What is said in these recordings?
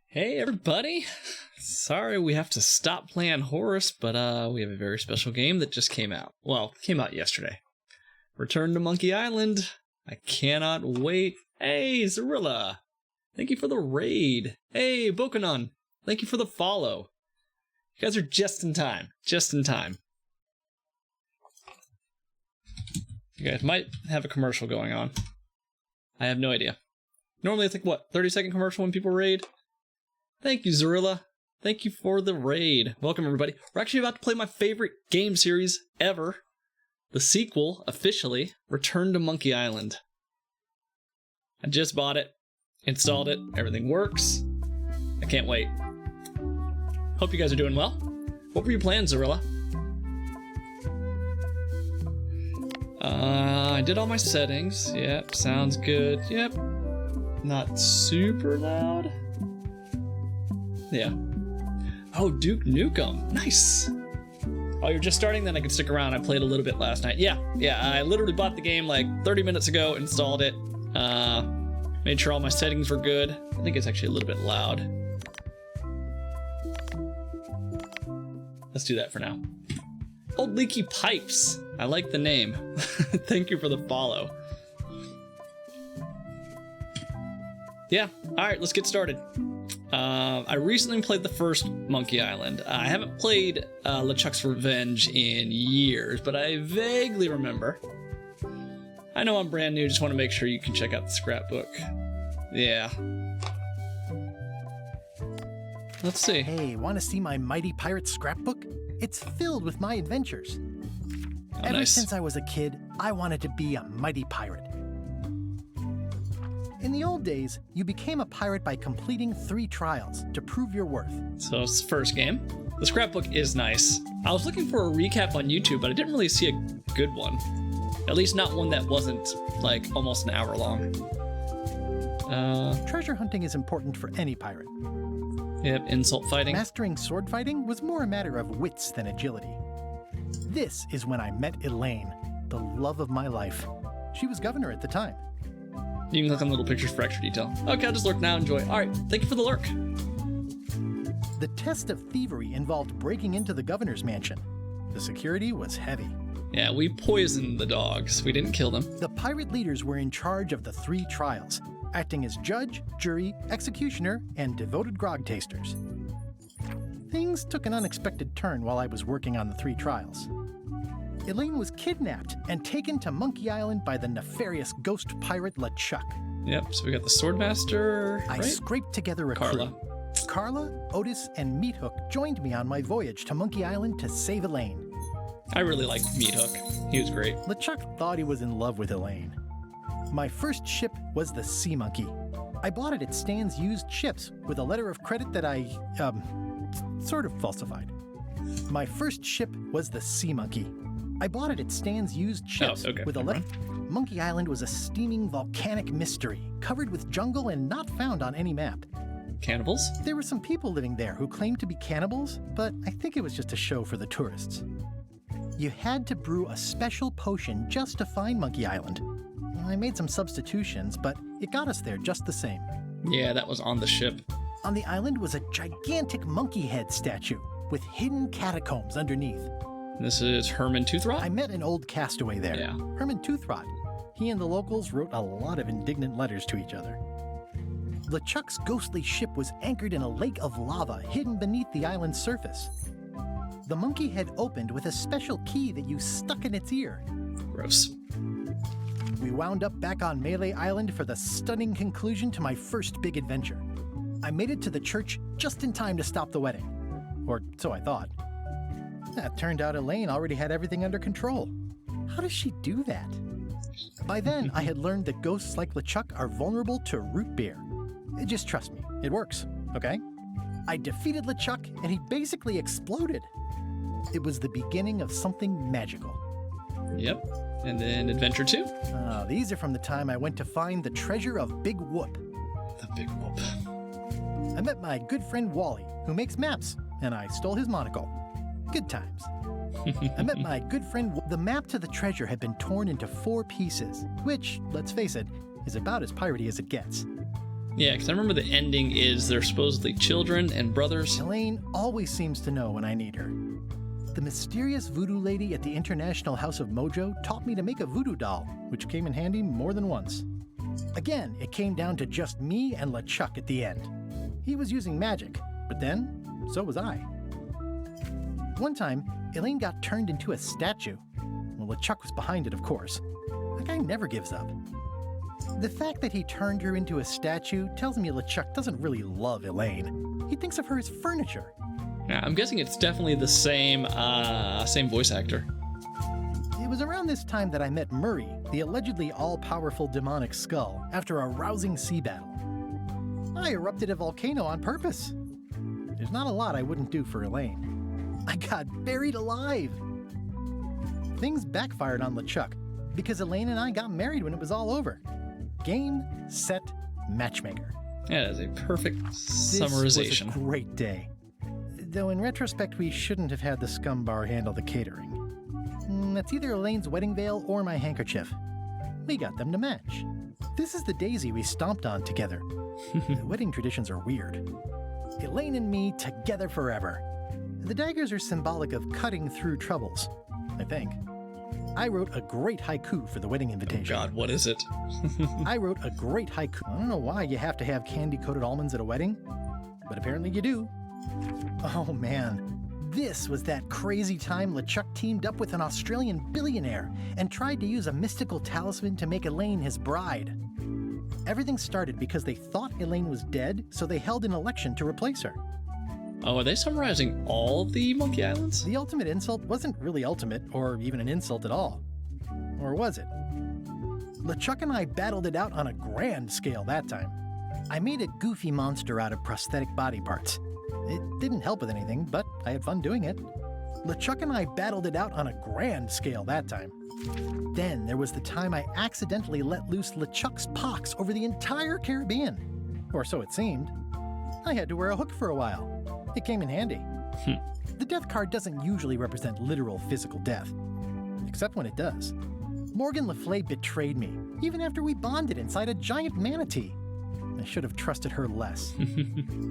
Hey everybody! Sorry we have to stop playing Horus, but we have a very special game that just came out. Well, came out yesterday. Return to Monkey Island. I cannot wait. Hey, Zarilla! Thank you for the raid. Hey, Bokanon! Thank you for the follow. You guys are just in time. Just in time. You guys might have a commercial going on. I have no idea. Normally it's like, what, 30-second commercial when people raid? Thank you, Zarilla. Thank you for the raid. Welcome, everybody. We're actually about to play my favorite game series ever. The sequel, officially, Return to Monkey Island. I just bought it, installed it, everything works. I can't wait. Hope you guys are doing well. What were your plans, Zarilla? I did all my settings. Yep, sounds good. Yep. Not super loud. Yeah. Oh, Duke Nukem. Nice. Oh, you're just starting? Then I can stick around. I played a little bit last night. Yeah. I literally bought the game like 30 minutes ago, installed it, made sure all my settings were good. I think it's actually a little bit loud. Let's do that for now. Old Leaky Pipes. I like the name. Thank you for the follow. Yeah. All right, let's get started. I recently played the first Monkey Island. I haven't played LeChuck's Revenge in years, but I vaguely remember. I know I'm brand new, just want to make sure you can check out the scrapbook. Yeah. Let's see. Hey, want to see my Mighty Pirate scrapbook? It's filled with my adventures. Ever since I was a kid, I wanted to be a mighty pirate. In the old days, you became a pirate by completing 3 trials to prove your worth. So it's the first game. The scrapbook is nice. I was looking for a recap on YouTube, but I didn't really see a good one. At least not one that wasn't, like, almost an hour long. Treasure hunting is important for any pirate. Yep, insult fighting. Mastering sword fighting was more a matter of wits than agility. This is when I met Elaine, the love of my life. She was governor at the time. You can click on little pictures for extra detail. Okay, I'll just lurk now. Enjoy. All right, thank you for the lurk. The test of thievery involved breaking into the governor's mansion. The security was heavy. Yeah, we poisoned the dogs. We didn't kill them. The pirate leaders were in charge of the 3 trials, acting as judge, jury, executioner, and devoted grog tasters. Things took an unexpected turn while I was working on the 3 trials. Elaine was kidnapped and taken to Monkey Island by the nefarious ghost pirate LeChuck. Yep, so we got the Swordmaster, right? I scraped together a Carla. crew. Carla, Otis, and Meathook joined me on my voyage to Monkey Island to save Elaine. I really liked Meathook. He was great. LeChuck thought he was in love with Elaine. My first ship was the Sea Monkey. I bought it at Stan's used ships with a letter of credit that I, sort of falsified. My first ship was the Sea Monkey. I bought it at Stan's used ships with a letter. Monkey Island was a steaming volcanic mystery, covered with jungle and not found on any map. Cannibals? There were some people living there who claimed to be cannibals, but I think it was just a show for the tourists. You had to brew a special potion just to find Monkey Island. I made some substitutions, but it got us there just the same. Yeah, that was on the ship. On the island was a gigantic monkey head statue with hidden catacombs underneath. This is Herman Toothrot? I met an old castaway there, Yeah. Herman Toothrot. He and the locals wrote a lot of indignant letters to each other. LeChuck's ghostly ship was anchored in a lake of lava hidden beneath the island's surface. The monkey head opened with a special key that you stuck in its ear. Gross. We wound up back on Melee Island for the stunning conclusion to my first big adventure. I made it to the church just in time to stop the wedding. Or so I thought. It turned out Elaine already had everything under control. How does she do that? By then, I had learned that ghosts like LeChuck are vulnerable to root beer. Just trust me, it works, okay? I defeated LeChuck, and he basically exploded. It was the beginning of something magical. Yep. And then Adventure 2? These are from the time I went to find the treasure of Big Whoop. The Big Whoop. I met my good friend Wally, who makes maps, and I stole his monocle. Good times. I met my good friend. The map to the treasure had been torn into 4 pieces, which, let's face it, is about as piratey as it gets. Yeah, because I remember the ending is they're supposedly children and brothers. Elaine always seems to know when I need her. The mysterious voodoo lady at the International House of Mojo taught me to make a voodoo doll, which came in handy more than once. Again, it came down to just me and LeChuck at the end. He was using magic, but then, so was I. One time, Elaine got turned into a statue. Well, LeChuck was behind it, of course. That guy never gives up. The fact that he turned her into a statue tells me LeChuck doesn't really love Elaine. He thinks of her as furniture. Yeah, I'm guessing it's definitely the same voice actor. It was around this time that I met Murray, the allegedly all-powerful demonic skull, after a rousing sea battle. I erupted a volcano on purpose. There's not a lot I wouldn't do for Elaine. I got buried alive. Things backfired on LeChuck because Elaine and I got married when it was all over. Game, set, matchmaker. That is a perfect This summarization. was a great day. Though in retrospect, we shouldn't have had the scum bar handle the catering. That's either Elaine's wedding veil or my handkerchief. We got them to match. This is the daisy we stomped on together. The wedding traditions are weird. Elaine and me together forever. The daggers are symbolic of cutting through troubles, I think. I wrote a great haiku for the wedding invitation. God, what is it? I wrote a great haiku. I don't know why you have to have candy-coated almonds at a wedding, but apparently you do. Oh man, this was that crazy time LeChuck teamed up with an Australian billionaire and tried to use a mystical talisman to make Elaine his bride. Everything started because they thought Elaine was dead, so they held an election to replace her. Oh, are they summarizing all of the Monkey Islands? The ultimate insult wasn't really ultimate, or even an insult at all. Or was it? LeChuck and I battled it out on a grand scale that time. I made a goofy monster out of prosthetic body parts. It didn't help with anything, but I had fun doing it. LeChuck and I battled it out on a grand scale that time. Then there was the time I accidentally let loose LeChuck's pox over the entire Caribbean. Or so it seemed. I had to wear a hook for a while. It came in handy. The death card doesn't usually represent literal physical death. Except when it does. Morgan Le Fay betrayed me, even after we bonded inside a giant manatee. I should have trusted her less.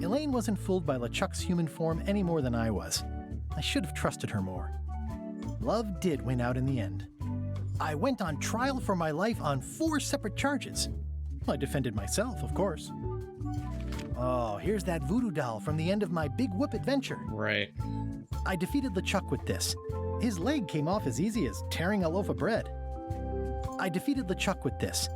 Elaine wasn't fooled by LeChuck's human form any more than I was. I should have trusted her more. Love did win out in the end. I went on trial for my life on 4 separate charges. I defended myself, of course. Oh, here's that voodoo doll from the end of my Big Whoop adventure. Right. I defeated LeChuck with this. His leg came off as easy as tearing a loaf of bread. I defeated LeChuck with this.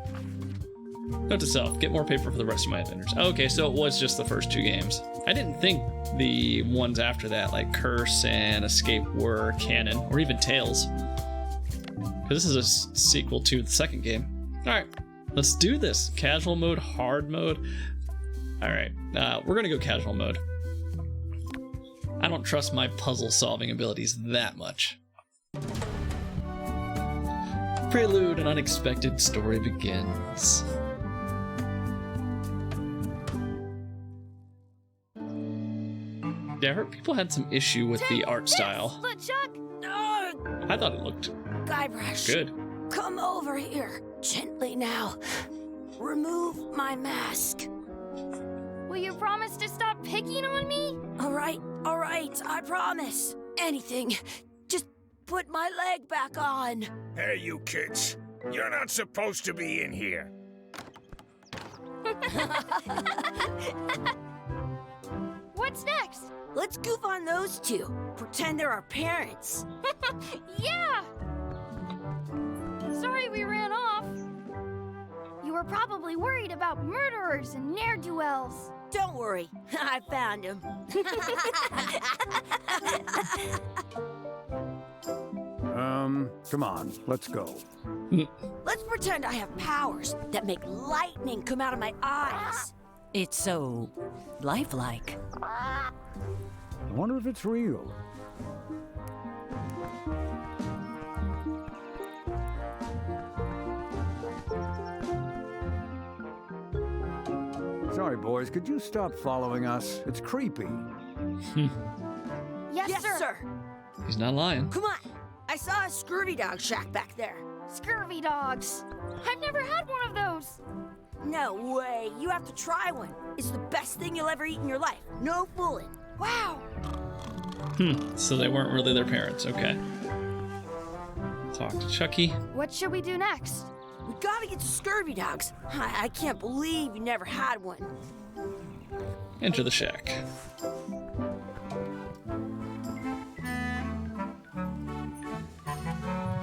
Note to self, get more paper for the rest of my adventures. Okay, so it was just the first 2 games. I didn't think the ones after that, like Curse and Escape, were canon, or even Tales. Because this is a sequel to the second game. Alright, let's do this. Casual mode, hard mode. Alright, we're gonna go casual mode. I don't trust my puzzle-solving abilities that much. Prelude, an unexpected story begins. Yeah, I heard people had some issue with the art style. LeChuck! I thought it looked Guybrush, good. come over here. Gently now. Remove my mask. Will you promise to stop picking on me? All right, I promise. Anything. Just put my leg back on. Hey, you kids. You're not supposed to be in here. What's next? Let's goof on those 2. Pretend they're our parents. Yeah! Sorry we ran off. You were probably worried about murderers and ne'er-do-wells. Don't worry, I found him. Come on, let's go. Let's pretend I have powers that make lightning come out of my eyes. It's so lifelike. I wonder if it's real. Sorry, boys, could you stop following us? It's creepy. Yes, sir. He's not lying. Come on. I saw a scurvy dog shack back there. Scurvy dogs. I've never had one of those. No way. You have to try one. It's the best thing you'll ever eat in your life. No fooling. Wow. So they weren't really their parents. Okay. Talk to Chucky. What should we do next? We gotta get to Scurvy Dogs. I can't believe you never had one. Enter the shack.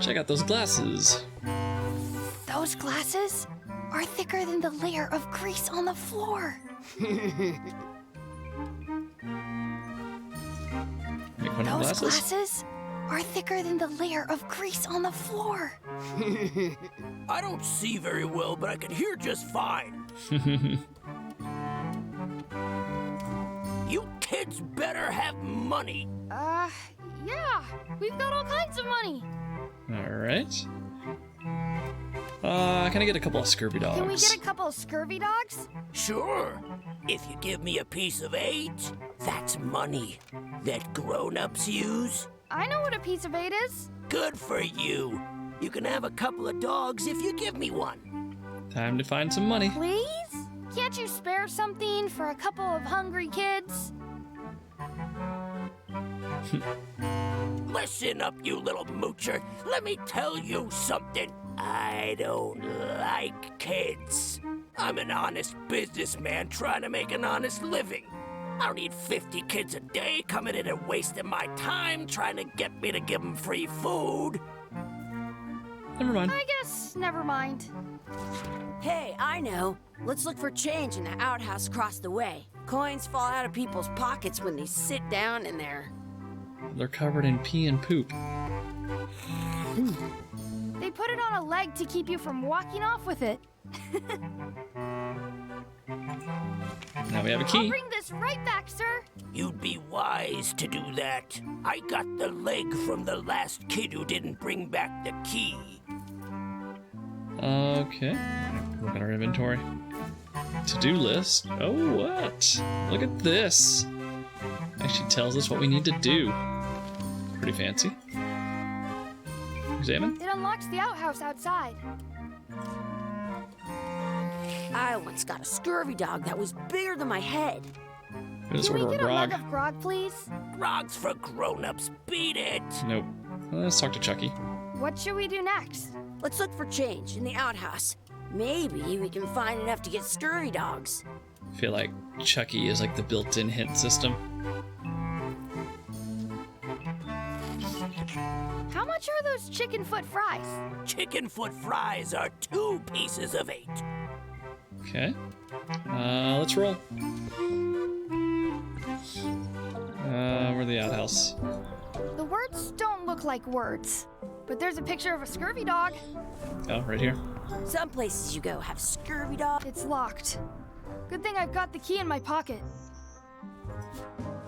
Check out those glasses. Those glasses are thicker than the layer of grease on the floor. Make one of the Those glasses. glasses are thicker than the layer of grease on the floor. I don't see very well, but I can hear just fine. You kids better have money. Yeah, we've got all kinds of money. All right. Can I get a couple of Scurvy dogs? Can we get a couple of Scurvy Dogs? Sure. If you give me a piece of 8, that's money that grown-ups use. I know what a piece of 8 is. Good for you. You can have a couple of dogs if you give me one. Time to find some money. Please? Can't you spare something for a couple of hungry kids? Listen up, you little moocher. Let me tell you something. I don't like kids. I'm an honest businessman trying to make an honest living. I don't need 50 kids a day coming in and wasting my time trying to get me to give them free food. Never mind. I guess never mind. Hey, I know. Let's look for change in the outhouse across the way. Coins fall out of people's pockets when they sit down in there. They're covered in pee and poop. They put it on a leg to keep you from walking off with it. Now we have a I'll key. bring this right back, sir. You'd be wise to do that. I got the leg from the last kid who didn't bring back the key. Okay. Look at our inventory. To-do list. Oh, what? Look at this. Actually tells us what we need to do. Pretty fancy. Examine. It unlocks the outhouse outside. I once got a Scurvy Dog that was bigger than my head. Let's Can we order a get a mug grog. of grog, please? Grog's for grown-ups. Beat it. Nope. Let's talk to Chucky. What should we do next? Let's look for change in the outhouse. Maybe we can find enough to get Scurvy Dogs. I feel like Chucky is like the built-in hint system. How much are those chicken foot fries? Chicken foot fries are 2 pieces of 8. Okay. Let's roll. We're the outhouse. The words don't look like words, but there's a picture of a Scurvy Dog. Oh, right here. Some places you go have Scurvy Dog. It's locked. Good thing I've got the key in my pocket.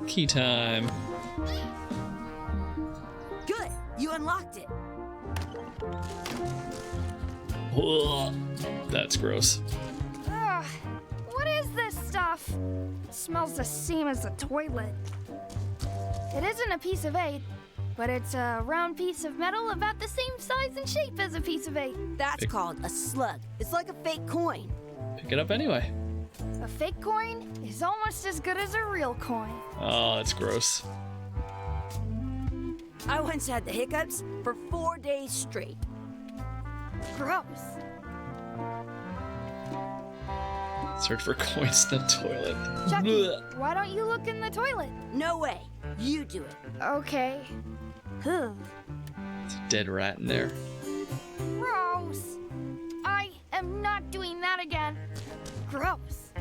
Key time. Good, you unlocked it. Ugh, that's gross. Ugh, what is this stuff? It smells the same as the toilet. It isn't a piece of 8, but it's a round piece of metal about the same size and shape as a piece of 8. That's called a slug. It's like a fake coin. Pick it up anyway. A fake coin is almost as good as a real coin. Oh, that's gross. I once had the hiccups for 4 days straight. Gross. Search for coins in the toilet. Chucky, Blech. why don't you look in the toilet? No way. You do it. Okay. Ugh. There's a dead rat in there. Gross. I am not doing that again. Gross.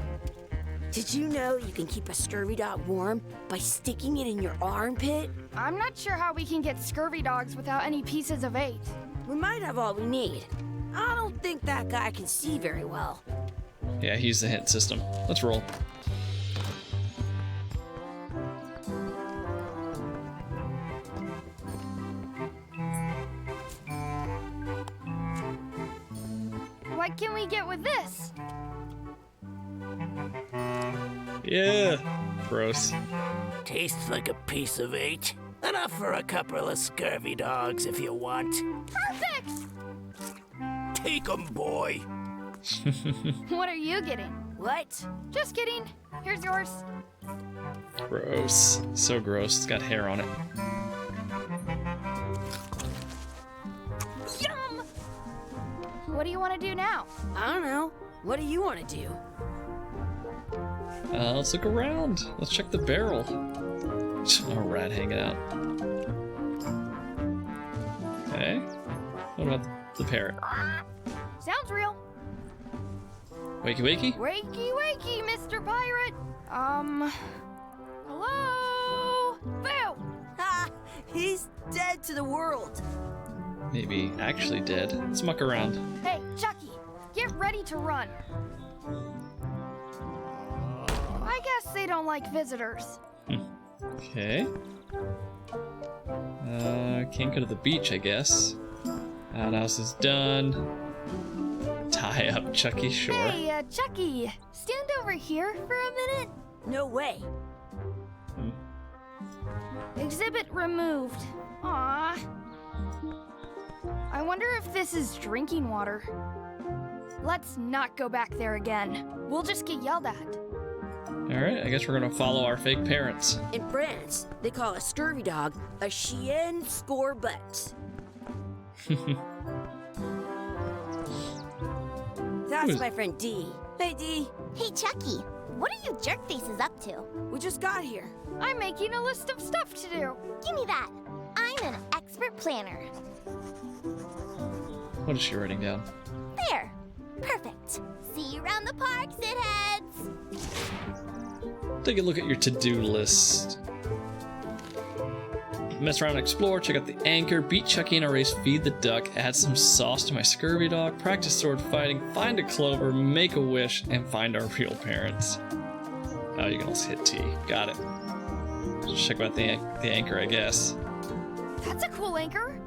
Did you know you can keep a Scurvy Dog warm by sticking it in your armpit? I'm not sure how we can get Scurvy Dogs without any pieces of 8. We might have all we need. I don't think that guy can see very well. Yeah, he's the hint system. Let's roll. What can we get with this? Yeah. Gross. Tastes like a piece of 8. Enough for a couple of Scurvy Dogs if you want. Perfect! Take 'em, boy. What are you getting? What? Just kidding. Here's yours. Gross. So gross. It's got hair on it. Yum! What do you want to do now? I don't know. What do you want to do? Let's look around. Let's check the barrel. A rat hanging out. Okay. What about the parrot? Sounds real. Wakey wakey? Wakey, wakey, Mr. Pirate. Hello? Boo! Ha! He's dead to the world. Maybe actually dead. Let's muck around. Hey, Chucky, get ready to run. I guess they don't like visitors. Okay. Can't go to the beach, I guess. Outhouse is done. Tie up Chucky, sure. Hey, Chucky, stand over here for a minute. No way. Exhibit removed. Aw. I wonder if this is drinking water. Let's not go back there again. We'll just get yelled at. Alright, I guess we're gonna follow our fake parents. In France, they call a scurvy dog a chien scorbut. That's my friend Dee. Hey, Dee. Hey, Chucky, what are you jerk faces up to? We just got here. I'm making a list of stuff to do. Give me that. I'm an expert planner. What is she writing down? There. Perfect. See you around the park, shitheads. Take a look at your to-do list. Mess around and explore, check out the anchor, beat Chucky in a race, feed the duck, add some sauce to my scurvy dog, practice sword fighting, find a clover, make a wish, and find our real parents. Oh, you can also hit T. Got it. Just check out the anchor, I guess. That's a cool anchor.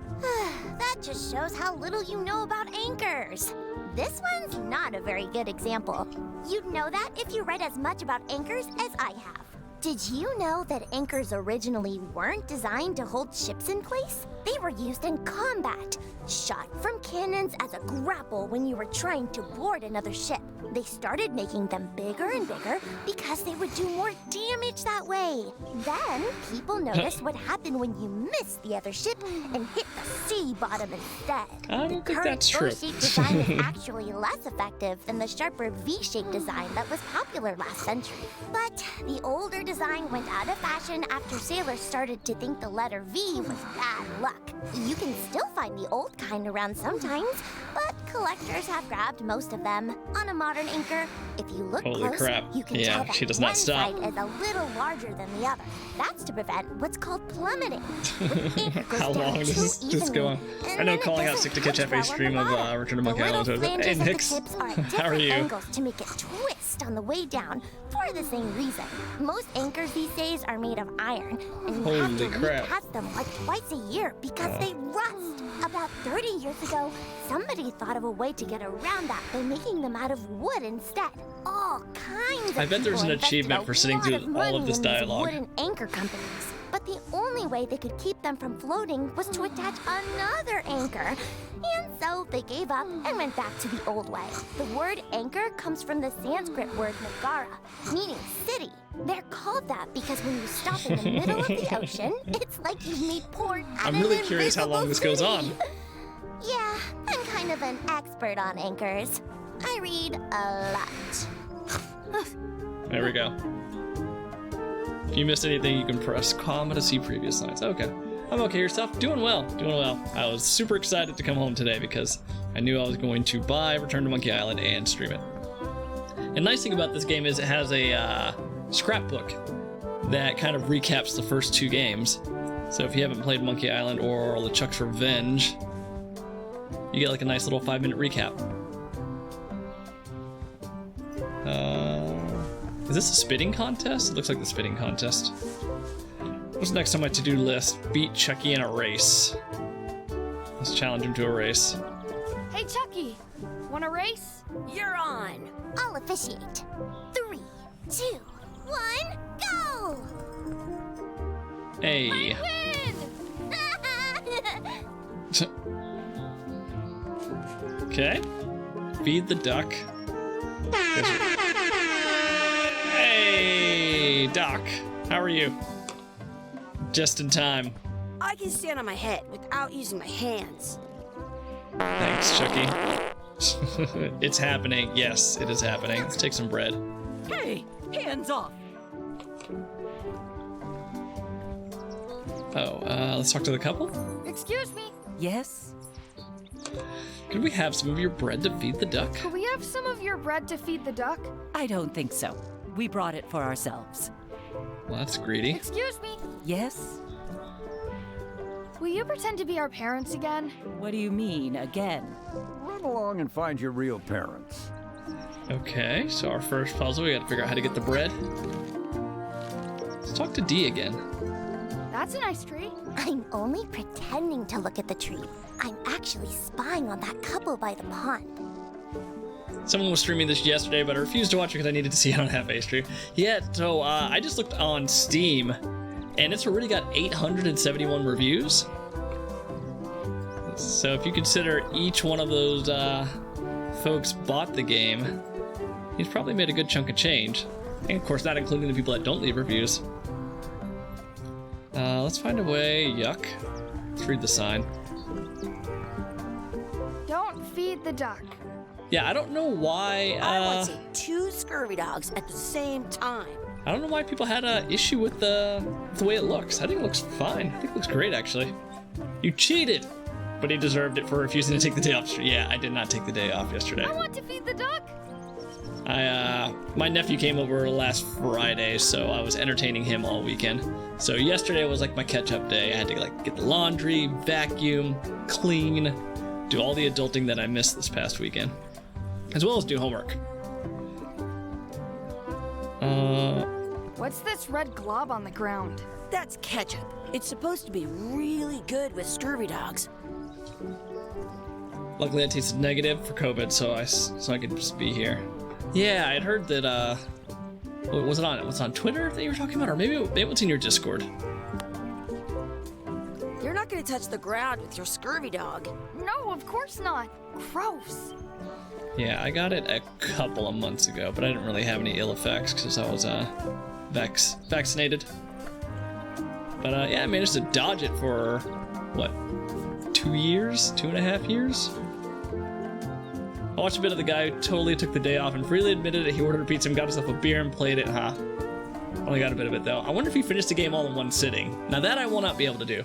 That just shows how little you know about anchors. This one's not a very good example. You'd know that if you read as much about anchors as I have. Did you know that anchors originally weren't designed to hold ships in place? They were used in combat, shot from cannons as a grapple when you were trying to board another ship. They started making them bigger and bigger because they would do more damage that way. Then, people noticed what happened when you missed the other ship and hit the sea bottom instead. I don't think that's The true. current O-shaped design is actually less effective than the sharper V-shaped design that was popular last century. But the older design went out of fashion after sailors started to think the letter V was bad luck. You can still find the old kind around sometimes, but collectors have grabbed most of them. On a modern anchor, if you look Holy close, crap. you can Yeah, tell that she does not one stop. side is a little larger than the other. That's to prevent what's called plummeting. When anchor goes How down long does too this go on? evenly, I and know then it calling out doesn't Sick to Catch pitch FA well on stream the of bottom. Return to Monkey The Island. little Hey, flanges of the Nix. tips are at How are different you? angles to make it twist on the way down for the same reason. Most anchors these days are made of iron, and you have Holy to crap. recast them like twice a year because they rust. About 30 years ago, somebody thought of a way to get around that by making them out of wood instead. All kinds of I bet there's people an invested achievement a for sitting lot through of all of money this in these dialogue. wooden anchor companies. But the only way they could keep them from floating was to attach another anchor. And so they gave up and went back to the old way. The word anchor comes from the Sanskrit word nagara, meaning city. They're called that because when you stop in the middle of the ocean, it's like you've made port at I'm an really curious how long this goes on. invisible city. Yeah, I'm kind of an expert on anchors. I read a lot. There we go. If you missed anything, you can press comma to see previous lines. Okay. I'm okay. Yourself? Doing well. Doing well. I was super excited to come home today because I knew I was going to buy Return to Monkey Island and stream it. And nice thing about this game is it has a scrapbook that kind of recaps the first two games. So if you haven't played Monkey Island or LeChuck's Revenge, you get like a nice little 5-minute recap. Is this a spitting contest? It looks like the spitting contest. What's next on my to-do list? Beat Chucky in a race. Let's challenge him to a race. Hey, Chucky, want a race? You're on. I'll officiate. 3, 2, 1, go! Hey. Win! Okay. Feed the duck. Hey, Doc. How are you? Just in time. I can stand on my head without using my hands. Thanks, Chucky. It's happening. Yes, it is happening. Let's take some bread. Hey, hands off. Oh, let's talk to the couple. Excuse me. Yes? Could we have some of your bread to feed the duck? Could we have some of your bread to feed the duck? I don't think so. We brought it for ourselves. Well, that's greedy. Excuse me. Yes? Will you pretend to be our parents again? What do you mean, again? Run along and find your real parents. Okay, so our first puzzle, we gotta figure out how to get the bread. Let's talk to D again. That's a nice tree. I'm only pretending to look at the tree. I'm actually spying on that couple by the pond. Someone was streaming this yesterday, but I refused to watch it because I needed to see it on Half-A Stream. Yeah, so I just looked on Steam, and it's already got 871 reviews. So if you consider each one of those folks bought the game, he's probably made a good chunk of change. And of course, not including the people that don't leave reviews. Let's find a way. Yuck. Let's read the sign. Don't feed the duck. Yeah, I don't know why. I want to see 2 scurvy dogs at the same time. I don't know why people had an issue with the way it looks. I think it looks fine. I think it looks great, actually. You cheated! But he deserved it for refusing to take the day off. Yeah, I did not take the day off yesterday. I want to feed the duck. My nephew came over last Friday, so I was entertaining him all weekend. So yesterday was like my catch-up day. I had to like get the laundry, vacuum, clean, do all the adulting that I missed this past weekend, as well as do homework. What's this red glob on the ground? That's ketchup. It's supposed to be really good with scurvy dogs. Luckily, I tested negative for COVID, so I could just be here. Yeah, I had heard that. Was it on Twitter that you were talking about, or maybe it was in your Discord? You're not going to touch the ground with your scurvy dog. No, of course not. Gross. Yeah, I got it a couple of months ago, but I didn't really have any ill effects because I was vaccinated. But yeah, I managed to dodge it for what, 2 years, 2.5 years. I watched a bit of the guy who totally took the day off and freely admitted that he ordered a pizza and got himself a beer and played it. Only got a bit of it though. I wonder if he finished the game all in one sitting. Now that I will not be able to do.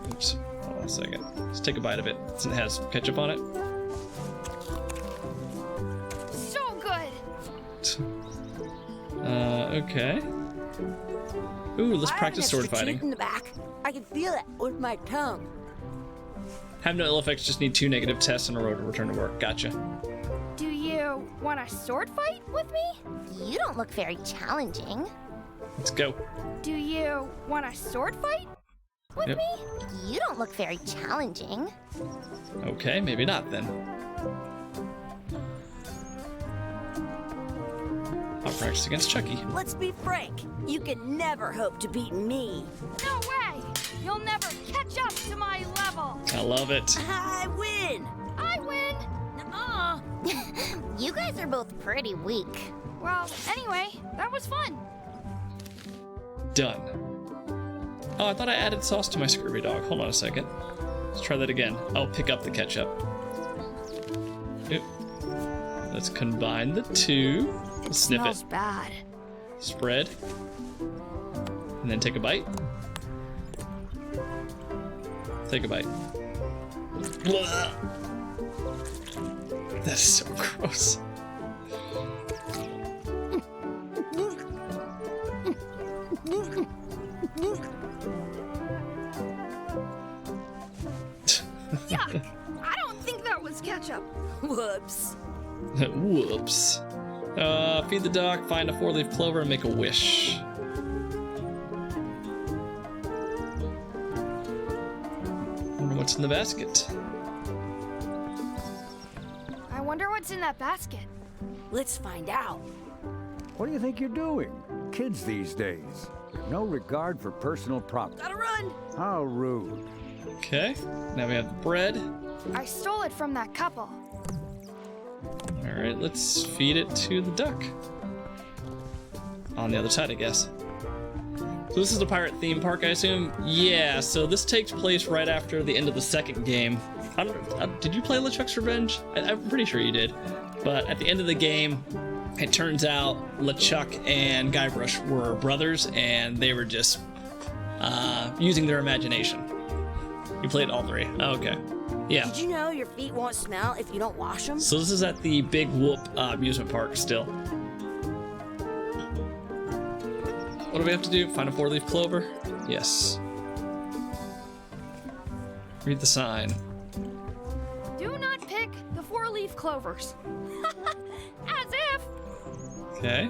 Oops. Hold on a second. Let's take a bite of it since it has ketchup on it. So good. Okay. Ooh, let's I have practice an sword extra fighting. tooth in the back. I can feel it with my tongue. Have no ill effects, just need 2 negative tests in a row to return to work. Gotcha. Do you want a sword fight with me? You don't look very challenging. Let's go. Do you want a sword fight with Yep. me? You don't look very challenging. Okay, maybe not then. I'll practice against Chucky. Let's be frank. You can never hope to beat me. No way! You'll never catch up to my level. I love it. I win. I win. Nuh-uh. You guys are both pretty weak. Well, anyway, that was fun. Done. Oh, I thought I added sauce to my scurvy dog. Hold on a second. Let's try that again. I'll pick up the ketchup. Yep. Let's combine the two. Let's sniff Smells it. bad. Spread. And then take a bite. Take a bite. Blah. That is so gross. Yuck! I don't think that was ketchup. Whoops. Whoops. Feed the duck, find a 4-leaf clover, and make a wish. Wonder what's in the basket. I wonder what's in that basket. Let's find out. What do you think you're doing? Kids these days. No regard for personal property. Gotta run. How rude. Okay, now we have the bread. I stole it from that couple. Alright, let's feed it to the duck. On the other side, I guess. So this is the pirate theme park, I assume? Yeah, so this takes place right after the end of the second game. Did you play LeChuck's Revenge? I'm pretty sure you did. But at the end of the game, it turns out LeChuck and Guybrush were brothers, and they were just using their imagination. You played all three. Oh, okay. Yeah. Did you know your feet won't smell if you don't wash them? So this is at the Big Whoop amusement park still. What do we have to do? Find a four-leaf clover? Yes. Read the sign. Do not pick the four-leaf clovers. As if. Okay.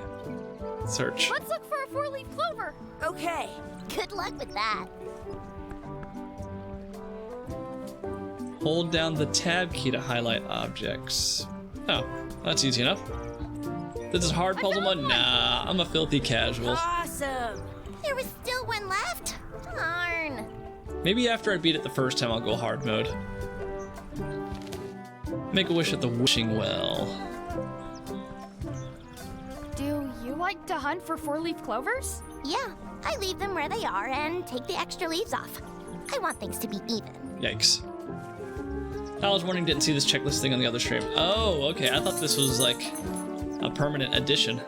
Search. Let's look for a four-leaf clover. Okay. Good luck with that. Hold down the tab key to highlight objects. Oh, that's easy enough. This is hard puzzle mode? Nah, I'm a filthy casual. Awesome. There was still one left. Darn. Maybe after I beat it the first time, I'll go hard mode. Make a wish at the wishing well. Do you like to hunt for four-leaf clovers? Yeah, I leave them where they are and take the extra leaves off. I want things to be even. Yikes. I was wondering, didn't see this checklist thing on the other stream. Oh, okay, I thought this was like a permanent addition.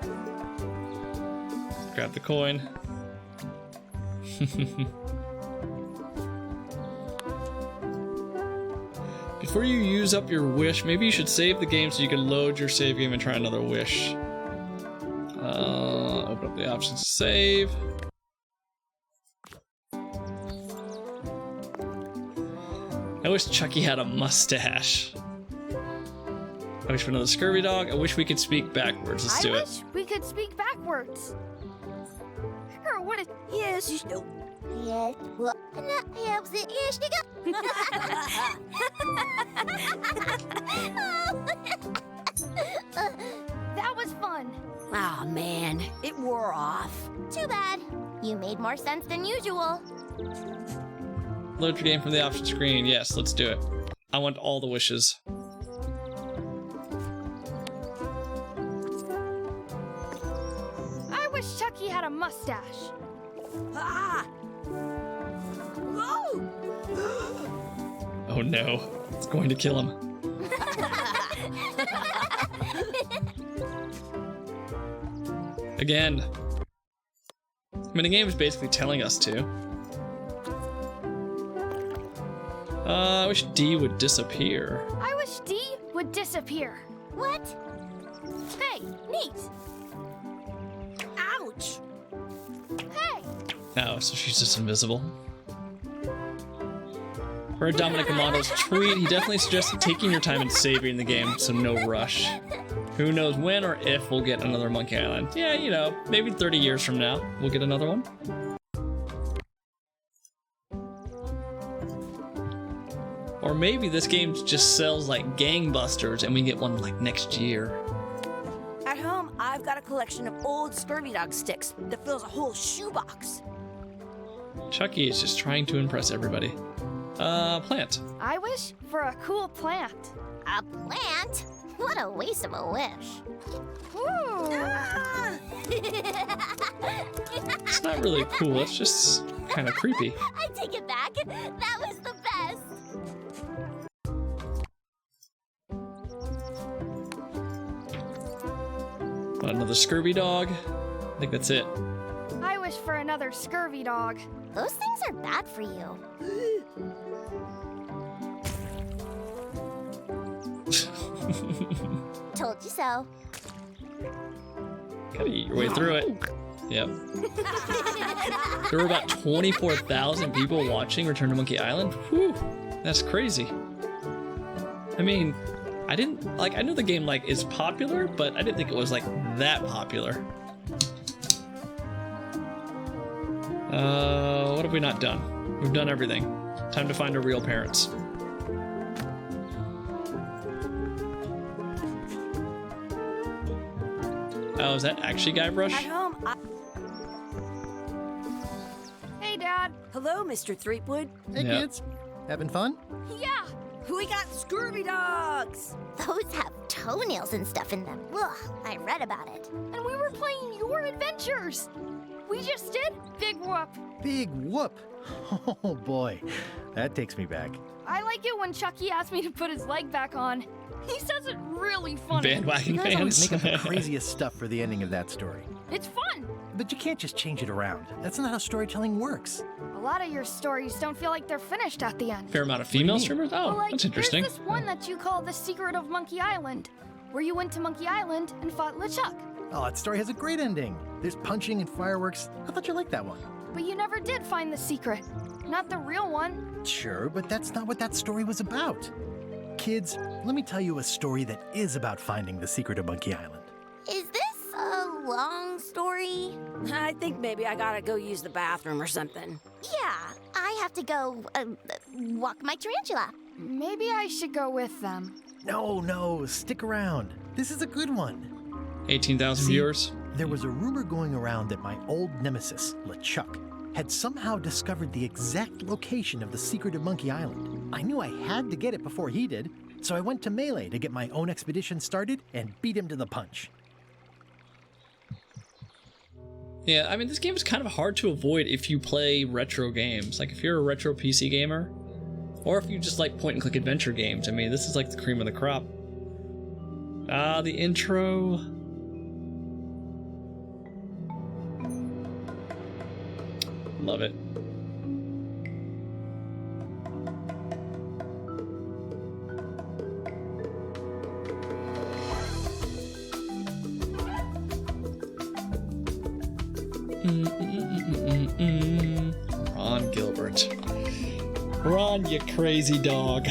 Grab the coin. Before you use up your wish, maybe you should save the game so you can load your save game and try another wish. Open up the options to save. I wish Chucky had a mustache. I wish for another scurvy dog. I wish we could speak backwards. Let's do I it. wish we could speak backwards. Or what is... Yes, you do. Yes, well, that helps it. Yes, you go. That was fun. Oh man, it wore off. Too bad. You made more sense than usual. Load your game from the option screen. Yes, let's do it. I want all the wishes. I wish Chucky had a mustache. Ah! Whoa! Oh no, it's going to kill him. Again. I mean, the game is basically telling us to. I wish D would disappear. I wish D would disappear. What? Hey, neat. Ouch! Hey, Oh, so she's just invisible. For Dominic Amando's tweet, he definitely suggested taking your time and savoring the game, so no rush. Who knows when or if we'll get another Monkey Island. Yeah, you know, maybe 30 years from now, we'll get another one. Or maybe this game just sells like gangbusters and we get one like next year. At home, I've got a collection of old Scurvy Dog sticks that fills a whole shoebox. Chucky is just trying to impress everybody. Plant. I wish for a cool plant. A plant? What a waste of a wish. Ooh. It's not really cool, it's just kind of creepy. I take it back. That was the best. What, another scurvy dog? I think that's it. I wish for another scurvy dog. Those things are bad for you. Told you so. Gotta eat your way through it. Yep. There were about 24,000 people watching Return to Monkey Island. Whew, that's crazy. I mean, I knew the game like is popular, but I didn't think it was like that popular. What have we not done? We've done everything. Time to find our real parents. Oh, is that actually Guybrush? At home, Hey, Dad. Hello, Mr. Threepwood. Hey, Yeah. kids. Having fun? Yeah, We got Scurvy dogs! Those have toenails and stuff in them. Ugh, I read about it. And we were playing your adventures. We just did Big Whoop. Big whoop. Oh boy, that takes me back. I like it when Chucky asked me to put his leg back on. He says it really funny. Bandwagon You guys always fans. make up the craziest stuff for the ending of that story. It's fun. But you can't just change it around. That's not how storytelling works. A lot of your stories don't feel like they're finished at the end. Fair amount of female mean? streamers? Oh, Well, like, that's interesting. There's this one that you call The Secret of Monkey Island, where you went to Monkey Island and fought LeChuck. Oh, that story has a great ending. There's punching and fireworks. I thought you liked that one. But you never did find the secret. Not the real one. Sure, but that's not what that story was about. Kids, let me tell you a story that is about finding the secret of Monkey Island. Is this a long story? I think maybe I gotta go use the bathroom or something. Yeah, I have to go walk my tarantula. Maybe I should go with them. No, stick around. This is a good one. 18,000 See? viewers. There was a rumor going around that my old nemesis, LeChuck, had somehow discovered the exact location of the secret of Monkey Island. I knew I had to get it before he did, so I went to Melee to get my own expedition started and beat him to the punch. Yeah, I mean, this game is kind of hard to avoid if you play retro games. Like, if you're a retro PC gamer, or if you just like point-and-click adventure games. I mean, this is like the cream of the crop. The intro. Love it. Ron Gilbert. Ron, you crazy dog.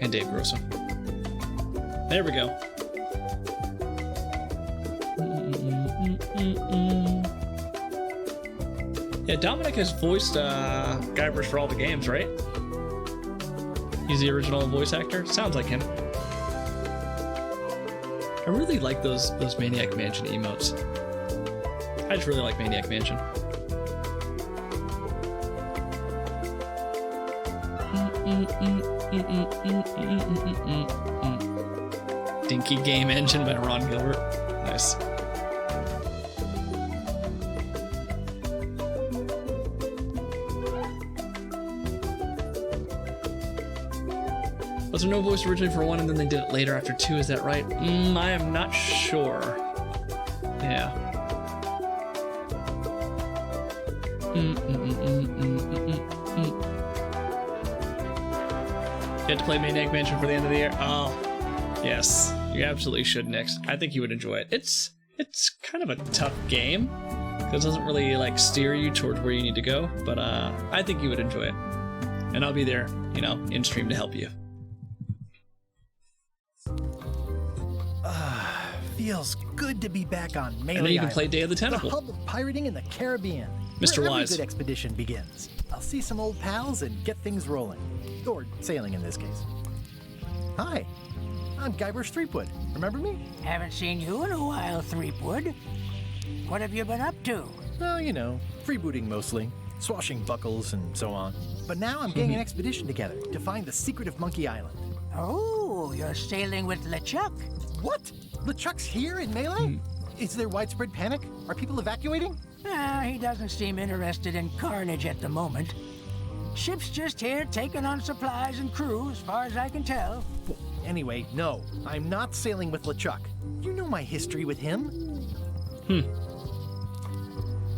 And Dave Grosso. There we go. Yeah, Dominic has voiced Guybrush for all the games, right? He's the original voice actor. Sounds like him. I really like those Maniac Mansion emotes. I just really like Maniac Mansion. Dinky Game Engine by Ron Gilbert. Nice. Was there no voice originally for 1 and then they did it later after 2? Is that right? I am not sure. Yeah. You had to play Maniac Mansion for the end of the year? Oh, yes. You absolutely should, Nix. I think you would enjoy it. It's kind of a tough game, because it doesn't really, like, steer you towards where you need to go, but I think you would enjoy it. And I'll be there, in stream to help you. Feels good to be back on Melee And then you can Island, play Day of the Tentacle. the hub of pirating in the Caribbean. Mr. Where Wise. every good expedition begins. I'll see some old pals and get things rolling. Or sailing in this case. Hi, I'm Guybrush Threepwood. Remember me? Haven't seen you in a while, Threepwood. What have you been up to? Well, freebooting mostly. Swashing buckles and so on. But now I'm getting an expedition together to find the secret of Monkey Island. Oh, you're sailing with LeChuck. What? LeChuck's here in Melee? Is there widespread panic? Are people evacuating? He doesn't seem interested in carnage at the moment. Ship's just here taking on supplies and crew, as far as I can tell. Well, anyway, no. I'm not sailing with LeChuck. You know my history with him.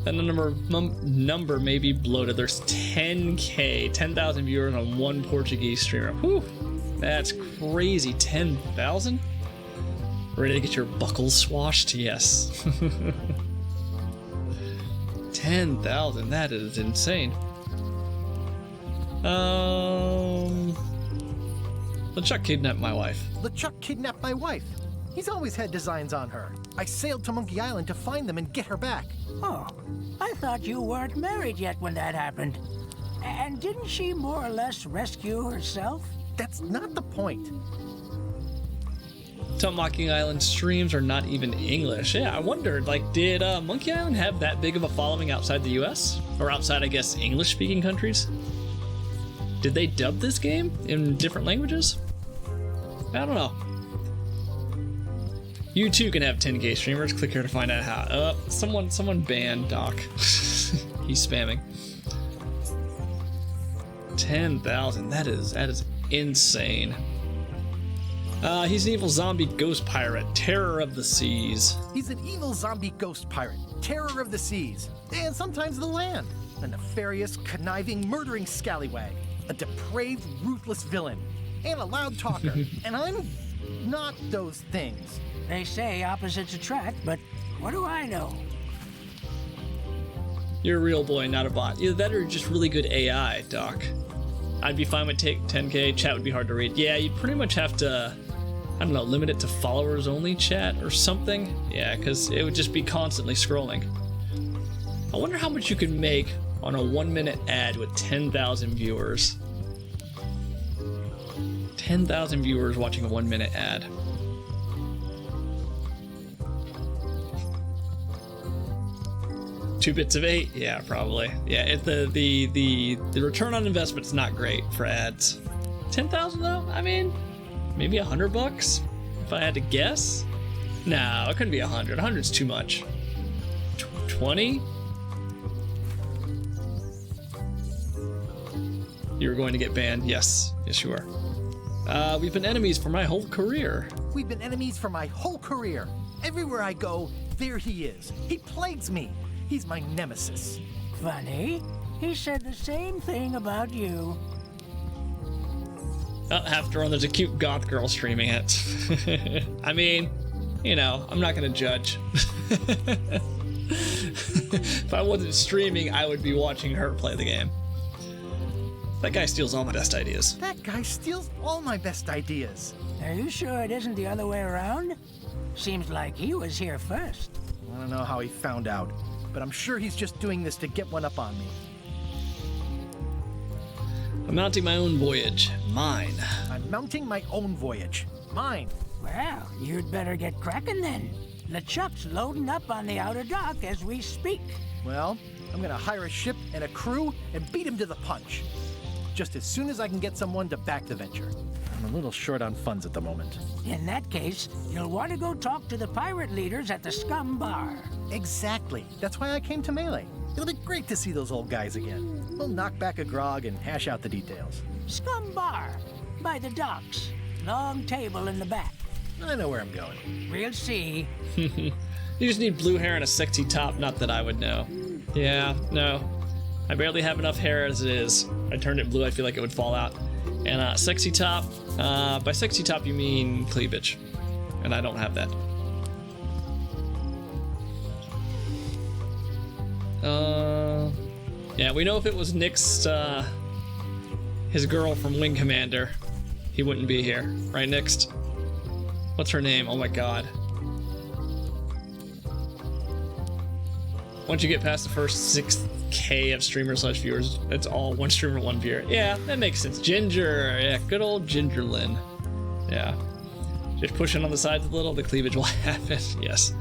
That number may be bloated. There's 10,000 viewers on one Portuguese streamer. Whew, that's crazy. 10,000? Ready to get your buckles swashed? Yes. 10,000, that is insane. LeChuck kidnapped my wife. LeChuck kidnapped my wife. He's always had designs on her. I sailed to Monkey Island to find them and get her back. Oh, I thought you weren't married yet when that happened. And didn't she more or less rescue herself? That's not the point. Some Monkey Island streams are not even English. Yeah, I wondered, did Monkey Island have that big of a following outside the US? Or outside, I guess, English-speaking countries? Did they dub this game in different languages? I don't know. You too can have 10K streamers. Click here to find out how. Someone banned Doc. He's spamming. 10,000. That is insane. He's an evil zombie ghost pirate, terror of the seas. He's an evil zombie ghost pirate, terror of the seas, and sometimes the land. A nefarious, conniving, murdering scallywag. A depraved, ruthless villain. And a loud talker. And I'm not those things. They say opposites attract, but what do I know? You're a real boy, not a bot. Either that or just really good AI, Doc. I'd be fine with take 10K. Chat would be hard to read. Yeah, you'd pretty much have to, I don't know, limit it to followers only chat or something. Yeah, because it would just be constantly scrolling. I wonder how much you could make on a 1-minute ad with 10,000 viewers. 10,000 viewers watching a 1-minute ad. Two bits of 8? Yeah, probably. Yeah, the return on investment's not great for ads. 10,000 though? I mean, maybe $100 if I had to guess? No, it couldn't be 100. 100's too much. 20? You were going to get banned? Yes. Yes, you were. We've been enemies for my whole career. We've been enemies for my whole career. Everywhere I go, there he is. He plagues me. He's my nemesis. Funny. He said the same thing about you. Oh, after all, there's a cute goth girl streaming it. I mean, you know, I'm not gonna judge. If I wasn't streaming, I would be watching her play the game. That guy steals all my best ideas. That guy steals all my best ideas. Are you sure it isn't the other way around? Seems like he was here first. I don't know how he found out, but I'm sure he's just doing this to get one up on me. I'm mounting my own voyage. Mine. I'm mounting my own voyage. Mine. Well, you'd better get cracking then. LeChuck's loading up on the outer dock as we speak. Well, I'm gonna hire a ship and a crew and beat him to the punch. Just as soon as I can get someone to back the venture. I'm a little short on funds at the moment. In that case, you'll want to go talk to the pirate leaders at the Scum Bar. Exactly. That's why I came to Melee. It'll be great to see those old guys again. We'll knock back a grog and hash out the details. Scum Bar, by the docks. Long table in the back. I know where I'm going. We'll see. You just need blue hair and a sexy top, not that I would know. Yeah, no. I barely have enough hair as it is. If I turned it blue, I feel like it would fall out. And sexy top, by sexy top you mean cleavage. And I don't have that. Yeah, we know if it was Nyx, his girl from Wing Commander, he wouldn't be here. Right, Nyx? What's her name? Oh my god. Once you get past the first 6K of streamer/viewers, it's all one streamer, one viewer. Yeah, that makes sense. Ginger, yeah, good old Ginger Lynn. Yeah. Just pushing on the sides a little, the cleavage will happen. Yes.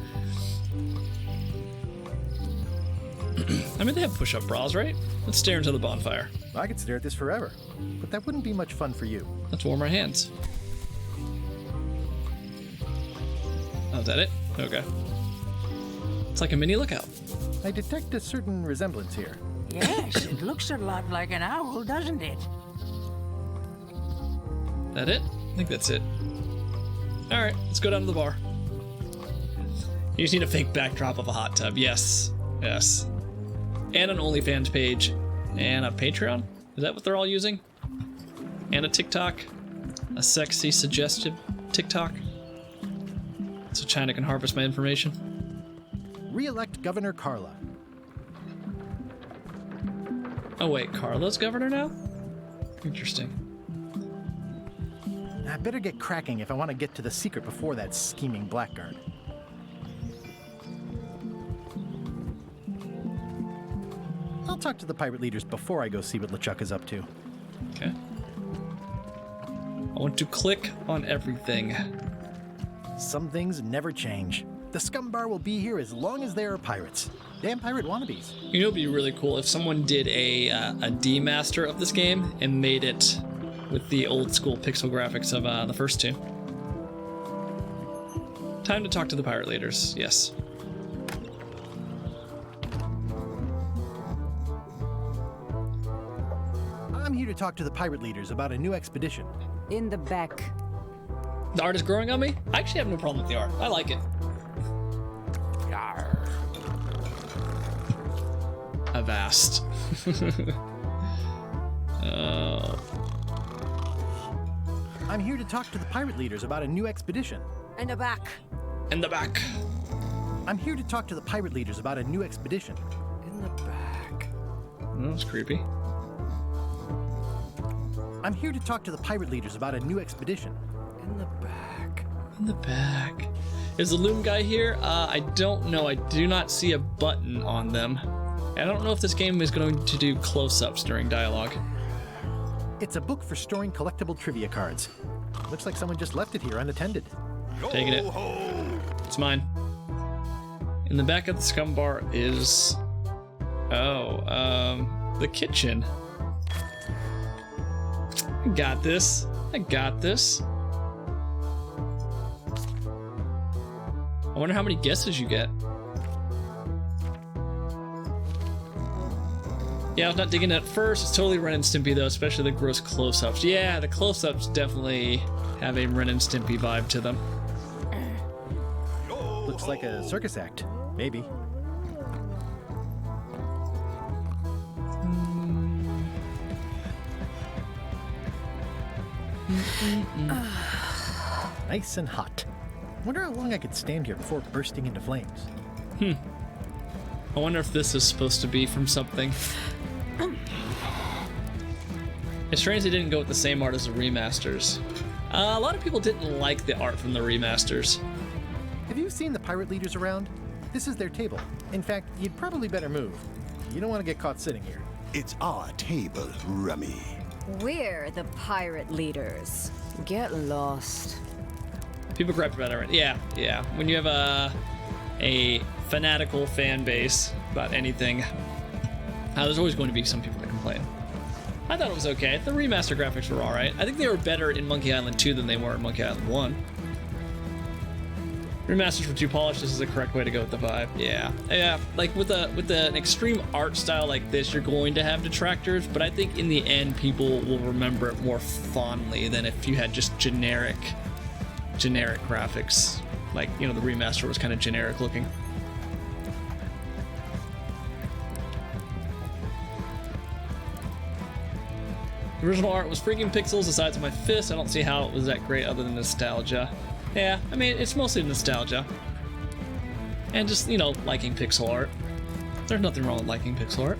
I mean, they have push-up bras, right? Let's stare into the bonfire. I could stare at this forever, but that wouldn't be much fun for you. Let's warm our hands. Oh, is that it? Okay. It's like a mini lookout. I detect a certain resemblance here. Yes, it looks a lot like an owl, doesn't it? That it? I think that's it. Alright, let's go down to the bar. You just need a fake backdrop of a hot tub. Yes. Yes. And an OnlyFans page. And a Patreon? Is that what they're all using? And a TikTok? A sexy, suggestive TikTok? So China can harvest my information? Re-elect Governor Carla. Oh wait, Carla's governor now? Interesting. I better get cracking if I want to get to the secret before that scheming blackguard. I'll talk to the pirate leaders before I go see what LeChuck is up to. Okay. I want to click on everything. Some things never change. The Scum Bar will be here as long as there are pirates. Damn pirate wannabes. You know, it'd be really cool if someone did a demaster of this game and made it with the old school pixel graphics of the first two. Time to talk to the pirate leaders. Yes. I'm here to talk to the pirate leaders about a new expedition. In the back. The art is growing on me. I actually have no problem with the art. I like it. Yarr. Avast. Oh. I'm here to talk to the pirate leaders about a new expedition. In the back. In the back. I'm here to talk to the pirate leaders about a new expedition. In the back. That was creepy. I'm here to talk to the pirate leaders about a new expedition. In the back. In the back. Is the loom guy here? I don't know. I do not see a button on them. I don't know if this game is going to do close-ups during dialogue. It's a book for storing collectible trivia cards. Looks like someone just left it here unattended. Taking it. It's mine. In the back of the Scum Bar is... the kitchen. I got this. I got this. I wonder how many guesses you get. Yeah, I was not digging it at first. It's totally Ren and Stimpy though, especially the gross close-ups. Yeah, the close-ups definitely have a Ren and Stimpy vibe to them. Looks like a circus act. Maybe. Nice and hot. Wonder how long I could stand here before bursting into flames. I wonder if this is supposed to be from something. It's strange they didn't go with the same art as the remasters. A lot of people didn't like the art from the remasters. Have you seen the pirate leaders around? This is their table. In fact, you'd probably better move. You don't want to get caught sitting here. It's our table, Rummy. We're the pirate leaders. Get lost. People griped about it. Yeah. When you have a fanatical fan base about anything, there's always going to be some people that complain. I thought it was okay. The remaster graphics were alright. I think they were better in Monkey Island 2 than they were in Monkey Island 1. Remasters were too polished. This is the correct way to go with the vibe. Yeah. Like with an extreme art style like this, you're going to have detractors, but I think in the end, people will remember it more fondly than if you had just generic graphics. Like, you know, the remaster was kind of generic looking. The original art was freaking pixels the size of my fist. I don't see how it was that great other than nostalgia. Yeah, I mean, it's mostly nostalgia. And just, you know, liking pixel art. There's nothing wrong with liking pixel art.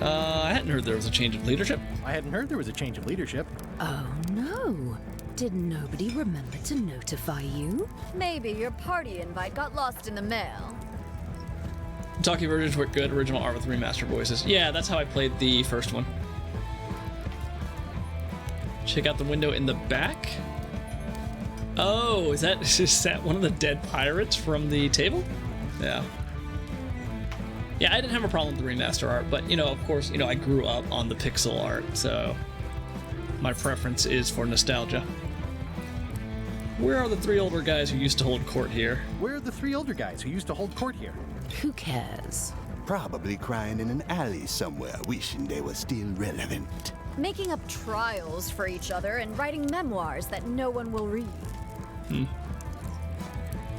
I hadn't heard there was a change of leadership. I hadn't heard there was a change of leadership. Oh no. Did nobody remember to notify you? Maybe your party invite got lost in the mail. Talkie versions were good, original art with remastered voices. Yeah, that's how I played the first one. Check out the window in the back. Oh, is that one of the dead pirates from the table? Yeah. Yeah, I didn't have a problem with the remaster art, but, you know, of course, you know, I grew up on the pixel art, so my preference is for nostalgia. Where are the three older guys who used to hold court here? Where are the three older guys who used to hold court here? Who cares? Probably crying in an alley somewhere, wishing they were still relevant. Making up trials for each other and writing memoirs that no one will read.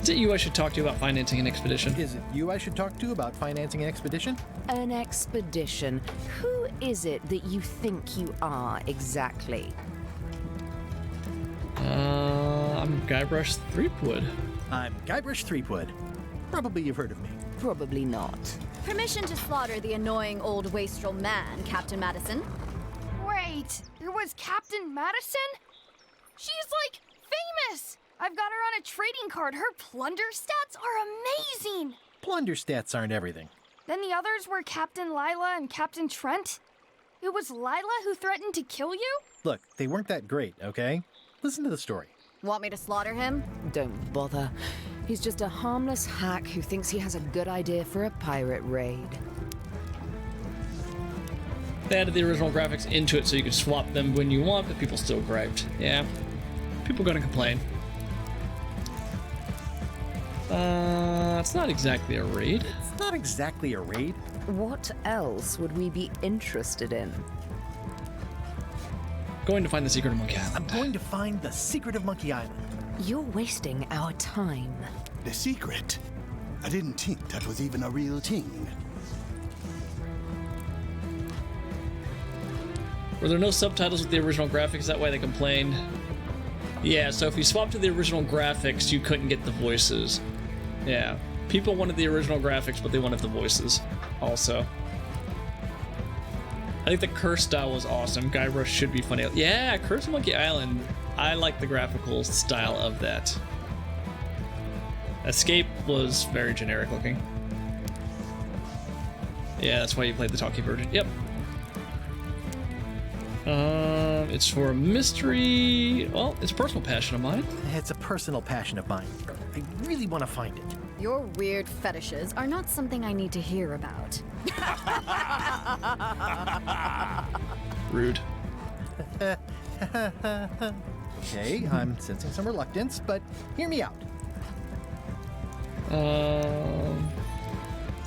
Is it you I should talk to about financing an expedition? Is it you I should talk to about financing an expedition? An expedition? Who is it that you think you are exactly? I'm Guybrush Threepwood. I'm Guybrush Threepwood. Probably you've heard of me. Probably not. Permission to slaughter the annoying old wastrel man, Captain Madison. Wait, it was Captain Madison? She's like famous! I've got her on a trading card. Her plunder stats are amazing! Plunder stats aren't everything. Then the others were Captain Lila and Captain Trent? It was Lila who threatened to kill you? Look, they weren't that great, okay? Listen to the story. Want me to slaughter him? Don't bother. He's just a harmless hack who thinks he has a good idea for a pirate raid. They added the original graphics into it so you could swap them when you want, but people still griped. Yeah, people gonna complain. It's not exactly a raid. It's not exactly a raid. What else would we be interested in? Going to find the secret of Monkey Island. I'm going to find the secret of Monkey Island. You're wasting our time. The secret? I didn't think that was even a real thing. Were there no subtitles with the original graphics? Is that why they complained? Yeah, so if you swap to the original graphics, you couldn't get the voices. Yeah, people wanted the original graphics, but they wanted the voices also. I think the Curse style was awesome. Guybrush should be funny. Yeah, Curse of Monkey Island. I like the graphical style of that. Escape was very generic looking. Yeah, that's why you played the talkie version. Yep. It's for a mystery. Well, it's a personal passion of mine. It's a personal passion of mine. I really want to find it. Your weird fetishes are not something I need to hear about. Rude. Okay, I'm sensing some reluctance, but hear me out.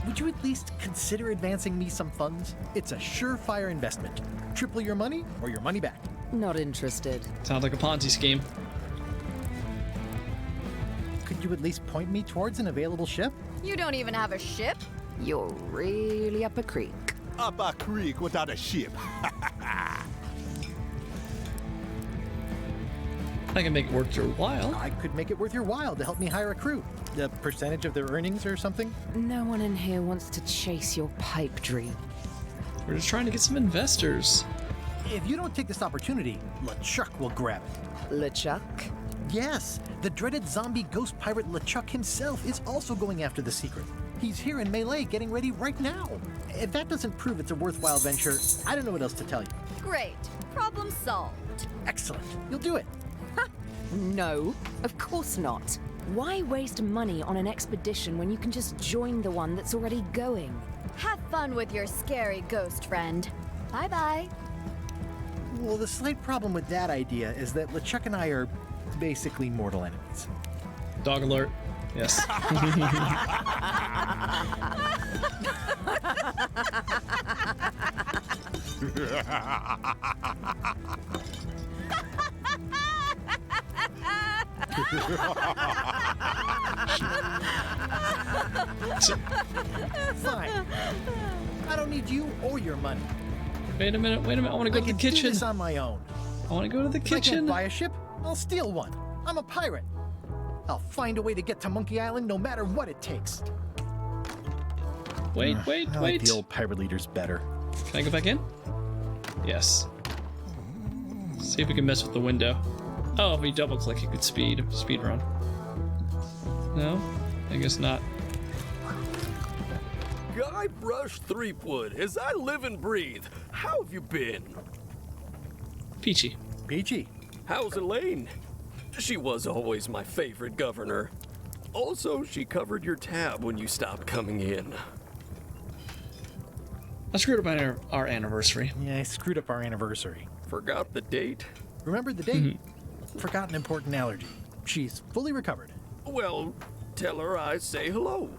Would you at least consider advancing me some funds? It's a surefire investment. Triple your money or your money back. Not interested. Sounds like a Ponzi scheme. Could you at least point me towards an available ship? You don't even have a ship? You're really up a creek. Up a creek without a ship. I can make it worth your while. I could make it worth your while to help me hire a crew. A percentage of their earnings or something? No one in here wants to chase your pipe dream. We're just trying to get some investors. If you don't take this opportunity, LeChuck will grab it. LeChuck? Yes, the dreaded zombie ghost pirate LeChuck himself is also going after the secret. He's here in Melee getting ready right now. If that doesn't prove it's a worthwhile venture, I don't know what else to tell you. Great. Problem solved. Excellent. You'll do it. No, of course not. Why waste money on an expedition when you can just join the one that's already going? Have fun with your scary ghost friend. Bye-bye. Well, the slight problem with that idea is that LeChuck and I are basically mortal enemies. Dog alert. Yes. Fine. I don't need you or your money. Wait a minute. I want to go to the Do kitchen. this on my own. I want to go to the If I can't kitchen. buy a ship, I'll steal one. I'm a pirate. I'll find a way to get to Monkey Island no matter what it takes. Wait. I like the old pirate leaders better. Can I go back in? Yes. See if we can mess with the window. Oh, if we double click, you could speed run. No? I guess not. Guybrush Threepwood, as I live and breathe, how have you been? Peachy. Peachy. How's Elaine? She was always my favorite governor. Also, she covered your tab when you stopped coming in. I screwed up our anniversary. Yeah, I screwed up our anniversary. Forgot the date? Remember the date? Forgot an important allergy. She's fully recovered. Well, tell her I say hello.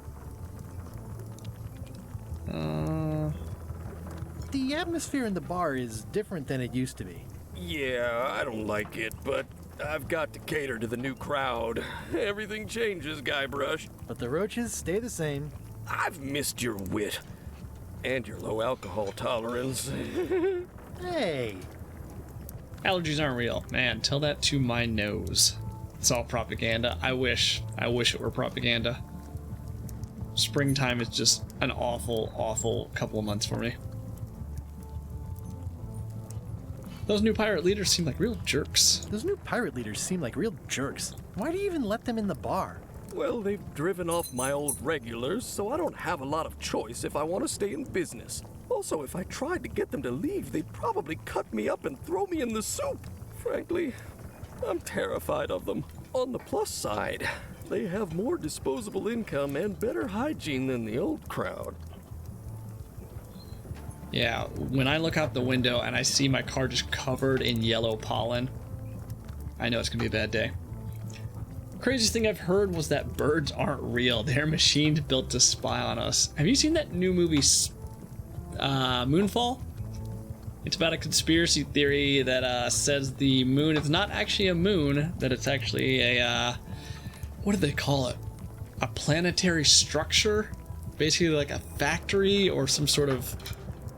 The atmosphere in the bar is different than it used to be. Yeah, I don't like it, but I've got to cater to the new crowd. Everything changes, Guybrush. But the roaches stay the same. I've missed your wit. And your low alcohol tolerance. Hey! Allergies aren't real. Man, tell that to my nose. It's all propaganda. I wish it were propaganda. Springtime is just an awful, awful couple of months for me. Those new pirate leaders seem like real jerks. Those new pirate leaders seem like real jerks. Why do you even let them in the bar? Well, they've driven off my old regulars, so I don't have a lot of choice if I want to stay in business. Also, if I tried to get them to leave, they'd probably cut me up and throw me in the soup. Frankly, I'm terrified of them. On the plus side, they have more disposable income and better hygiene than the old crowd. Yeah, when I look out the window and I see my car just covered in yellow pollen, I know it's gonna be a bad day. Craziest thing I've heard was that birds aren't real. They're machines built to spy on us. Have you seen that new movie, Moonfall? It's about a conspiracy theory that says the moon is not actually a moon, that it's actually a, what do they call it? A planetary structure? Basically like a factory or some sort of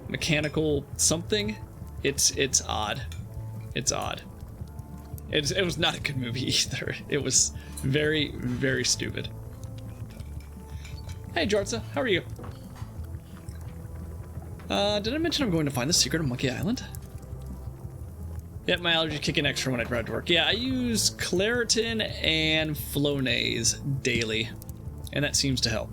mechanical something. It's odd. It's odd. It was not a good movie either. It was very, very stupid. Hey Jorza, how are you? Did I mention I'm going to find the secret of Monkey Island? Yep, my allergies kick in extra when I drive to work. Yeah, I use Claritin and Flonase daily, and that seems to help.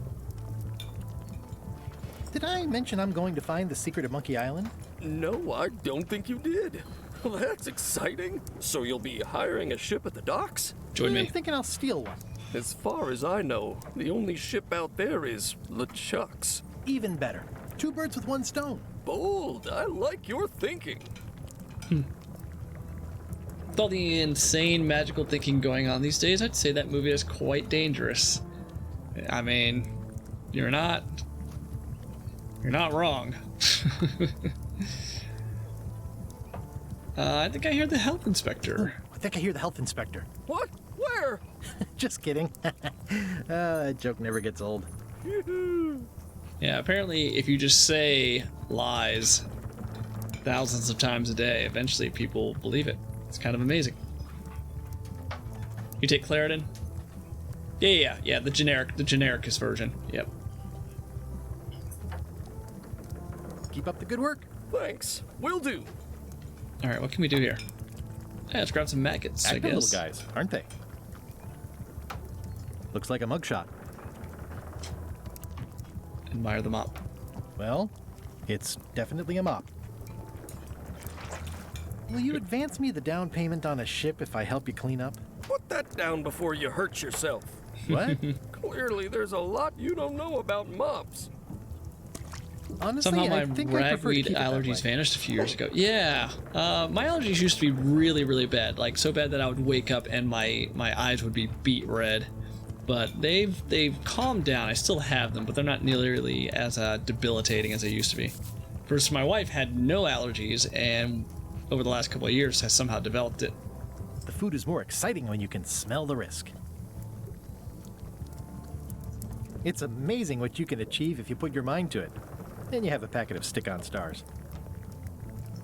Did I mention I'm going to find the secret of Monkey Island? No, I don't think you did. Well, that's exciting. So you'll be hiring a ship at the docks? Join me. I'm thinking I'll steal one. As far as I know, the only ship out there is LeChuck's. Even better. 2 birds with 1 stone. Bold. I like your thinking. With all the insane magical thinking going on these days, I'd say that movie is quite dangerous. I mean, you're not wrong. I think I hear the health inspector. I think I hear the health inspector. What? Where? Just kidding. That joke never gets old. Yeah, apparently if you just say lies thousands of times a day, eventually people believe it. It's kind of amazing. You take Claritin? Yeah, the genericus version. Yep. Keep up the good work. Thanks. Will do. Alright, what can we do here? Yeah, let's grab some maggots, I Active guess. little guys, aren't they? Looks like a mugshot. Admire the mop. Well, it's definitely a mop. Will you advance me the down payment on a ship if I help you clean up? Put that down before you hurt yourself. What? Clearly, there's a lot you don't know about mops. Honestly, Somehow I my think I prefer to ragweed keep it that way. allergies vanished a few years ago. Yeah, my allergies used to be really, really bad. Like so bad that I would wake up and my eyes would be beet red. But they've calmed down. I still have them, but they're not nearly as debilitating as they used to be. First, my wife had no allergies, and over the last couple of years has somehow developed it. The food is more exciting when you can smell the risk. It's amazing what you can achieve if you put your mind to it. Then you have a packet of stick-on stars.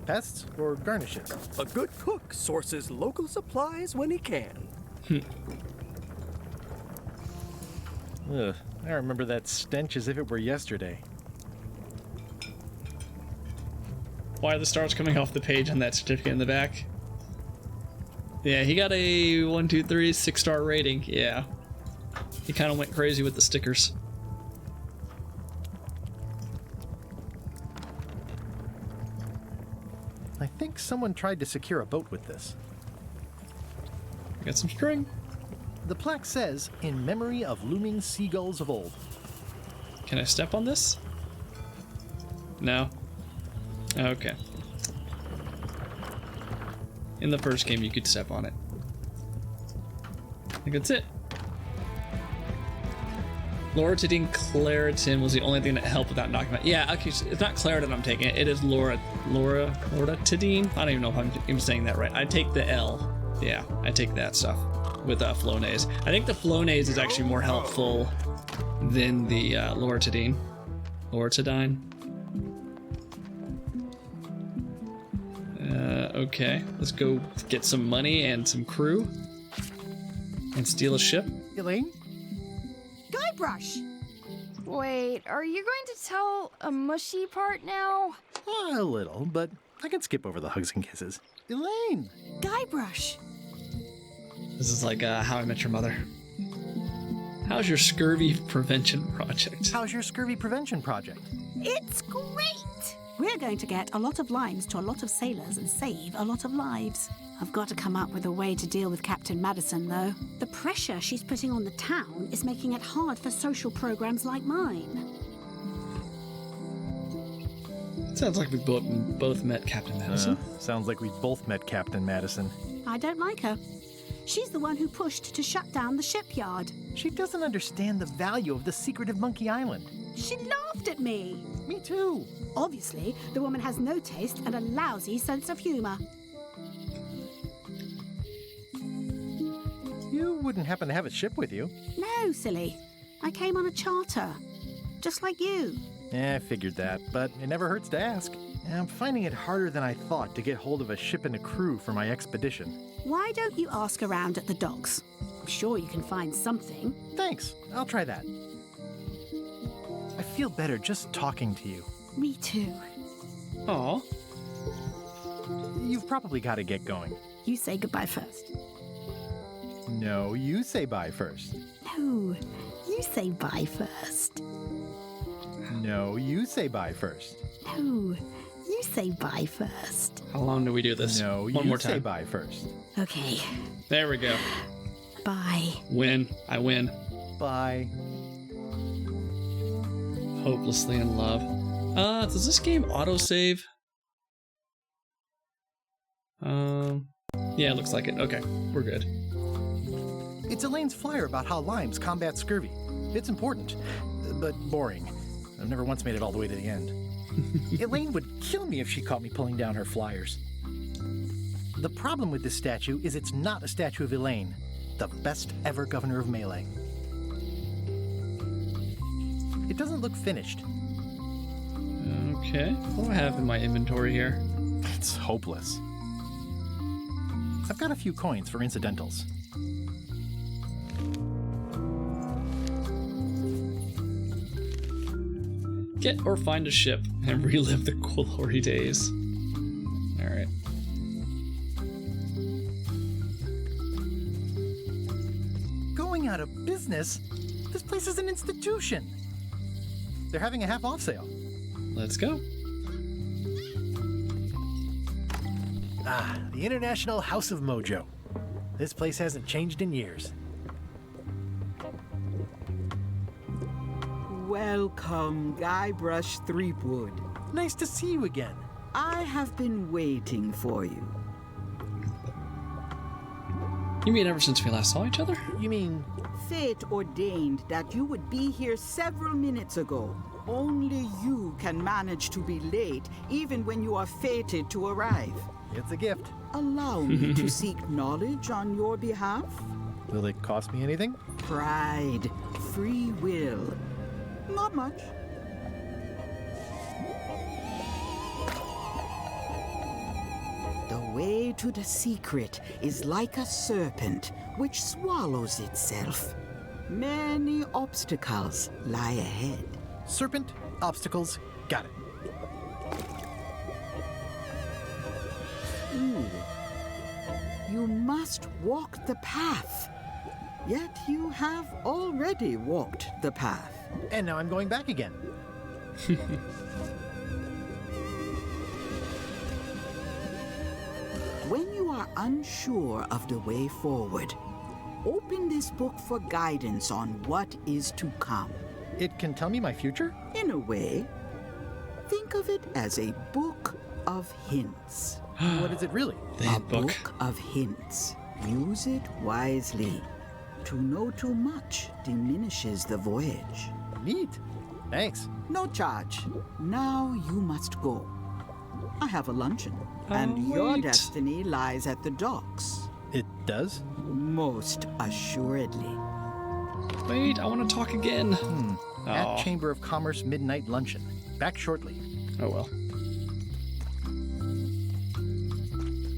Pests or garnishes? A good cook sources local supplies when he can. Ugh, I remember that stench as if it were yesterday. Why are the stars coming off the page on that certificate in the back? Yeah, he got a 1, 2, 3, 6-star rating. Yeah. He kind of went crazy with the stickers. I think someone tried to secure a boat with this. Got some string. The plaque says, in memory of looming seagulls of old. Can I step on this? No? Okay. In the first game, you could step on it. I think that's it. Loratadine Claritin was the only thing that helped without knocking out. Yeah, okay, so it's not Claritin I'm taking. It is Loratadine. I don't even know if I'm even saying that right. I take the L. Yeah, I take that stuff with Flonase. I think the Flonase is actually more helpful than the Loratadine. Loratadine. Okay, let's go get some money and some crew and steal a ship. Elaine? Guybrush! Wait, are you going to tell a mushy part now? A little, but I can skip over the hugs and kisses. Elaine! Guybrush! This is like How I Met Your Mother. How's your scurvy prevention project? How's your scurvy prevention project? It's great! We're going to get a lot of lines to a lot of sailors and save a lot of lives. I've got to come up with a way to deal with Captain Madison, though. The pressure she's putting on the town is making it hard for social programs like mine. Sounds like we both met Captain Madison. Sounds like we both met Captain Madison. I don't like her. She's the one who pushed to shut down the shipyard. She doesn't understand the value of the secret of Monkey Island. She laughed at me. Me too. Obviously, the woman has no taste and a lousy sense of humor. You wouldn't happen to have a ship with you? No, silly. I came on a charter. Just like you. I figured that, but it never hurts to ask. I'm finding it harder than I thought to get hold of a ship and a crew for my expedition. Why don't you ask around at the docks? I'm sure you can find something. Thanks. I'll try that. I feel better just talking to you. Me too. Aw. You've probably got to get going. You say goodbye first. No, you say bye first. No, you say bye first. No, you say bye first. No, you say bye first. How long do we do this? No, One you more say time. bye first. Okay. There we go. Bye. Win. I win. Bye. Hopelessly in love. Does this game autosave? Yeah, it looks like it. Okay, we're good. It's Elaine's flyer about how limes combat scurvy. It's important, but boring. I've never once made it all the way to the end. Elaine would kill me if she caught me pulling down her flyers. The problem with this statue is it's not a statue of Elaine, the best ever governor of Melee. It doesn't look finished. Okay, what do I have in my inventory here? It's hopeless. I've got a few coins for incidentals. Get or find a ship and relive the glory days. Alright. Going out of business? This place is an institution. They're having a half-off sale. Let's go. Ah, the International House of Mojo. This place hasn't changed in years. Welcome, Guybrush Threepwood. Nice to see you again. I have been waiting for you. You mean ever since we last saw each other? You mean... Fate ordained that you would be here several minutes ago. Only you can manage to be late, even when you are fated to arrive. It's a gift. Allow me to seek knowledge on your behalf. Will it cost me anything? Pride, free will. Not much. The way to the secret is like a serpent which swallows itself. Many obstacles lie ahead. Serpent, obstacles, got it. You must walk the path. Yet you have already walked the path. And now I'm going back again. When you are unsure of the way forward, open this book for guidance on what is to come. It can tell me my future? In a way. Think of it as a book of hints. What is it really? A book of hints. Use it wisely. To know too much diminishes the voyage. Neat. Thanks. No charge. Now you must go. I have a luncheon, and your wait. destiny lies at the docks. It does? Most assuredly. Wait, I want to talk again. At Aw. Chamber of Commerce Midnight Luncheon. Back shortly. Oh well.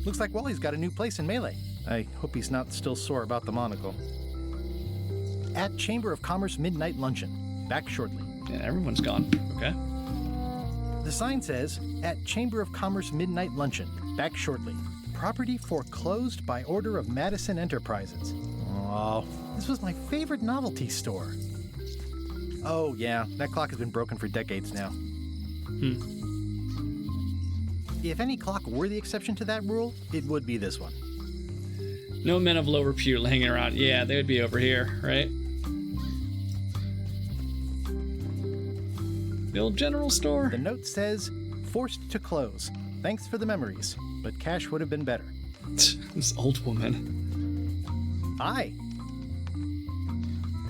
Looks like Wally's got a new place in Melee. I hope he's not still sore about the monocle. At Chamber of Commerce Midnight Luncheon. Back shortly. Yeah, everyone's gone. Okay. The sign says, at Chamber of Commerce Midnight Luncheon. Back shortly. Property foreclosed by order of Madison Enterprises. Oh, this was my favorite novelty store. Oh yeah, that clock has been broken for decades now. If any clock were the exception to that rule, it would be this one. No men of low repute hanging around. Yeah, they would be over here, right? The old general store. The note says, forced to close. Thanks for the memories, but cash would have been better. This old woman. Hi.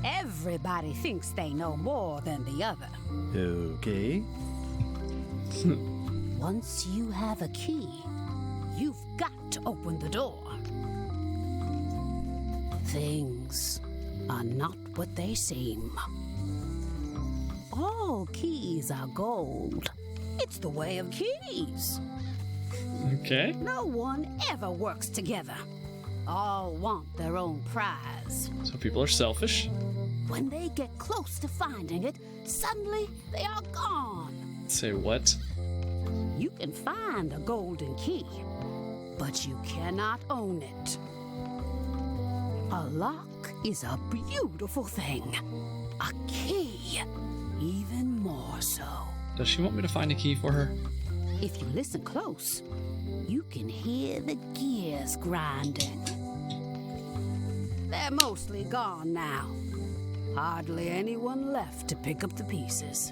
Everybody thinks they know more than the other. Okay. Once you have a key, you've got to open the door. Things are not what they seem. All keys are gold. It's the way of keys. Okay. No one ever works together. All want their own prize. So people are selfish. When they get close to finding it, suddenly they are gone. Say what? You can find a golden key, but you cannot own it. A lock is a beautiful thing. A key, even more so. Does she want me to find a key for her? If you listen close, you can hear the gears grinding. They're mostly gone now. Hardly anyone left to pick up the pieces.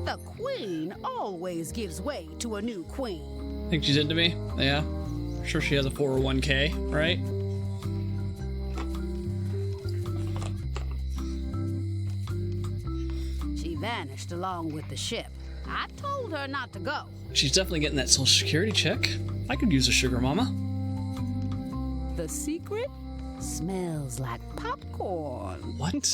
The queen always gives way to a new queen. Think she's into me? Yeah. Sure she has a 401k, right? She vanished along with the ship. I told her not to go. She's definitely getting that social security check. I could use a sugar mama. The secret smells like popcorn. What?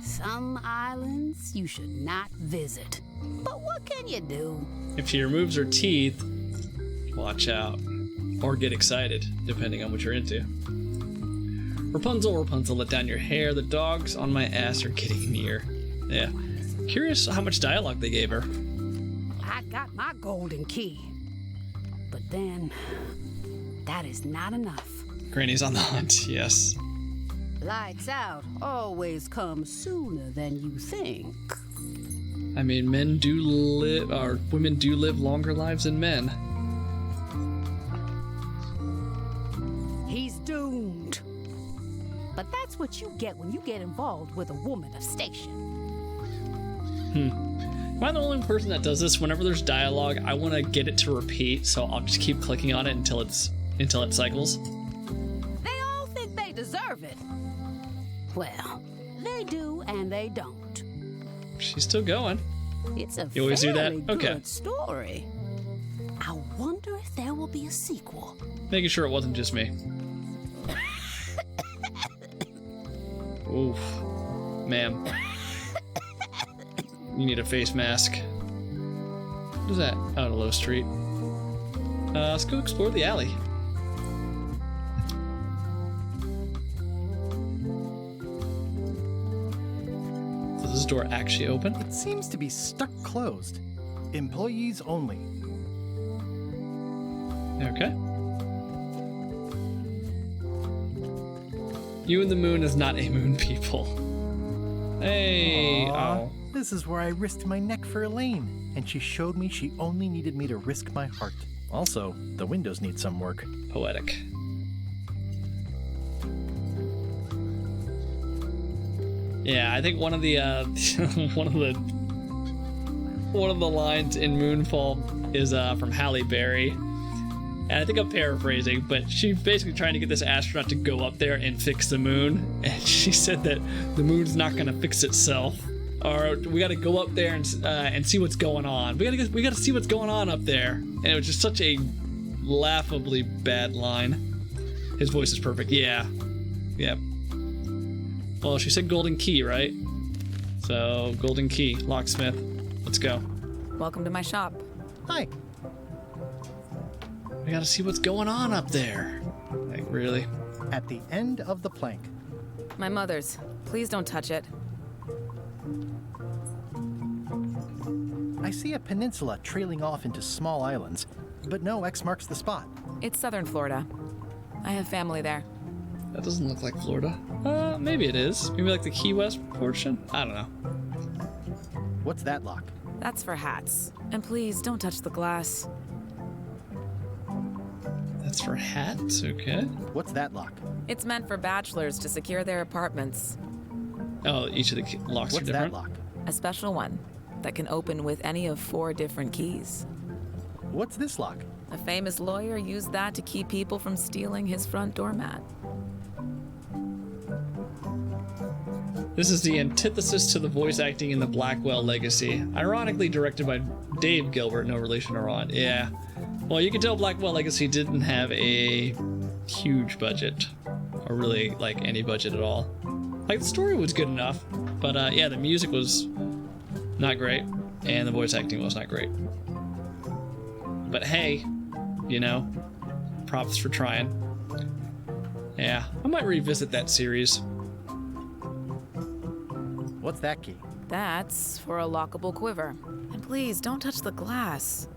Some islands you should not visit. But what can you do? If she removes her teeth, watch out. Or get excited, depending on what you're into. Rapunzel, Rapunzel, let down your hair. The dogs on my ass are getting near. Yeah. Curious how much dialogue they gave her. I got my golden key. But then, that is not enough. Granny's on the hunt, yes. Lights out always comes sooner than you think. I mean, men do live, or women do live longer lives than men. He's doomed. But that's what you get when you get involved with a woman of station. Am I the only person that does this? Whenever there's dialogue, I want to get it to repeat, so I'll just keep clicking on it until it cycles. They all think they deserve it. Well, they do and they don't. She's still going. It's a You always do that? fairly Okay. good story. I wonder if there will be a sequel. Making sure it wasn't just me. Oof. Ma'am. You need a face mask. What is that? Out of Low Street. Let's go explore the alley. Does this door actually open? It seems to be stuck closed. Employees only. Okay. You and the moon is not a moon people. Hey. Aw, Oh. This is where I risked my neck for Elaine, and she showed me she only needed me to risk my heart. Also, the windows need some work. Poetic. Yeah, I think one of the one of the lines in Moonfall is from Halle Berry. And I think I'm paraphrasing, but she's basically trying to get this astronaut to go up there and fix the moon. And she said that the moon's not going to fix itself. Or we got to go up there and see what's going on. We got to see what's going on up there. And it was just such a laughably bad line. His voice is perfect. Yeah. Yep. Well, she said golden key, right? So, golden key, locksmith. Let's go. Welcome to my shop. Hi. We gotta see what's going on up there. Like, really? At the end of the plank. My mother's. Please don't touch it. I see a peninsula trailing off into small islands, but no X marks the spot. It's southern Florida. I have family there. That doesn't look like Florida. Maybe it is. Maybe like the Key West portion? I don't know. What's that lock? That's for hats. And please don't touch the glass. That's for hats, okay. What's that lock? It's meant for bachelors to secure their apartments. Oh, each of the locks What's are different? that lock? A special one that can open with any of 4 different keys. What's this lock? A famous lawyer used that to keep people from stealing his front doormat. This is the antithesis to the voice acting in the Blackwell Legacy. Ironically directed by Dave Gilbert, no relation to Ron. Yeah. Well, you can tell Blackwell Legacy didn't have a huge budget. Or really, like, any budget at all. Like, the story was good enough. But, yeah, the music was not great. And the voice acting was not great. But hey, you know, props for trying. Yeah, I might revisit that series. What's that key? That's for a lockable quiver. And please, don't touch the glass.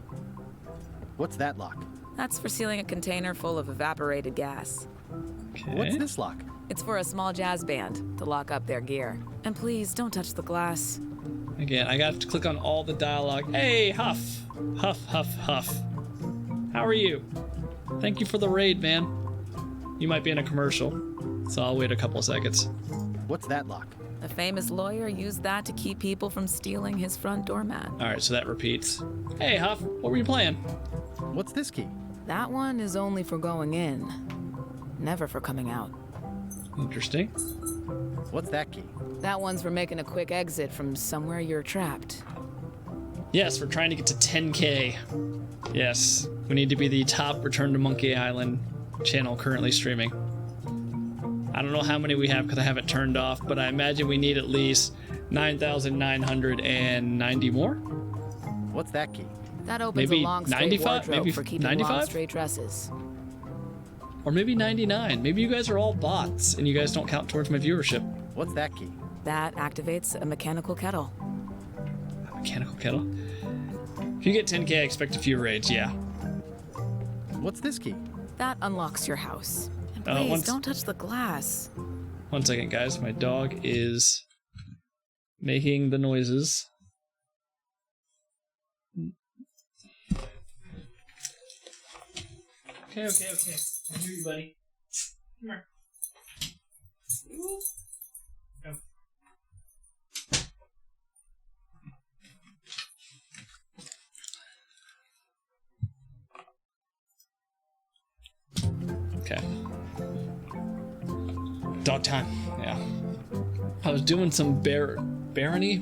What's that lock? That's for sealing a container full of evaporated gas. Okay. What's this lock? It's for a small jazz band to lock up their gear. And please, don't touch the glass. Again, I got to click on all the dialogue. Hey, Huff! Huff, Huff, Huff. How are you? Thank you for the raid, man. You might be in a commercial, so I'll wait a couple of seconds. What's that lock? A famous lawyer used that to keep people from stealing his front doormat. Alright, so that repeats. Hey, Huff, what were you playing? What's this key? That one is only for going in, never for coming out. Interesting. What's that key? That one's for making a quick exit from somewhere you're trapped. Yes, we're trying to get to 10K. Yes, we need to be the top Return to Monkey Island channel currently streaming. I don't know how many we have because I have it turned off, but I imagine we need at least 9,990 more. What's that key? That opens maybe a long straight 95, wardrobe maybe for keeping 95? long straight dresses. Or maybe 99. Maybe you guys are all bots and you guys don't count towards my viewership. What's that key? That activates a mechanical kettle. A mechanical kettle? If you get 10K, I expect a few raids, yeah. What's this key? That unlocks your house. And please, don't touch the glass. 1 second, guys. My dog is making the noises. Okay. I hear you, buddy. Come here. Go. Okay. Dog time. Yeah. I was doing some barony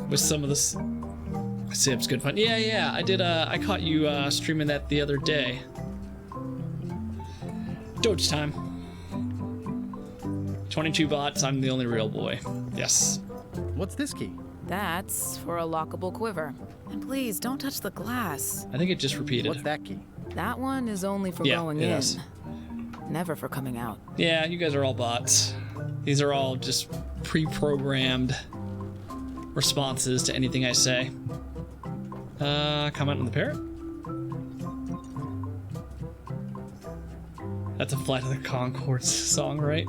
with some of this. Sib's good fun. Yeah. I did. I caught you streaming that the other day. Doge time. 22 bots. I'm the only real boy. Yes. What's this key? That's for a lockable quiver. And please, don't touch the glass. I think it just repeated. What's that key? That one is only for going in. Never for coming out. Yeah, you guys are all bots. These are all just pre-programmed responses to anything I say. Comment on the parrot? That's a Flight of the Conchords song, right?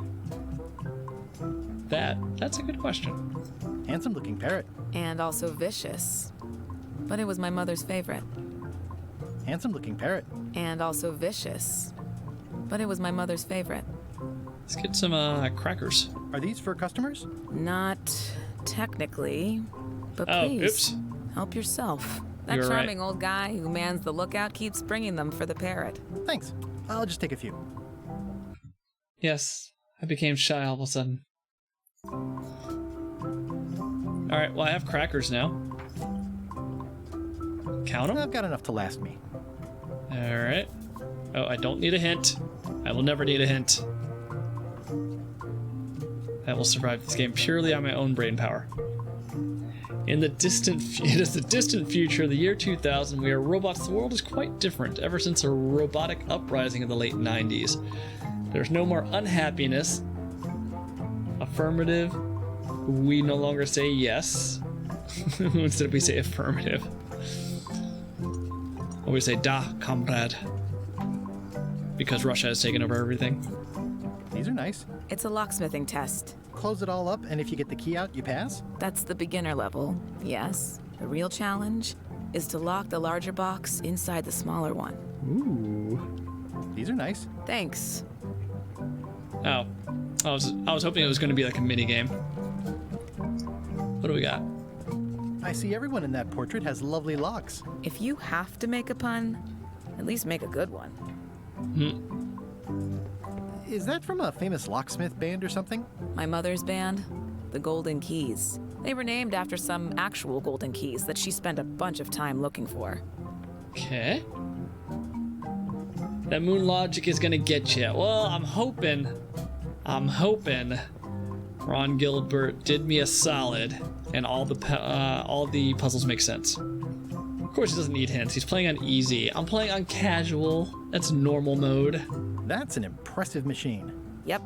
That's a good question. Handsome looking parrot. And also vicious. But it was my mother's favorite. Handsome looking parrot. And also vicious. But it was my mother's favorite. Let's get some crackers. Are these for customers? Not technically, but please, oops. Help yourself. That You're charming right. old guy who mans the lookout keeps bringing them for the parrot. Thanks. I'll just take a few. Yes, I became shy all of a sudden. Alright, well I have crackers now. Count them? I've got enough to last me. Alright. Oh, I don't need a hint. I will never need a hint. I will survive this game purely on my own brain power. It is the distant future, the year 2000. We are robots. The world is quite different ever since a robotic uprising in the late 90s. There's no more unhappiness. Affirmative. We no longer say yes. Instead we say affirmative. Or we say da, comrade. Because Russia has taken over everything. These are nice. It's a locksmithing test. Close it all up, and if you get the key out, you pass? That's the beginner level, yes. The real challenge is to lock the larger box inside the smaller one. Ooh. These are nice. Thanks. Oh. I was hoping it was going to be like a mini game. What do we got? I see everyone in that portrait has lovely locks. If you have to make a pun, at least make a good one. Is that from a famous locksmith band or something? My mother's band, the Golden Keys. They were named after some actual golden keys that she spent a bunch of time looking for. Okay. That moon logic is gonna get you. Well, I'm hoping Ron Gilbert did me a solid, and all the puzzles make sense. Of course, he doesn't need hints. He's playing on easy. I'm playing on casual. That's normal mode. That's an impressive machine. Yep.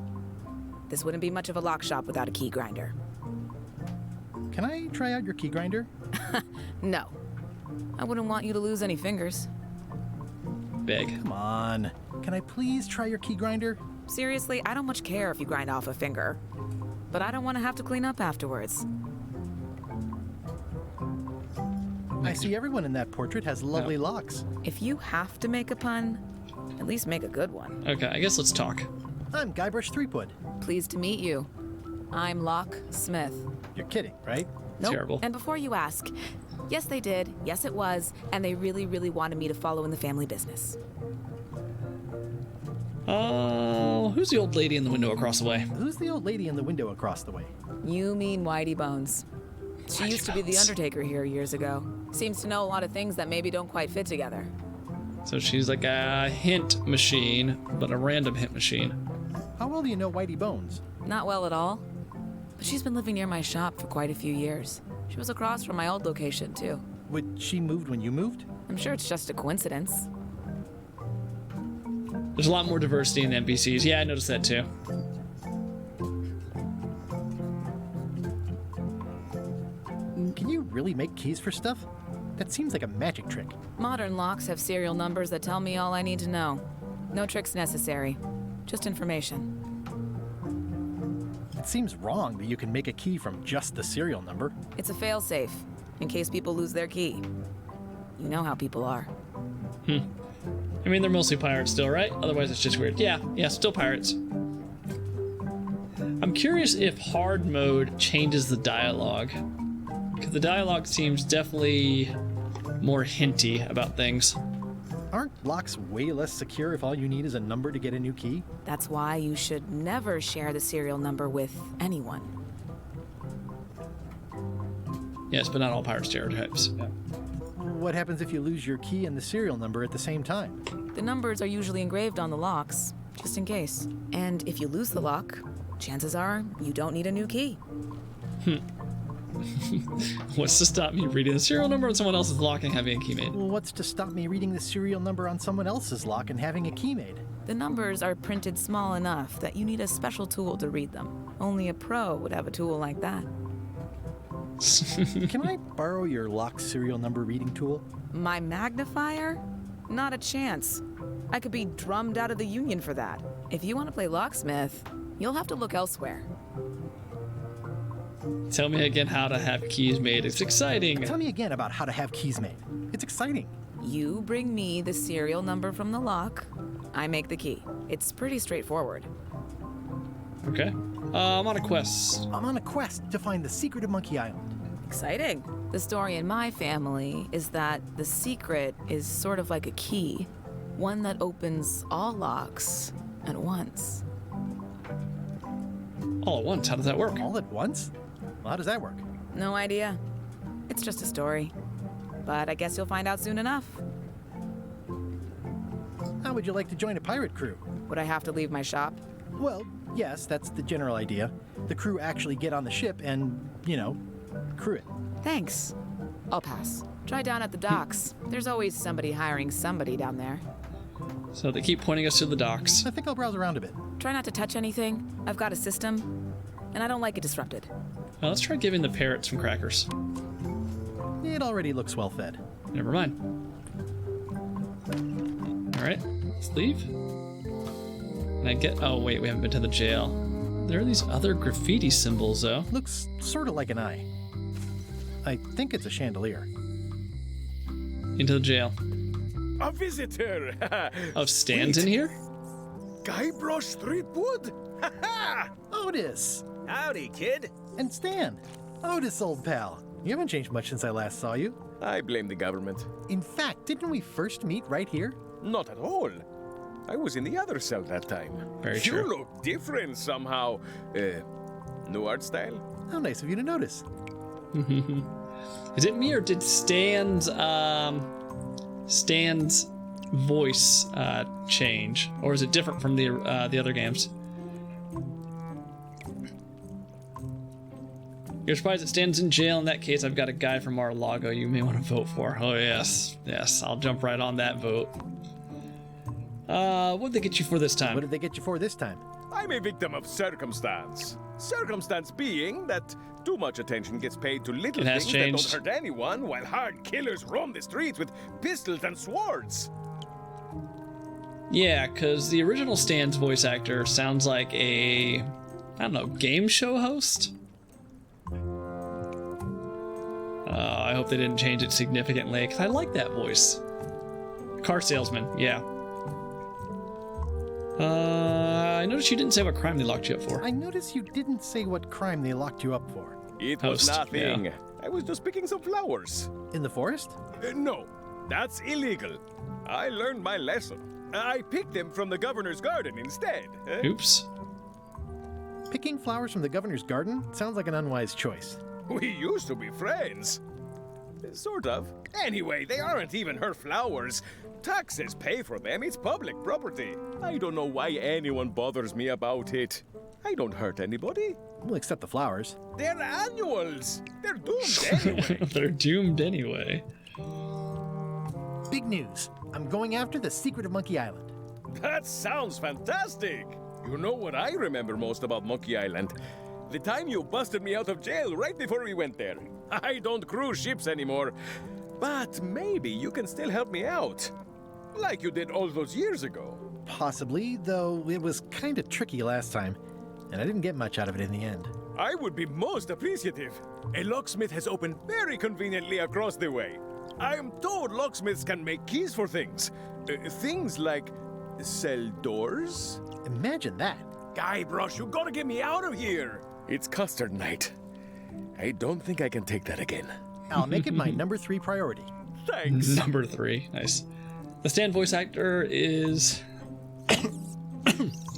This wouldn't be much of a lock shop without a key grinder. Can I try out your key grinder? No. I wouldn't want you to lose any fingers. Big. Come on. Can I please try your key grinder? Seriously, I don't much care if you grind off a finger. But I don't want to have to clean up afterwards. I see everyone in that portrait has lovely locks. If you have to make a pun, at least make a good one. Okay, I guess let's talk. I'm Guybrush Threepwood. Pleased to meet you. I'm Locke Smith. You're kidding, right? Nope. Terrible. And before you ask, yes they did, yes it was, and they really, really wanted me to follow in the family business. Oh, who's the old lady in the window across the way? Who's the old lady in the window across the way? You mean Whitey Bones. She used to be the Undertaker here years ago. Seems to know a lot of things that maybe don't quite fit together. So she's like a hint machine, but a random hint machine. How well do you know Whitey Bones? Not well at all. But she's been living near my shop for quite a few years. She was across from my old location, too. Would she moved when you moved? I'm sure it's just a coincidence. There's a lot more diversity in the NPCs. Yeah, I noticed that too. Can you really make keys for stuff? That seems like a magic trick. Modern locks have serial numbers that tell me all I need to know. No tricks necessary. Just information. It seems wrong that you can make a key from just the serial number. It's a failsafe, in case people lose their key. You know how people are. I mean, they're mostly pirates still, right? Otherwise, it's just weird. Yeah, still pirates. I'm curious if hard mode changes the dialogue. Because the dialogue seems definitely more hinty about things. Aren't locks way less secure if all you need is a number to get a new key? That's why you should never share the serial number with anyone. Yes, but not all pirate stereotypes. Yeah. What happens if you lose your key and the serial number at the same time? The numbers are usually engraved on the locks, just in case. And if you lose the lock, chances are you don't need a new key. What's to stop me reading the serial number on someone else's lock and having a key made? Well, what's to stop me reading the serial number on someone else's lock and having a key made? The numbers are printed small enough that you need a special tool to read them. Only a pro would have a tool like that. Can I borrow your lock serial number reading tool? My magnifier? Not a chance. I could be drummed out of the union for that. If you want to play locksmith, you'll have to look elsewhere. Tell me again how to have keys made. It's exciting. Tell me again about how to have keys made. It's exciting. You bring me the serial number from the lock, I make the key. It's pretty straightforward. Okay. I'm on a quest. I'm on a quest to find the secret of Monkey Island. Exciting. The story in my family is that the secret is sort of like a key, one that opens all locks at once. All at once? How does that work? All at once? Well, how does that work? No idea. It's just a story. But I guess you'll find out soon enough. How would you like to join a pirate crew? Would I have to leave my shop? Well, yes, that's the general idea. The crew actually get on the ship and, crew it. Thanks. I'll pass. Try down at the docks. There's always somebody hiring somebody down there. So they keep pointing us to the docks. I think I'll browse around a bit. Try not to touch anything. I've got a system, and I don't like it disrupted. Now let's try giving the parrot some crackers. It already looks well fed. Never mind. Alright, let's leave. And I get... Oh, wait, we haven't been to the jail. There are these other graffiti symbols, though. Looks sort of like an eye. I think it's a chandelier. Into the jail. A visitor! Oh, Stan's in here? Guybrush Threepwood? Ha ha! Otis! Howdy, kid. And Stan. Otis, old pal. You haven't changed much since I last saw you. I blame the government. In fact, didn't we first meet right here? Not at all. I was in the other cell that time. Very you true. look different somehow. New art style? How nice of you to notice. Is it me or did Stan's voice change, or is it different from the other games? You're surprised that Stan's in jail. In that case, I've got a guy from Mar-a-Lago you may want to vote for. Oh yes, I'll jump right on that vote. What'd they get you for this time? What did they get you for this time? I'm a victim of circumstance. Circumstance being that too much attention gets paid to little It has things changed. that don't hurt anyone, while hard killers roam the streets with pistols and swords. Yeah, because the original Stan's voice actor sounds like a, I don't know, game show host? I hope they didn't change it significantly, because I like that voice. Car salesman, yeah. I noticed you didn't say what crime they locked you up for. I noticed you didn't say what crime they locked you up for. It Host, was nothing. yeah. I was just picking some flowers. In the forest? No, that's illegal. I learned my lesson. I picked them from the governor's garden instead. Oops. Picking flowers from the governor's garden sounds like an unwise choice. We used to be friends. Sort of. Anyway, they aren't even her flowers. Taxes pay for them. It's public property. I don't know why anyone bothers me about it. I don't hurt anybody. We'll accept the flowers. They're annuals. They're doomed anyway. They're doomed anyway. Big news. I'm going after the secret of Monkey Island. That sounds fantastic. You know what I remember most about Monkey Island? The time you busted me out of jail right before we went there. I don't cruise ships anymore. But maybe you can still help me out. Like you did all those years ago. Possibly, though it was kind of tricky last time, and I didn't get much out of it in the end. I would be most appreciative. A locksmith has opened very conveniently across the way. I am told locksmiths can make keys for things. Things like cell doors. Imagine that. Guybrush, you gotta get me out of here. It's custard night. I don't think I can take that again. I'll make it my number 3 priority. Thanks. Number 3, nice. The Stan voice actor is...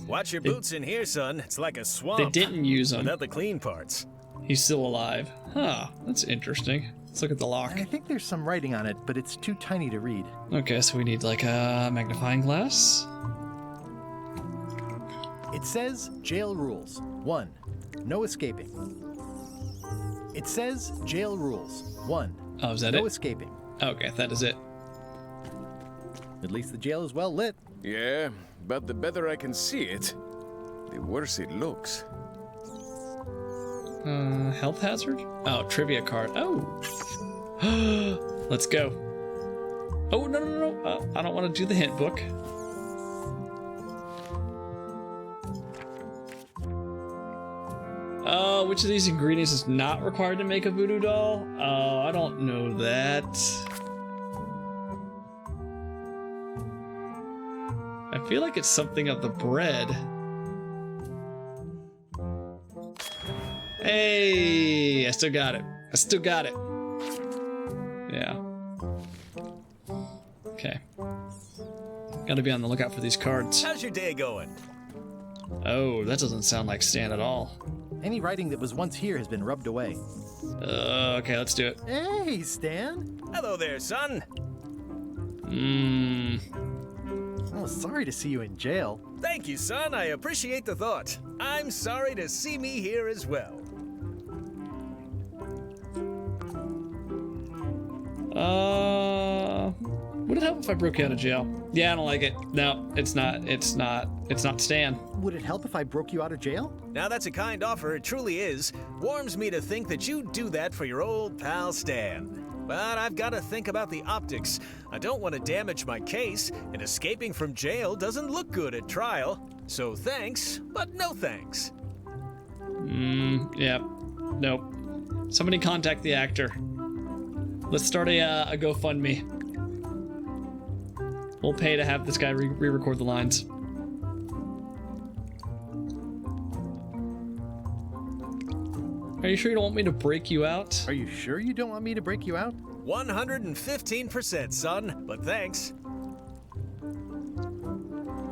Watch your boots in here, son. It's like a swamp. They didn't use him. Without the clean parts. He's still alive. Huh, that's interesting. Let's look at the lock. I think there's some writing on it, but it's too tiny to read. Okay, so we need like a magnifying glass. It says jail rules. 1. No escaping. It says jail rules. 1. Oh, is that no it? No escaping. Okay, that is it. At least the jail is well lit. Yeah, but the better I can see it, the worse it looks. Health hazard? Oh, trivia card. Oh. Let's go. Oh, no. I don't want to do the hint book. Which of these ingredients is not required to make a voodoo doll? Oh, I don't know that. I feel like it's something of the bread. Hey, I still got it. Yeah. Okay. Gotta be on the lookout for these cards. How's your day going? Oh, that doesn't sound like Stan at all. Any writing that was once here has been rubbed away. Okay, let's do it. Hey, Stan. Hello there, son. Oh, sorry to see you in jail. Thank you, son. I appreciate the thought. I'm sorry to see me here as well. Would it help if I broke you out of jail? Yeah, I don't like it. No, it's not Stan. Would it help if I broke you out of jail? Now that's a kind offer, it truly is. Warms me to think that you'd do that for your old pal Stan. But I've got to think about the optics. I don't want to damage my case, and escaping from jail doesn't look good at trial. So thanks, but no thanks. Yeah. Nope. Somebody contact the actor. Let's start a GoFundMe. We'll pay to have this guy re-record the lines. Are you sure you don't want me to break you out? Are you sure you don't want me to break you out? 115%, son, but thanks.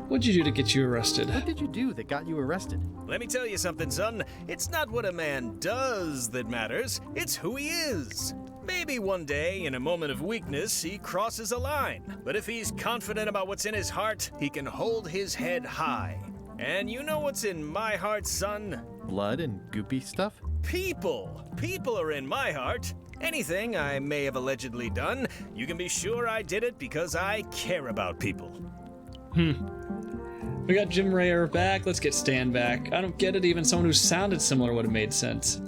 What'd you do to get you arrested? What did you do that got you arrested? Let me tell you something, son. It's not what a man does that matters, it's who he is. Maybe one day, in a moment of weakness, he crosses a line. But if he's confident about what's in his heart, he can hold his head high. And you know what's in my heart, son? Blood and goopy stuff? People. People are in my heart. Anything I may have allegedly done, you can be sure I did it because I care about people. We got Jim Rayer back. Let's get Stan back. I don't get it. Even someone who sounded similar would have made sense.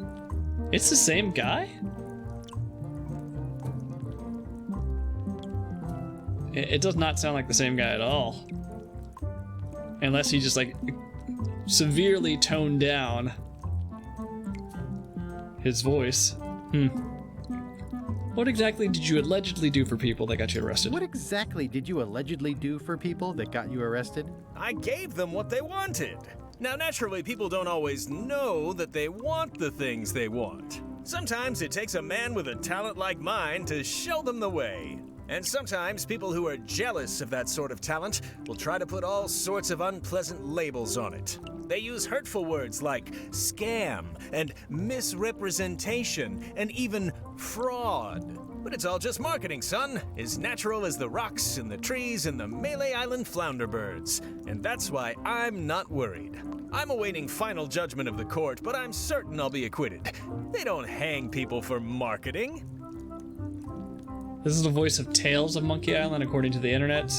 It's the same guy? It does not sound like the same guy at all. Unless he just like severely toned down his voice. What exactly did you allegedly do for people that got you arrested? What exactly did you allegedly do for people that got you arrested? I gave them what they wanted. Now, naturally, people don't always know that they want the things they want. Sometimes it takes a man with a talent like mine to show them the way. And sometimes people who are jealous of that sort of talent will try to put all sorts of unpleasant labels on it. They use hurtful words like scam and misrepresentation and even fraud. But it's all just marketing, son, as natural as the rocks and the trees and the Melee Island flounder birds. And that's why I'm not worried. I'm awaiting final judgment of the court, but I'm certain I'll be acquitted. They don't hang people for marketing. This is the voice of Tales of Monkey Island, according to the internet.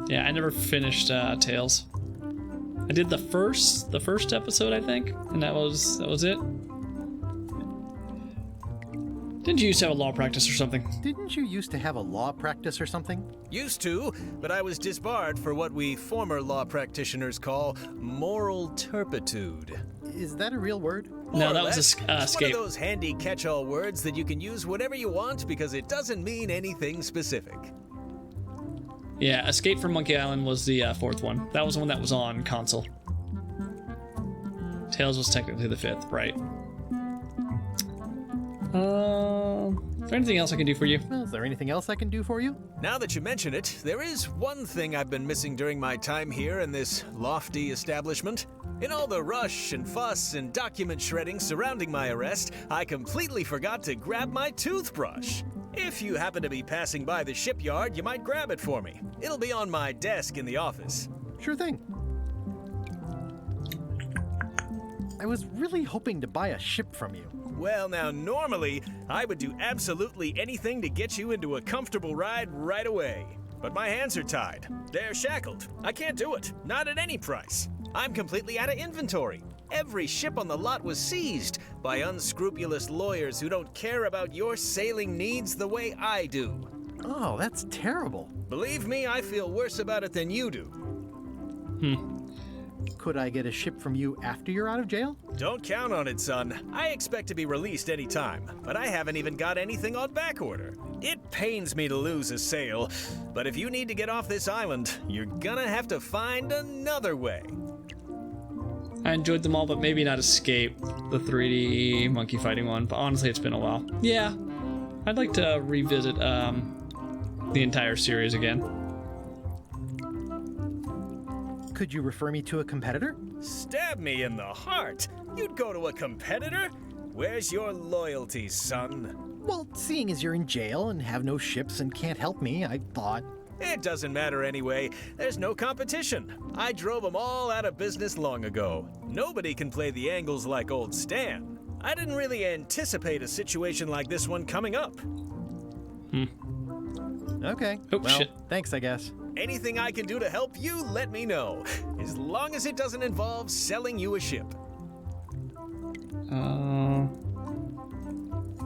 Yeah, I never finished Tales. I did the first episode, I think, and that was it. Didn't you used to have a law practice or something? Didn't you used to have a law practice or something? Used to, but I was disbarred for what we former law practitioners call moral turpitude. Is that a real word? No, that was It's one of escape. those handy catch-all words that you can use whatever you want because it doesn't mean anything specific. Yeah, Escape from Monkey Island was the fourth one. That was the one that was on console. Tales was technically the fifth, right? Is there anything else I can do for you? Well, is there anything else I can do for you? Now that you mention it, there is one thing I've been missing during my time here in this lofty establishment. In all the rush and fuss and document shredding surrounding my arrest, I completely forgot to grab my toothbrush. If you happen to be passing by the shipyard, you might grab it for me. It'll be on my desk in the office. Sure thing. I was really hoping to buy a ship from you. Well, now, normally, I would do absolutely anything to get you into a comfortable ride right away. But my hands are tied. They're shackled. I can't do it. Not at any price. I'm completely out of inventory. Every ship on the lot was seized by unscrupulous lawyers who don't care about your sailing needs the way I do. Oh, that's terrible. Believe me, I feel worse about it than you do. Could I get a ship from you after you're out of jail? Don't count on it, son. I expect to be released any time, but I haven't even got anything on back order. It pains me to lose a sale, but if you need to get off this island, you're gonna have to find another way. I enjoyed them all, but maybe not Escape, the 3D monkey fighting one. But honestly, it's been a while. Yeah, I'd like to revisit the entire series again. Could you refer me to a competitor? Stab me in the heart. You'd go to a competitor? Where's your loyalty, son? Well, seeing as you're in jail and have no ships and can't help me, I thought... It doesn't matter anyway. There's no competition. I drove them all out of business long ago. Nobody can play the angles like old Stan. I didn't really anticipate a situation like this one coming up. Okay. Oh, well, shit. Thanks, I guess. Anything I can do to help you, let me know. As long as it doesn't involve selling you a ship.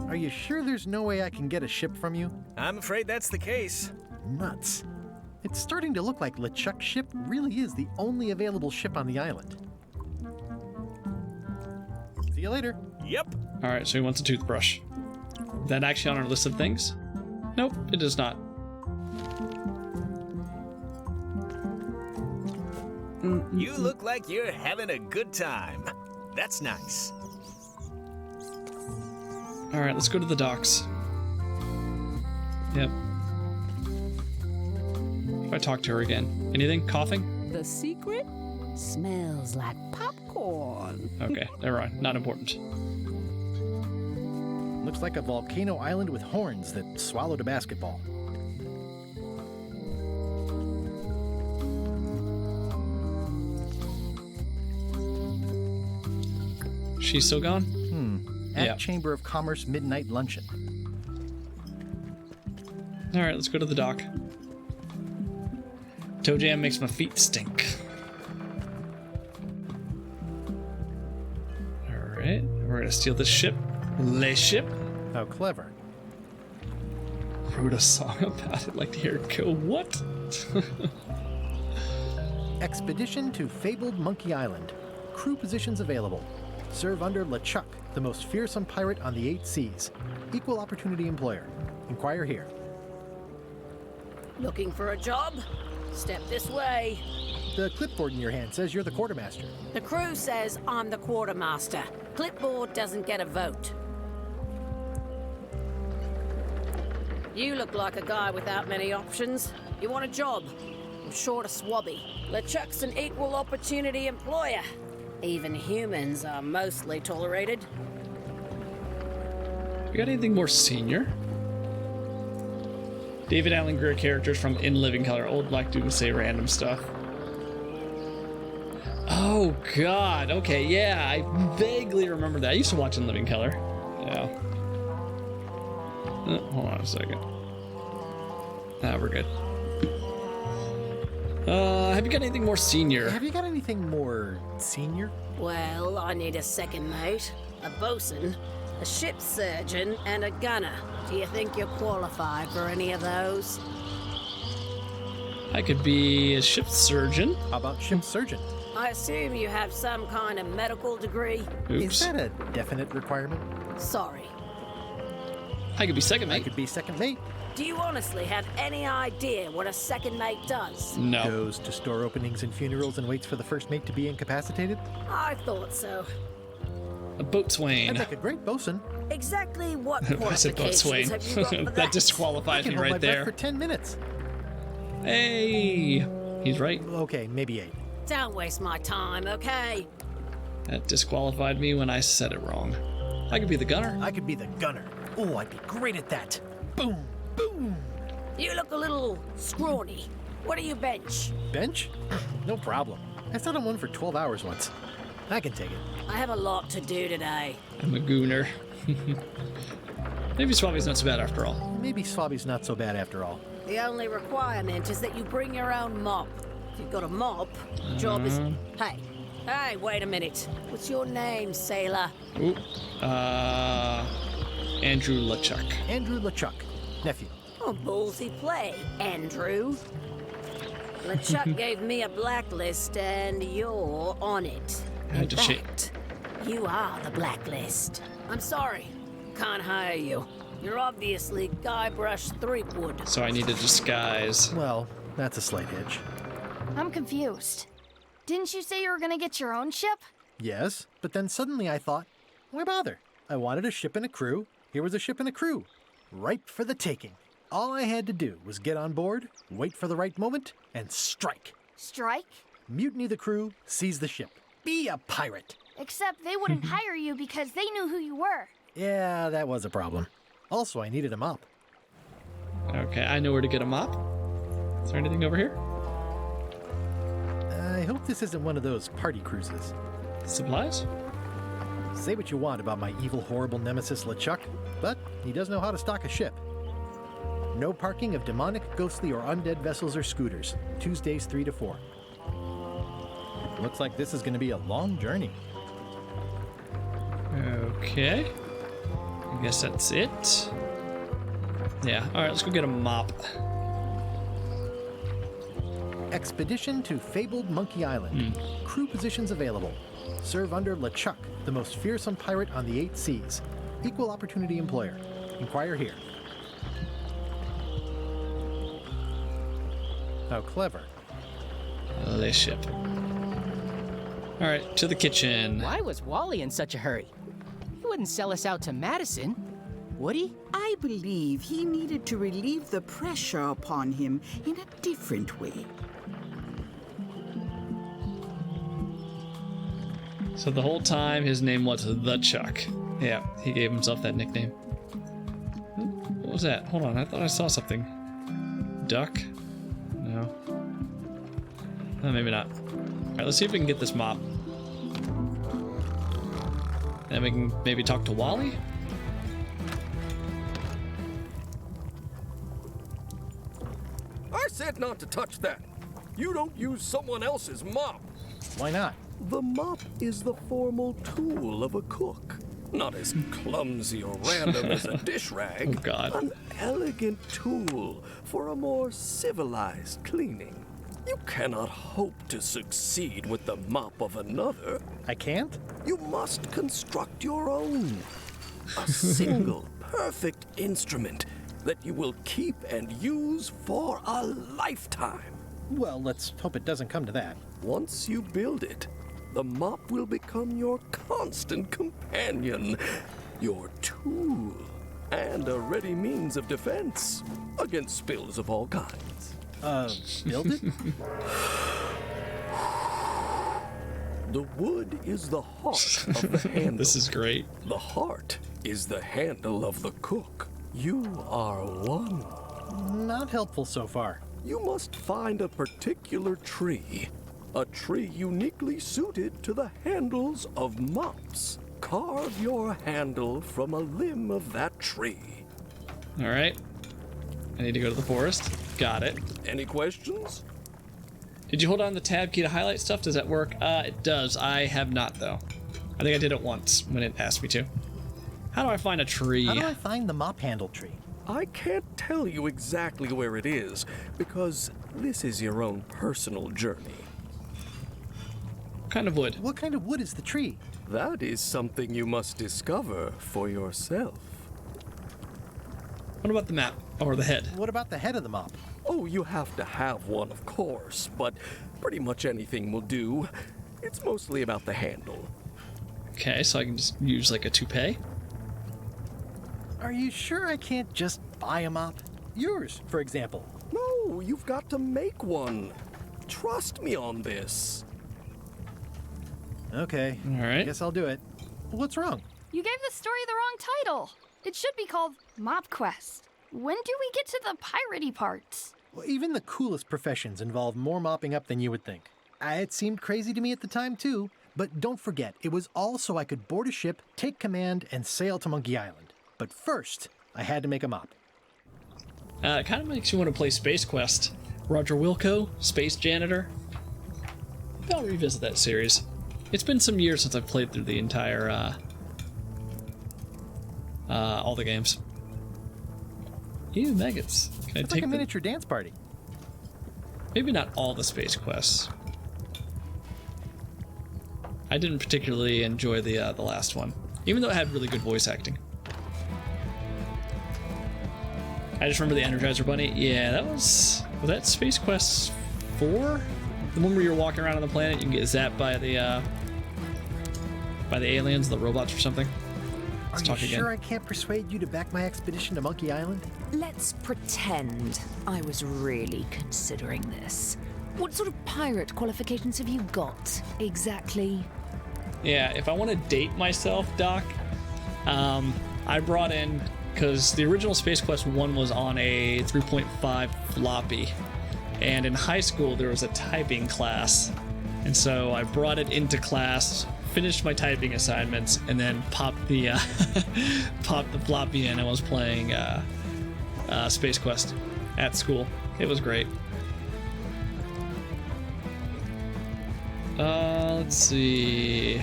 Are you sure there's no way I can get a ship from you? I'm afraid that's the case. Nuts. It's starting to look like LeChuck's ship really is the only available ship on the island. See you later. Yep. Alright, so he wants a toothbrush. Is that actually on our list of things? Nope, it is not. You look like you're having a good time. That's nice. All right, let's go to the docks. Yep. If I talk to her again. Anything? Coughing? The secret smells like popcorn. Okay, never mind. Not important. Looks like a volcano island with horns that swallowed a basketball. She's still gone? At Yeah. Chamber of Commerce midnight luncheon. All right, let's go to the dock. Toe jam makes my feet stink. All right, we're gonna steal this ship. Le ship. How clever. Wrote a song about it. Like to hear it go. What? Expedition to fabled Monkey Island. Crew positions available. Serve under LeChuck, the most fearsome pirate on the 8 seas. Equal opportunity employer. Inquire here. Looking for a job? Step this way. The clipboard in your hand says you're the quartermaster. The crew says I'm the quartermaster. Clipboard doesn't get a vote. You look like a guy without many options. You want a job? I'm short a swabby. LeChuck's an equal opportunity employer. Even humans are mostly tolerated. You got anything more senior? David Allen Greer characters from In Living Color. Old black dude would say random stuff. Oh god, okay, yeah, I vaguely remember that. I used to watch In Living Color. Yeah. Hold on a second. We're good. Have you got anything more senior? Have you got anything more senior? Well, I need a second mate, a bosun, a ship surgeon, and a gunner. Do you think you're qualified for any of those? I could be a ship surgeon. How about ship surgeon? I assume you have some kind of medical degree. Oops. Is that a definite requirement? Sorry. I could be second mate. I could be second mate. Do you honestly have any idea what a second mate does? No. Goes to store openings and funerals and waits for the first mate to be incapacitated? I thought so. A boatswain. I'd make a great bosun. Exactly what I said boatswain. qualifications have you got for That that? disqualifies I me can hold my right breath there. for 10 minutes. Hey, he's right. Okay, maybe 8. Don't waste my time, okay? That disqualified me when I said it wrong. I could be the gunner. I could be the gunner. Oh, I'd be great at that. Boom, boom. You look a little scrawny. What do you bench? Bench? No problem. I sat on one for 12 hours once. I can take it. I have a lot to do today. I'm a gooner. Maybe Swabby's not so bad after all. Maybe Swabby's not so bad after all. The only requirement is that you bring your own mop. If you've got a mop, the job is... Hey, wait a minute. What's your name, sailor? Ooh. Andrew LeChuck. Andrew LeChuck, nephew. Oh, ballsy play, Andrew. LeChuck gave me a blacklist, and you're on it. In fact, you are the blacklist. I'm sorry, can't hire you. You're obviously Guybrush Threepwood. So I need a disguise. Well, that's a slight hitch. I'm confused. Didn't you say you were gonna get your own ship? Yes, but then suddenly I thought, why bother? I wanted a ship and a crew. Here was a ship and a crew. Ripe for the taking. All I had to do was get on board, wait for the right moment, and strike. Strike? Mutiny the crew, seize the ship. Be a pirate. Except they wouldn't hire you because they knew who you were. Yeah, that was a problem. Also, I needed a mop. Okay, I know where to get a mop. Is there anything over here? I hope this isn't one of those party cruises. Supplies? Say what you want about my evil, horrible nemesis LeChuck, but he does know how to stock a ship. No parking of demonic, ghostly, or undead vessels or scooters. Tuesdays 3 to 4. Looks like this is going to be a long journey. Okay. I guess that's it. Yeah, alright, let's go get a mop. Expedition to fabled Monkey Island. Crew positions available. Serve under LeChuck, the most fearsome pirate on the 8 seas. Equal opportunity employer. Inquire here. How clever. Le ship. All right, to the kitchen. Why was Wally in such a hurry? He wouldn't sell us out to Madison, would he? I believe he needed to relieve the pressure upon him in a different way. So the whole time his name was The Chuck. Yeah, he gave himself that nickname. What was that? Hold on, I thought I saw something. Duck? No. Maybe not. Alright, let's see if we can get this mop. And we can maybe talk to Wally? I said not to touch that. You don't use someone else's mop. Why not? The mop is the formal tool of a cook. Not as clumsy or random as a dish rag. Oh, God. An elegant tool for a more civilized cleaning. You cannot hope to succeed with the mop of another. I can't? You must construct your own. A single, perfect instrument that you will keep and use for a lifetime. Well, let's hope it doesn't come to that. Once you build it, the mop will become your constant companion, your tool, and a ready means of defense against spills of all kinds. Build it? The wood is the heart of the handle. This is great. The heart is the handle of the cook. You are one. Not helpful so far. You must find a particular tree. A tree uniquely suited to the handles of mops. Carve your handle from a limb of that tree. All right. I need to go to the forest. Got it. Any questions? Did you hold on the tab key to highlight stuff? Does that work? It does. I have not, though. I think I did it once when it asked me to. How do I find a tree? How do I find the mop handle tree? I can't tell you exactly where it is, because this is your own personal journey. What kind of wood? What kind of wood is the tree? That is something you must discover for yourself. What about the map? Or the head? What about the head of the mop? Oh, you have to have one, of course, but pretty much anything will do. It's mostly about the handle. Okay, so I can just use like a toupee? Are you sure I can't just buy a mop? Yours, for example. No, you've got to make one. Trust me on this. Okay. All right. I guess I'll do it. What's wrong? You gave the story the wrong title. It should be called Mop Quest. When do we get to the piratey parts? Well, even the coolest professions involve more mopping up than you would think. It seemed crazy to me at the time, too. But don't forget, it was all so I could board a ship, take command, and sail to Monkey Island. But first, I had to make a mop. It kind of makes you want to play Space Quest. Roger Wilco, Space Janitor. I'll revisit that series. It's been some years since I've played through the entire, all the games. Ew, maggots. Can I It's take like a miniature dance party. Maybe not all the Space Quests. I didn't particularly enjoy the last one, even though it had really good voice acting. I just remember the Energizer Bunny. Yeah, was that Space Quest 4? The one where you're walking around on the planet, you can get zapped by the aliens, the robots or something. Are you sure I can't persuade you to back my expedition to Monkey Island? Let's pretend I was really considering this. What sort of pirate qualifications have you got, exactly? Yeah, if I want to date myself, Doc, I brought in, because the original Space Quest 1 was on a 3.5 floppy, and in high school there was a typing class, and so I brought it into class, finished my typing assignments, and then popped the popped the floppy in and was playing Space Quest at school. It was great. Let's see.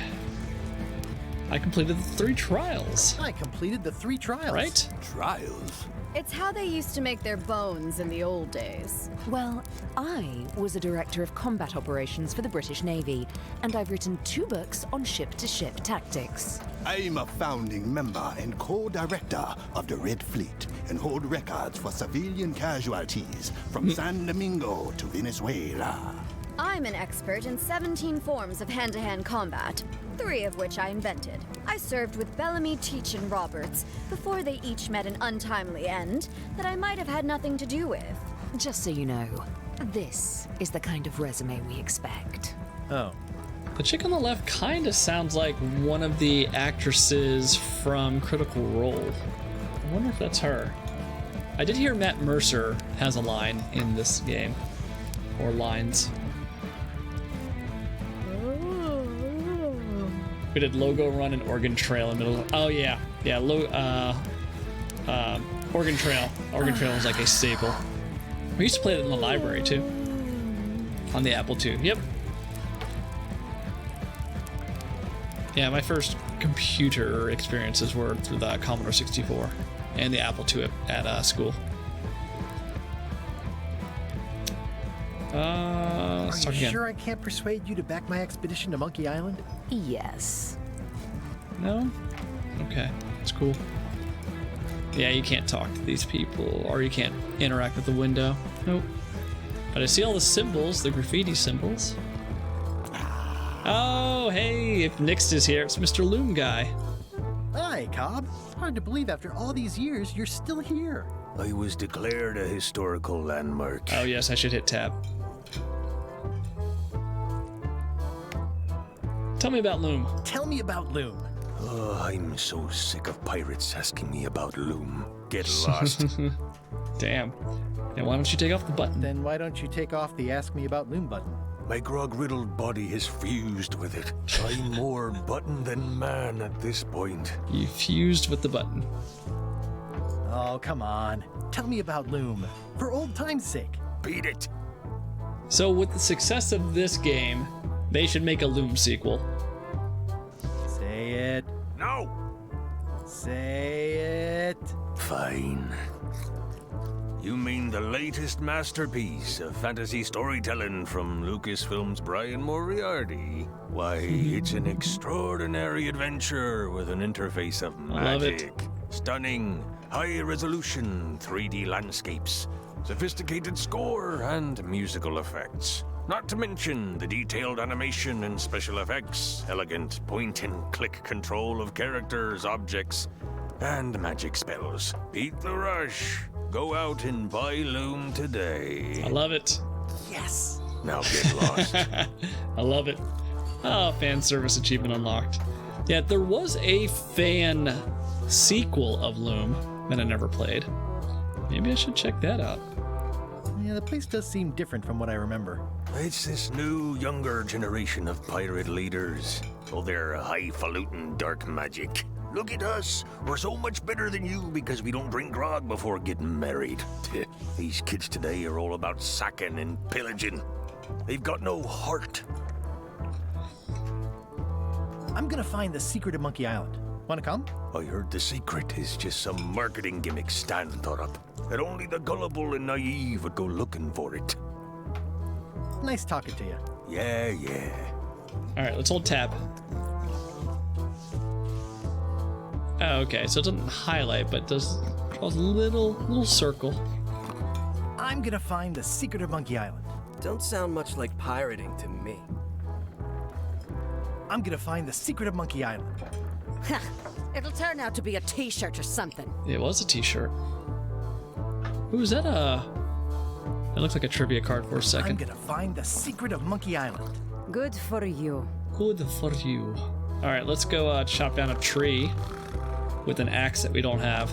I completed the 3 trials. I completed the 3 trials. Right? Trials? It's how they used to make their bones in the old days. Well, I was a director of combat operations for the British Navy, and I've written 2 books on ship-to-ship tactics. I'm a founding member and co-director of the Red Fleet and hold records for civilian casualties from San Domingo to Venezuela. I'm an expert in 17 forms of hand-to-hand combat, 3 of which I invented. I served with Bellamy, Teach, and Roberts before they each met an untimely end that I might have had nothing to do with. Just so you know, this is the kind of resume we expect. Oh. The chick on the left kind of sounds like one of the actresses from Critical Role. I wonder if that's her. I did hear Matt Mercer has a line in this game. Or lines. We did Logo Run and Oregon Trail in the middle. Oh yeah. Yeah, Oregon Trail. Oregon Trail is like a staple. We used to play it in the library too. On the Apple II. Yep. Yeah, my first computer experiences were through the Commodore 64 and the Apple II at school. Let's Are talk you again. sure I can't persuade you to back my expedition to Monkey Island? Yes. No? Okay, it's cool. Yeah, you can't talk to these people, or you can't interact with the window. Nope. But I see all the symbols, the graffiti symbols. Oh, hey, if Nixt is here, it's Mr. Loom Guy. Hi, Cobb. Hard to believe after all these years, you're still here. I was declared a historical landmark. Oh yes, I should hit tab. Tell me about Loom. Tell me about Loom. Oh, I'm so sick of pirates asking me about Loom. Get lost. Damn. Then why don't you take off the button? Then why don't you take off the Ask Me About Loom button? My grog-riddled body has fused with it. I'm more button than man at this point. You fused with the button. Oh, come on. Tell me about Loom. For old time's sake. Beat it. So with the success of this game, they should make a Loom sequel. Say it. No. Say it. Fine. You mean the latest masterpiece of fantasy storytelling from Lucasfilm's Brian Moriarty? Why, it's an extraordinary adventure with an interface of magic. Stunning, high-resolution 3D landscapes, sophisticated score, and musical effects. Not to mention the detailed animation and special effects, elegant point-and-click control of characters, objects, and magic spells. Beat the rush. Go out and buy Loom today. I love it. Yes. Now get lost. I love it. Oh, fan service achievement unlocked. Yeah, there was a fan sequel of Loom that I never played. Maybe I should check that out. Yeah, the place does seem different from what I remember. It's this new, younger generation of pirate leaders. Oh, they're highfalutin dark magic. Look at us. We're so much better than you because we don't drink grog before getting married. These kids today are all about sacking and pillaging. They've got no heart. I'm gonna find the secret of Monkey Island. Wanna come? I heard the secret is just some marketing gimmick Stan thought up. That only the gullible and naive would go looking for it. Nice talking to you. Yeah. Alright, let's hold tab. Oh, okay, so it doesn't highlight, but does draws a little circle. I'm gonna find the secret of Monkey Island. Don't sound much like pirating to me. I'm gonna find the secret of Monkey Island. It'll turn out to be a t-shirt or something. It was a t-shirt. Ooh, is that a... That looks like a trivia card for a second. I'm gonna find the secret of Monkey Island. Good for you. Good for you. Alright, let's go chop down a tree with an axe that we don't have.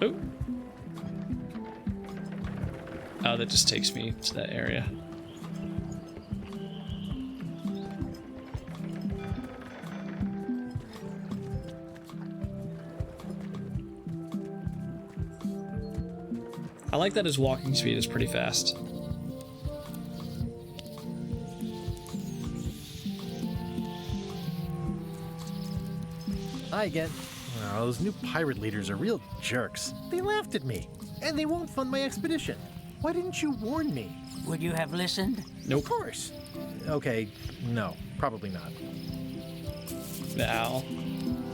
Oh. Oh, that just takes me to that area. I like that his walking speed is pretty fast. Hi again. Oh, those new pirate leaders are real jerks. They laughed at me, and they won't fund my expedition. Why didn't you warn me? Would you have listened? Nope. Of course. Okay, no, probably not. Now.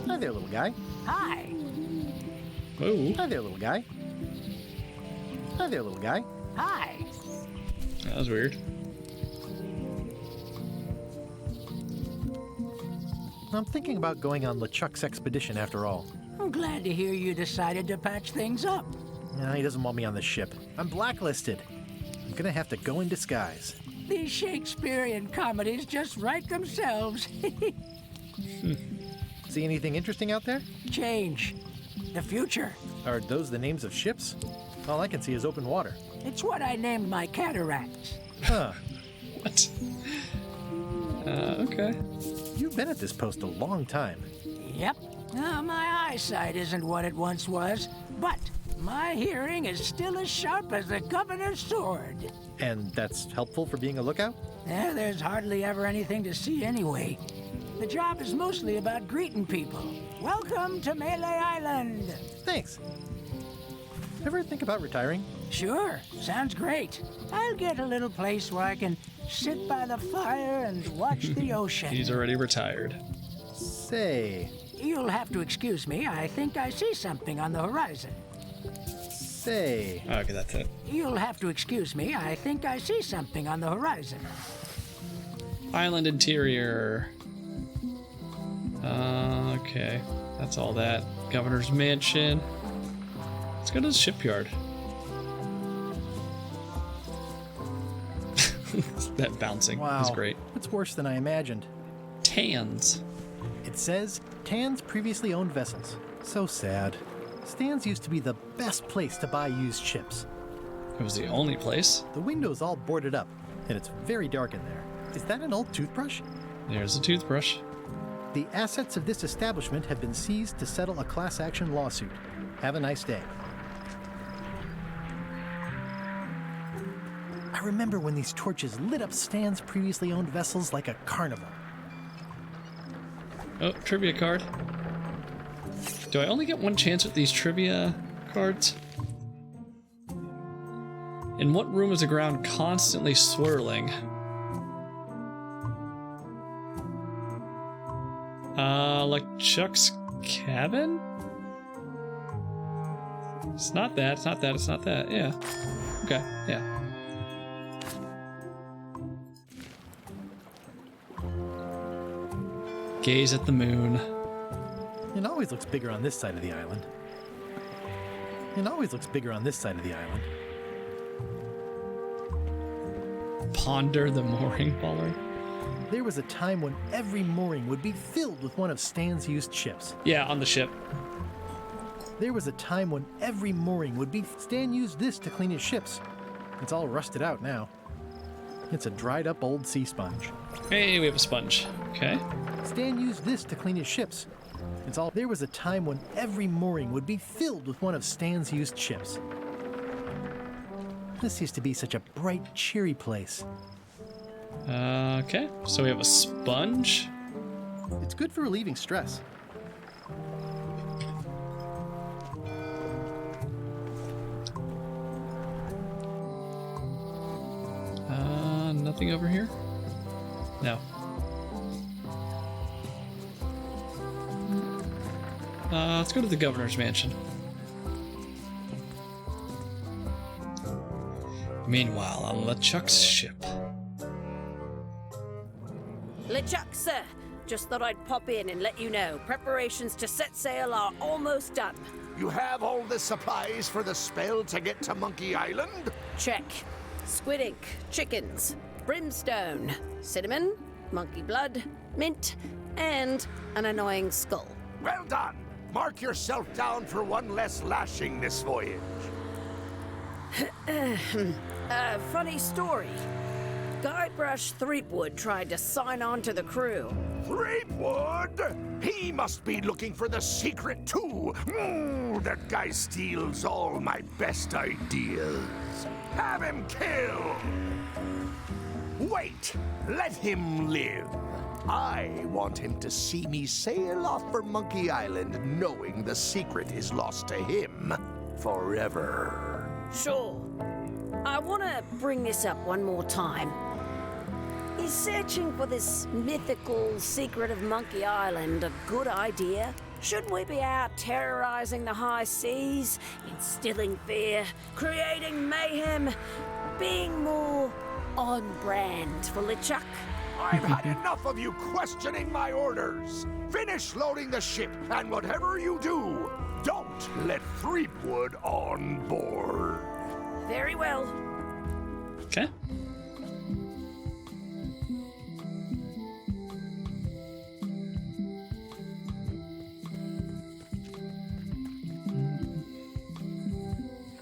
Hi there, little guy. Hi. Whoa. Hi there, little guy. Hi there, little guy. Hi. That was weird. I'm thinking about going on LeChuck's expedition after all. I'm glad to hear you decided to patch things up. No, he doesn't want me on the ship. I'm blacklisted. I'm gonna have to go in disguise. These Shakespearean comedies just write themselves. See anything interesting out there? Change. The future. Are those the names of ships? All I can see is open water. It's what I named my cataracts. Huh. What? Okay. You've been at this post a long time. Yep. My eyesight isn't what it once was, but my hearing is still as sharp as the governor's sword. And that's helpful for being a lookout? There's hardly ever anything to see anyway. The job is mostly about greeting people. Welcome to Melee Island. Thanks. Ever think about retiring? Sure, sounds great. I'll get a little place where I can sit by the fire and watch the ocean. He's already retired. Say. You'll have to excuse me. I think I see something on the horizon. Say. Okay, that's it. You'll have to excuse me. I think I see something on the horizon. Island interior. Okay. That's all that. Governor's mansion. Let's go to the shipyard. That bouncing is great. It's worse than I imagined. Tans. It says, Tans previously owned vessels. So sad. Stan's used to be the best place to buy used ships. It was the only place. The window's all boarded up, and it's very dark in there. Is that an old toothbrush? There's a toothbrush. The assets of this establishment have been seized to settle a class action lawsuit. Have a nice day. I remember when these torches lit up Stan's previously owned vessels like a carnival. Oh, trivia card. Do I only get one chance with these trivia cards? In what room is the ground constantly swirling? Like Chuck's cabin? It's not that, it's not that, it's not that. Yeah. Okay, yeah. Gaze at the moon. It always looks bigger on this side of the island. It always looks bigger on this side of the island. Ponder the mooring bollard. There was a time when every mooring would be filled with one of Stan's used ships. Yeah, on the ship. There was a time when every mooring would be... Stan used this to clean his ships. It's all rusted out now. It's a dried up old sea sponge. Hey, we have a sponge. Okay. Stan used this to clean his ships. It's all... There was a time when every mooring would be filled with one of Stan's used ships. This used to be such a bright, cheery place. Okay, so we have a sponge. It's good for relieving stress. Nothing over here? No. Let's go to the governor's mansion. Meanwhile, on LeChuck's ship. LeChuck, sir. Just thought I'd pop in and let you know. Preparations to set sail are almost done. You have all the supplies for the spell to get to Monkey Island? Check. Squid ink, chickens, brimstone, cinnamon, monkey blood, mint, and an annoying skull. Well done! Mark yourself down for one less lashing this voyage. Funny story. Guybrush Threepwood tried to sign on to the crew. Threepwood? He must be looking for the secret too. That guy steals all my best ideas. Have him killed! Wait! Let him live. I want him to see me sail off for Monkey Island knowing the secret is lost to him forever. Sure. I want to bring this up one more time. Is searching for this mythical secret of Monkey Island a good idea? Shouldn't we be out terrorizing the high seas, instilling fear, creating mayhem, being more on brand for LeChuck? I've had enough of you questioning my orders. Finish loading the ship, and whatever you do, don't let Threepwood on board. Very well. Okay.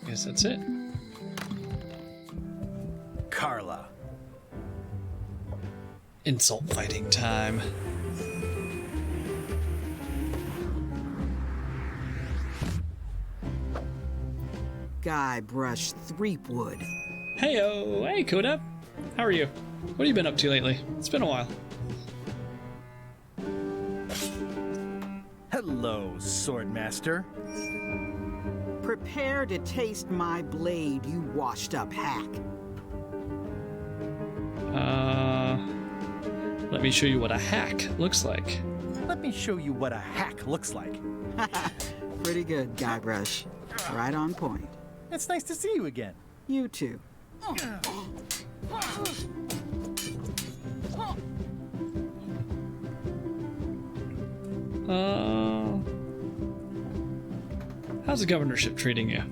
Guess that's it. Carla. Insult fighting time. Guybrush Threepwood. Heyo, hey Coda. How are you? What have you been up to lately? It's been a while. Hello, Swordmaster. Prepare to taste my blade, you washed-up hack. Let me show you what a hack looks like. Let me show you what a hack looks like. Pretty good, Guybrush. Right on point. It's nice to see you again. You too. How's the governorship treating you?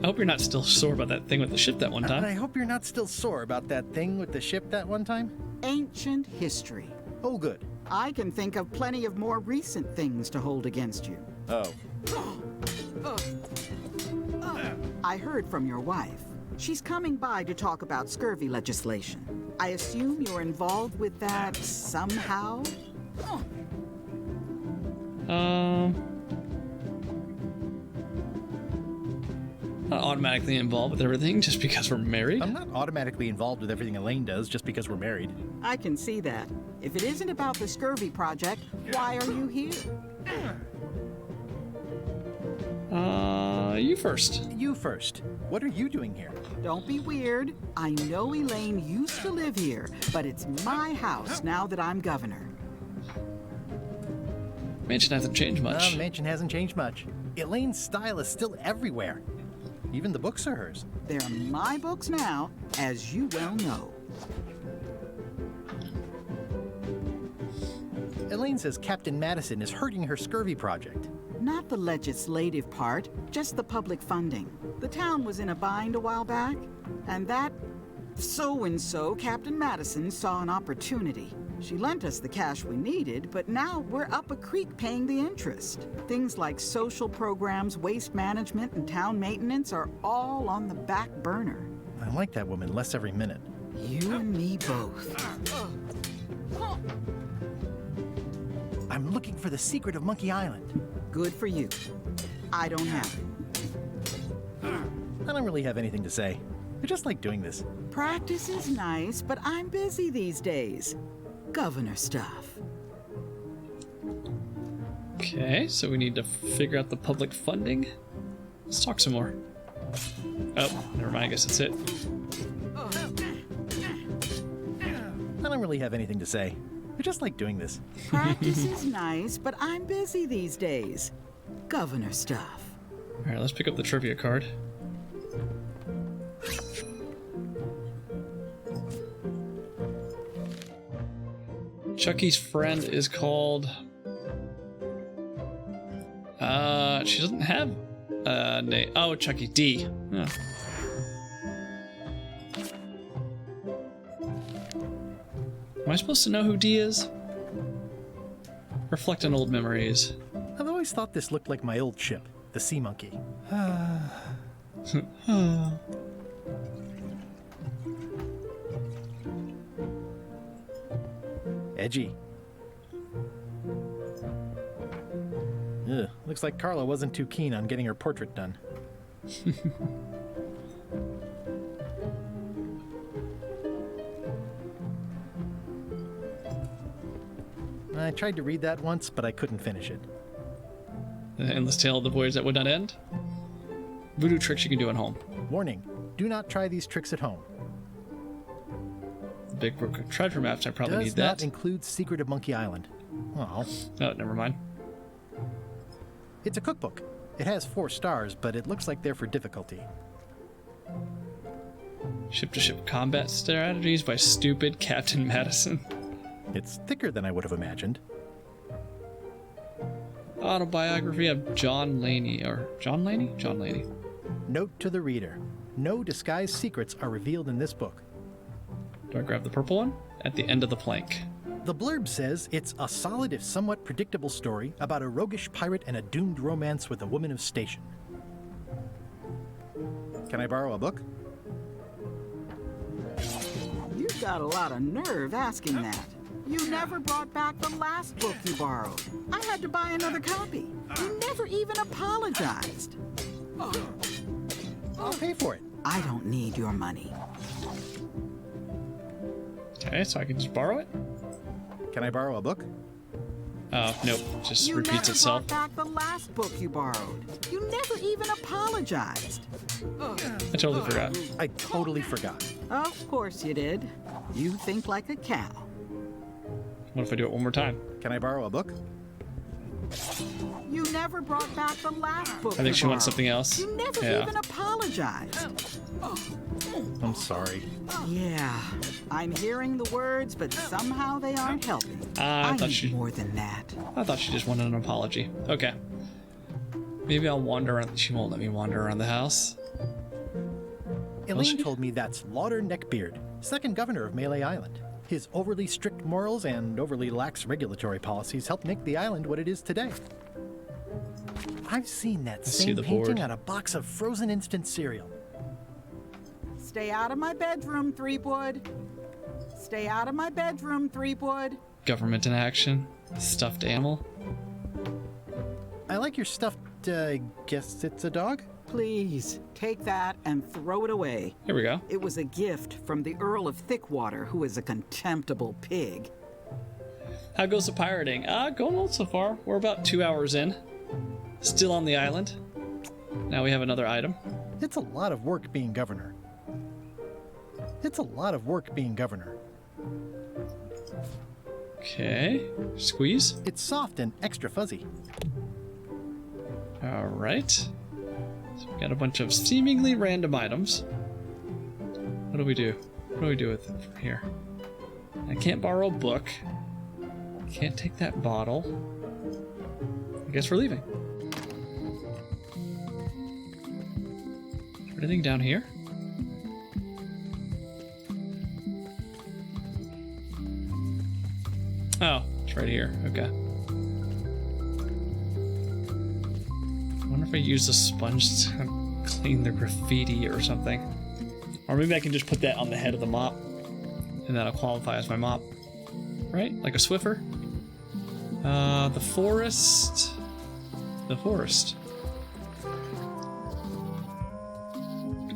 I hope you're not still sore about that thing with the ship that one time. I hope you're not still sore about that thing with the ship that one time. Ancient history. Oh, good. I can think of plenty of more recent things to hold against you. Oh. I heard from your wife. She's coming by to talk about scurvy legislation. I assume you're involved with that somehow? Not automatically involved with everything just because we're married. I'm not automatically involved with everything Elaine does just because we're married. I can see that. If it isn't about the scurvy project, why are you here? You first. You first. What are you doing here? Don't be weird. I know Elaine used to live here, but it's my house now that I'm governor. Mansion hasn't changed much. The mansion hasn't changed much. Elaine's style is still everywhere. Even the books are hers. They're my books now, as you well know. Elaine says Captain Madison is hurting her scurvy project. Not the legislative part, just the public funding. The town was in a bind a while back, and that so-and-so, Captain Madison, saw an opportunity. She lent us the cash we needed, but now we're up a creek paying the interest. Things like social programs, waste management, and town maintenance are all on the back burner. I like that woman less every minute. You and me both. I'm looking for the secret of Monkey Island. Good for you. I don't have it. I don't really have anything to say. I just like doing this. Practice is nice, but I'm busy these days. Governor stuff. Okay, so we need to figure out the public funding. Let's talk some more. Oh, never mind, I guess that's it. I don't really have anything to say. I just like doing this. Practice is nice, but I'm busy these days. Governor stuff. Alright, let's pick up the trivia card. Chucky's friend is called... she doesn't have a name. Oh, Chucky D. Oh. Am I supposed to know who D is? Reflect on old memories. I've always thought this looked like my old ship, the Sea Monkey. Edgy. Ugh, looks like Carla wasn't too keen on getting her portrait done. I tried to read that once, but I couldn't finish it. The Endless Tale of the Voyage That Would Not End? Voodoo tricks you can do at home. Warning, do not try these tricks at home. The Big Book of Treasure Maps, I probably need that. Does not include Secret of Monkey Island. Oh. Oh, never mind. It's a cookbook. It has 4 stars, but it looks like they're for difficulty. Ship-to-ship combat strategies by stupid Captain Madison. It's thicker than I would have imagined. Autobiography of John Laney, or John Laney? John Laney. Note to the reader. No disguised secrets are revealed in this book. Do I grab the purple one? At the end of the plank. The blurb says it's a solid if somewhat predictable story about a roguish pirate and a doomed romance with a woman of station. Can I borrow a book? You've got a lot of nerve asking that. You never brought back the last book you borrowed. I had to buy another copy. You never even apologized. I'll pay for it. I don't need your money. Okay, so I can just borrow it? Can I borrow a book? Oh, nope. Just You repeats never itself. brought back the last book you borrowed. You never even apologized. I totally forgot. I totally forgot. Of course you did. You think like a cow. What if I do it one more time? Can I borrow a book? You never brought back the last book. I think you she wants borrowed. something else. You never Yeah. even apologized. I'm sorry. Yeah, I'm hearing the words, but somehow they aren't helping. I thought need she more than that. I thought she just wanted an apology. Okay. Maybe I'll wander around. She won't let me wander around the house. Elaine told me that's Lauder Neckbeard, second governor of Melee Island. His overly strict morals and overly lax regulatory policies helped make the island what it is today. I've seen that see same the painting board. on a box of frozen instant cereal. Stay out of my bedroom, Threepwood. Stay out of my bedroom, Threepwood. Government in action. Stuffed animal. I like your stuffed, guess it's a dog? Please, take that and throw it away. Here we go. It was a gift from the Earl of Thickwater, who is a contemptible pig. How goes the pirating? Going well so far. We're about 2 hours in. Still on the island. Now we have another item. It's a lot of work being governor. It's a lot of work being governor. Okay. Squeeze. It's soft and extra fuzzy. All right. So we got a bunch of seemingly random items. What do we do? What do we do with it from here? I can't borrow a book. Can't take that bottle. I guess we're leaving. Is there anything down here? Oh, it's right here. Okay. I wonder if I use a sponge to clean the graffiti or something. Or maybe I can just put that on the head of the mop, and that'll qualify as my mop. Right? Like a Swiffer? The forest. The forest.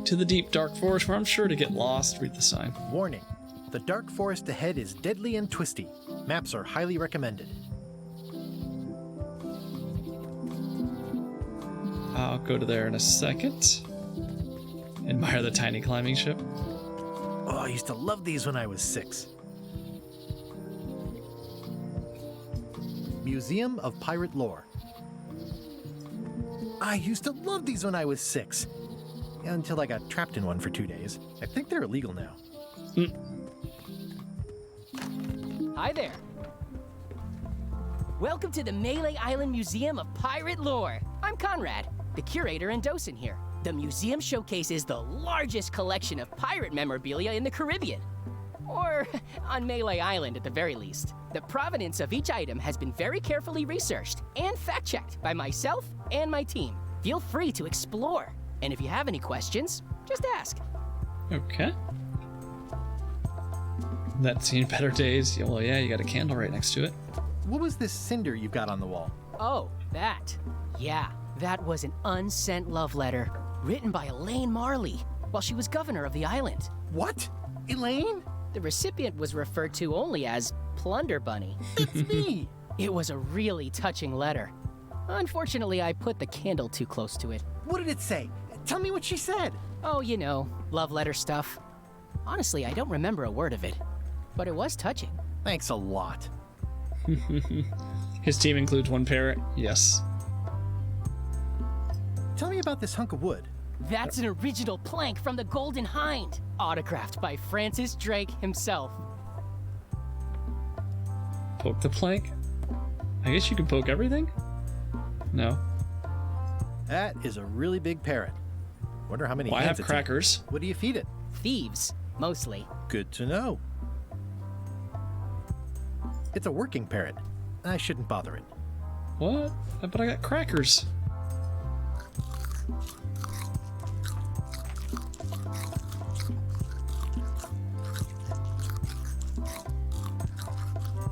To the deep, dark forest where I'm sure to get lost. Read the sign. Warning. The dark forest ahead is deadly and twisty. Maps are highly recommended. I'll go to there in a second. Admire the tiny climbing ship. Oh, I used to love these when I was 6. Museum of Pirate Lore. I used to love these when I was 6. Until I got trapped in one for 2 days. I think they're illegal now. Hi there. Welcome to the Melee Island Museum of Pirate Lore. I'm Conrad, the curator and docent here. The museum showcases the largest collection of pirate memorabilia in the Caribbean. Or on Melee Island at the very least. The provenance of each item has been very carefully researched and fact-checked by myself and my team. Feel free to explore. And if you have any questions, just ask. Okay. That's seen better days. Yeah, well, yeah, you got a candle right next to it. What was this cinder you've got on the wall? Oh, that. Yeah, that was an unsent love letter written by Elaine Marley while she was governor of the island. What? Elaine? The recipient was referred to only as Plunder Bunny. It's me! It was a really touching letter. Unfortunately, I put the candle too close to it. What did it say? Tell me what she said. Oh, you know, love letter stuff. Honestly, I don't remember a word of it, but it was touching. Thanks a lot. His team includes one parrot? Yes. Tell me about this hunk of wood. That's an original plank from the Golden Hind, autographed by Francis Drake himself. Poke the plank? I guess you can poke everything? No. That is a really big parrot. Wonder how many Well, I hands have it's crackers. eaten. What do you feed it? Thieves, mostly. Good to know. It's a working parrot. I shouldn't bother it. What? But I got crackers.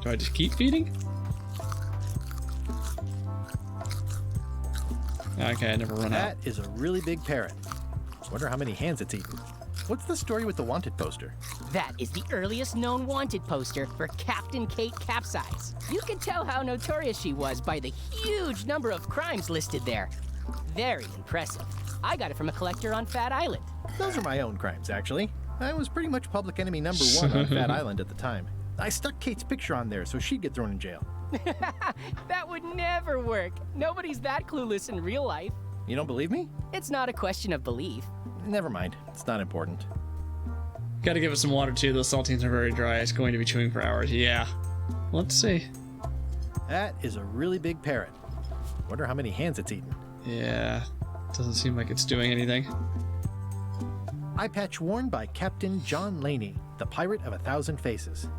Do I just keep feeding? Okay, I never run out. That is a really big parrot. Wonder how many hands it's eaten. What's the story with the wanted poster? That is the earliest known wanted poster for Captain Kate Capsize. You can tell how notorious she was by the huge number of crimes listed there. Very impressive. I got it from a collector on Fat Island. Those are my own crimes, actually. I was pretty much public enemy number 1 on Fat Island at the time. I stuck Kate's picture on there so she'd get thrown in jail. That would never work. Nobody's that clueless in real life. You don't believe me? It's not a question of belief. Never mind. It's not important. Gotta give it some water too. Those saltines are very dry. It's going to be chewing for hours. Yeah. Let's see. That is a really big parrot. Wonder how many hands it's eaten. Yeah. Doesn't seem like it's doing anything. Eye patch worn by Captain John Laney, the pirate of 1,000 faces.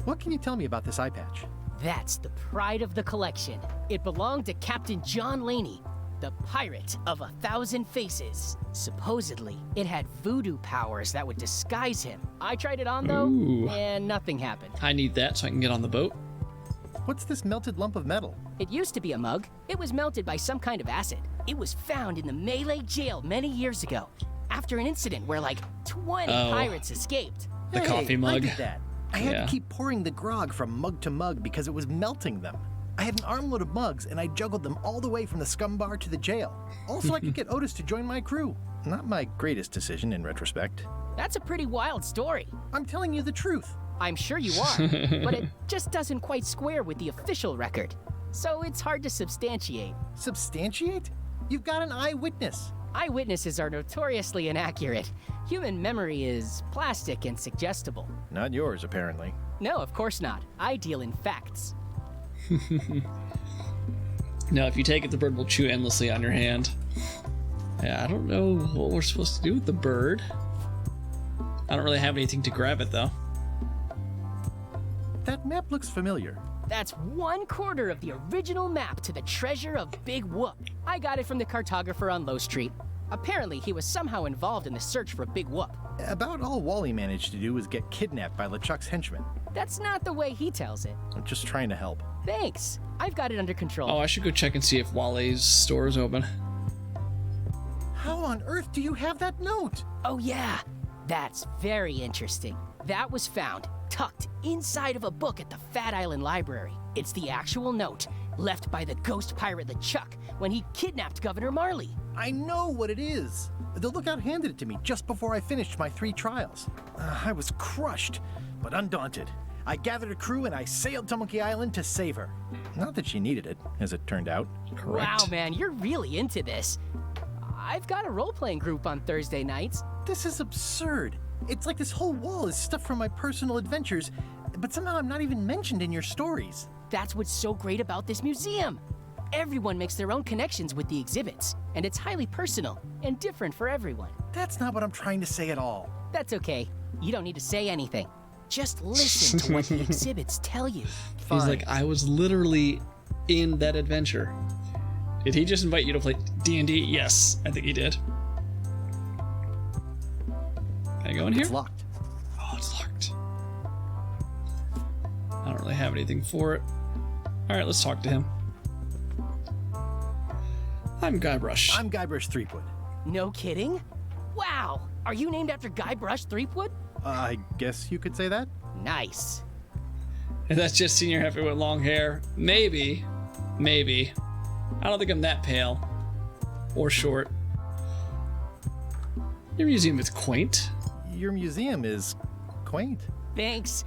What can you tell me about this eye patch? That's the pride of the collection. It belonged to Captain John Laney, the pirate of 1,000 faces. Supposedly, it had voodoo powers that would disguise him. I tried it on though, Ooh. and nothing happened. I need that so I can get on the boat. What's this melted lump of metal? It used to be a mug. It was melted by some kind of acid. It was found in the Malay jail many years ago, after an incident where like 20 pirates escaped. The coffee mug. I did that. I had Yeah. to keep pouring the grog from mug to mug because it was melting them. I had an armload of mugs and I juggled them all the way from the scum bar to the jail. Also, I could get Otis to join my crew. Not my greatest decision in retrospect. That's a pretty wild story. I'm telling you the truth. I'm sure you are, but it just doesn't quite square with the official record. So it's hard to substantiate. Substantiate? You've got an eyewitness. Eyewitnesses are notoriously inaccurate. Human memory is plastic and suggestible. Not yours, apparently. No, of course not. I deal in facts. No, if you take it, the bird will chew endlessly on your hand. Yeah, I don't know what we're supposed to do with the bird. I don't really have anything to grab it, though. That map looks familiar. That's 1/4 of the original map to the treasure of Big Whoop. I got it from the cartographer on Low Street. Apparently, he was somehow involved in the search for Big Whoop. About all Wally managed to do was get kidnapped by LeChuck's henchmen. That's not the way he tells it. I'm just trying to help. Thanks. I've got it under control. Oh, I should go check and see if Wally's store is open. How on earth do you have that note? Oh, yeah. That's very interesting. That was found tucked inside of a book at the Fat Island Library. It's the actual note left by the ghost pirate LeChuck when he kidnapped Governor Marley. I know what it is. The lookout handed it to me just before I finished my 3 trials. I was crushed, but undaunted. I gathered a crew and I sailed to Monkey Island to save her. Not that she needed it, as it turned out. Wow, man, you're really into this. I've got a role-playing group on Thursday nights. This is absurd. It's like this whole wall is stuff from my personal adventures, but somehow I'm not even mentioned in your stories. That's what's so great about this museum. Everyone makes their own connections with the exhibits, and it's highly personal and different for everyone. That's not what I'm trying to say at all. That's okay. You don't need to say anything. Just listen to what the exhibits tell you. He's like, I was literally in that adventure. Did he just invite you to play D&D? Yes, I think he did. Can I go in here? It's locked. Oh, it's locked. I don't really have anything for it. Alright, let's talk to him. I'm Guybrush. I'm Guybrush Threepwood. No kidding? Wow! Are you named after Guybrush Threepwood? I guess you could say that. Nice. And that's just senior Hefty with long hair. Maybe. Maybe. I don't think I'm that pale. Or short. Your museum is quaint. Your museum is quaint. Thanks.